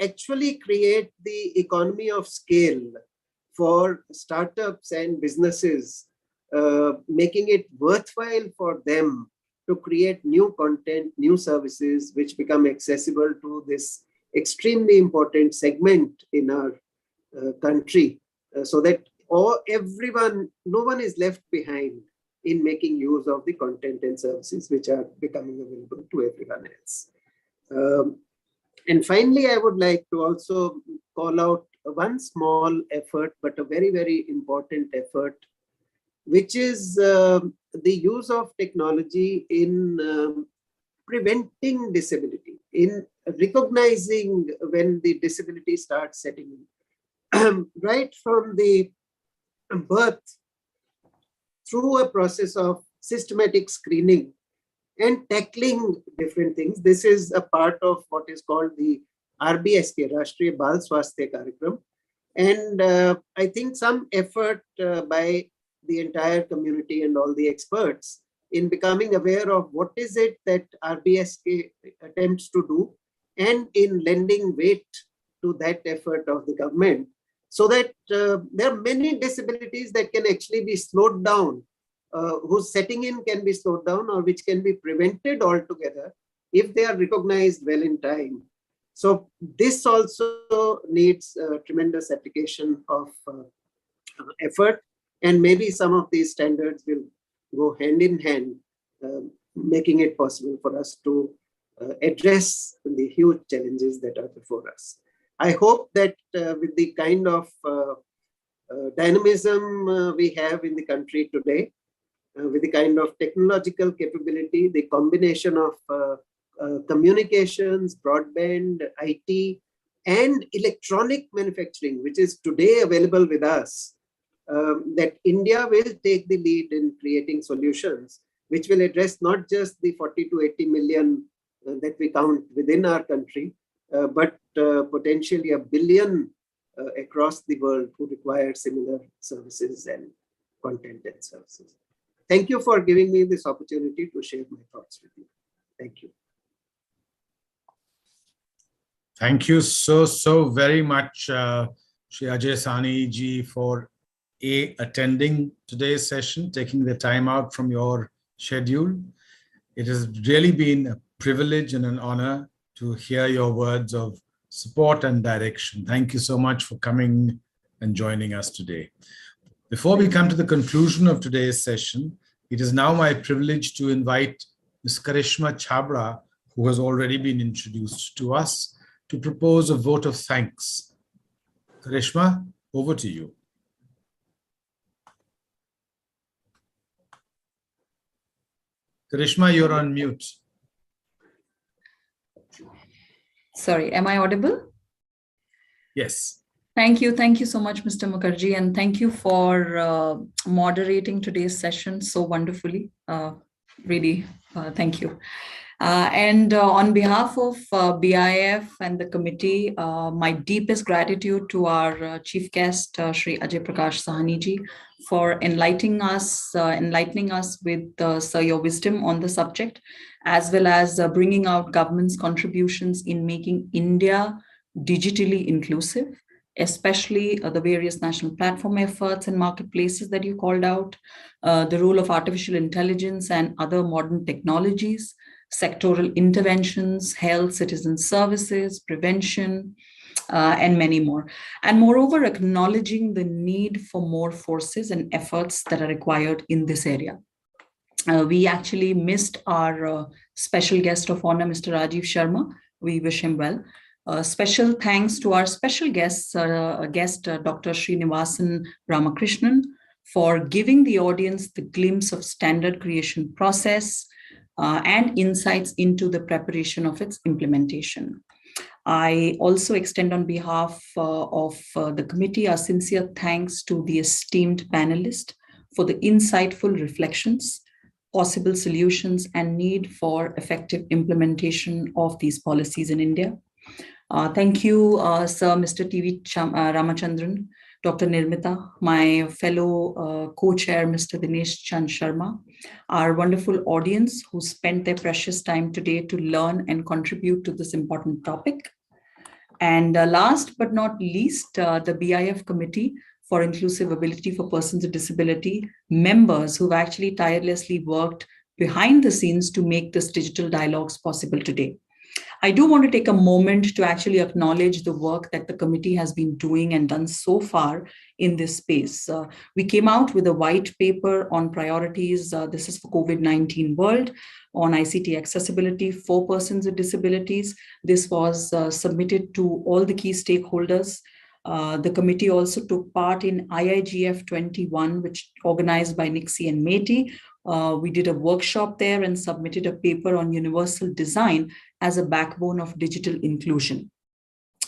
actually create the economy of scale for startups and businesses, making it worthwhile for them to create new content, new services, which become accessible to this extremely important segment in our country, so that no one is left behind in making use of the content and services which are becoming available to everyone else. And finally, I would like to also call out one small effort, but a very, very important effort, which is the use of technology in preventing disability, in recognizing when the disability starts setting in, right from the birth, through a process of systematic screening and tackling different things. This is a part of what is called the RBSK, Rashtriya Bal Swasthya Karyakram. And I think some effort by the entire community and all the experts in becoming aware of what is it that RBSK attempts to do, and in lending weight to that effort of the government, so that there are many disabilities that can actually be slowed down, whose setting in can be slowed down, or which can be prevented altogether if they are recognized well in time. So this also needs tremendous application of effort, and maybe some of these standards will go hand in hand, making it possible for us to address the huge challenges that are before us. I hope that with the kind of dynamism we have in the country today, with the kind of technological capability, the combination of communications, broadband, IT, and electronic manufacturing, which is today available with us, that India will take the lead in creating solutions which will address not just the 40 to 80 million that we count within our country, but potentially 1 billion across the world who require similar services and content and services. Thank you for giving me this opportunity to share my thoughts with you. Thank you. Thank you so very much, Shri Ajay Sani ji, for attending today's session, taking the time out from your schedule. It has really been a privilege and an honor to hear your words of support and direction. Thank you so much for coming and joining us today. Before we come to the conclusion of today's session, it is now my privilege to invite Ms. Karishma Chhabra, who has already been introduced to us, to propose a vote of thanks. Karishma, over to you. Karishma, you're on mute. Sorry, am I audible? Yes. Thank you so much, Mr. Mukherjee, and thank you for moderating today's session so wonderfully. Really, thank you. And on behalf of BIF and the committee, my deepest gratitude to our chief guest, Shri Ajay Prakash Sahni ji, for enlightening us with sir, your wisdom on the subject, as well as bringing out government's contributions in making India digitally inclusive, especially the various national platform efforts and marketplaces that you called out, the role of artificial intelligence and other modern technologies, sectoral interventions, health, citizen services, prevention, and many more. And moreover, acknowledging the need for more forces and efforts that are required in this area. We actually missed our special guest of honor, Mr. Rajiv Sharma. We wish him well. Special thanks to our special guest, Dr. Srinivasan Ramakrishnan, for giving the audience the glimpse of standard creation process and insights into the preparation of its implementation. I also extend on behalf of the committee our sincere thanks to the esteemed panelists for the insightful reflections, possible solutions, and need for effective implementation of these policies in India. Thank you, Sir Mr. T.V. Ramachandran, Dr. Nirmita, my fellow co-chair, Mr. Dinesh Chand Sharma, our wonderful audience who spent their precious time today to learn and contribute to this important topic. And last but not least, the BIF Committee for Inclusive Ability for Persons with Disability members who've actually tirelessly worked behind the scenes to make this digital dialogues possible today. I do want to take a moment to actually acknowledge the work that the committee has been doing and done so far in this space. We came out with a white paper on priorities. This is for COVID-19 world on ICT accessibility for persons with disabilities. This was submitted to all the key stakeholders. The committee also took part in IIGF 21, which organized by Nixie and Meti. We did a workshop there and submitted a paper on universal design as a backbone of digital inclusion.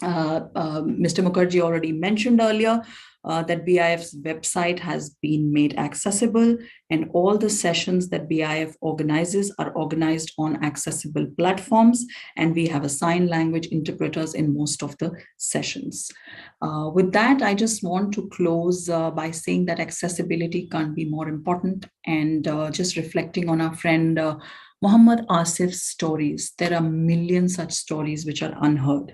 Mr. Mukherjee already mentioned earlier that BIF's website has been made accessible, and all the sessions that BIF organizes are organized on accessible platforms, and we have a sign language interpreters in most of the sessions. With that, I just want to close by saying that accessibility can't be more important, and just reflecting on our friend Muhammad Asif's stories. There are millions such stories which are unheard.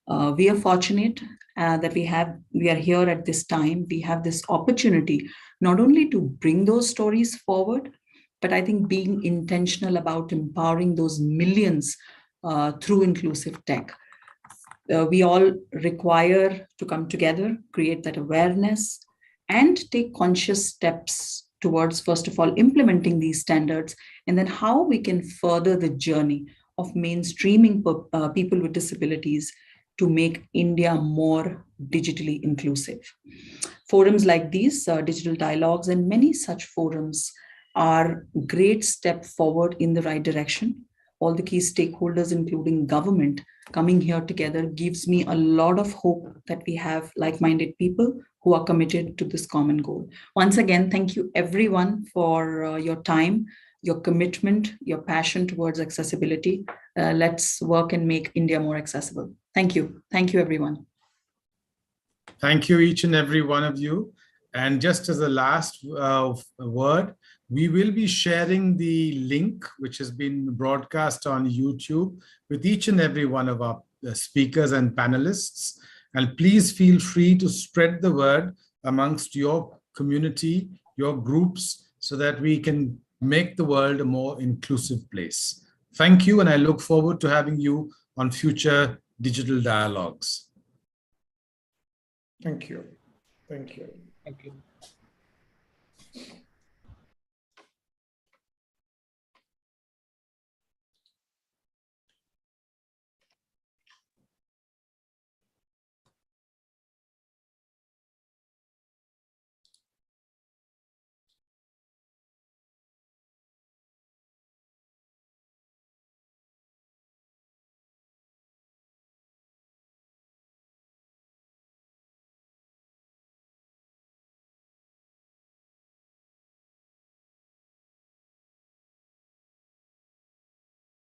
We are fortunate that we are here at this time. We have this opportunity not only to bring those stories forward, but I think being intentional about empowering those millions through inclusive tech. We all require to come together, create that awareness, and take conscious steps towards, first of all, implementing these standards, and then how we can further the journey of mainstreaming people with disabilities to make India more digitally inclusive. Forums like these, digital dialogues, and many such forums are a great step forward in the right direction. All the key stakeholders, including government, coming here together gives me a lot of hope that we have like-minded people who are committed to this common goal. Once again, thank you everyone for your time, your commitment, your passion towards accessibility. Let's work and make India more accessible. Thank you. Thank you, everyone. Thank you, each and every one of you. And just as a last word, we will be sharing the link, which has been broadcast on YouTube, with each and every one of our speakers and panelists. And please feel free to spread the word amongst your community, your groups, so that we can make the world a more inclusive place. Thank you, and I look forward to having you on future digital dialogues. Thank you. Thank you. Thank you.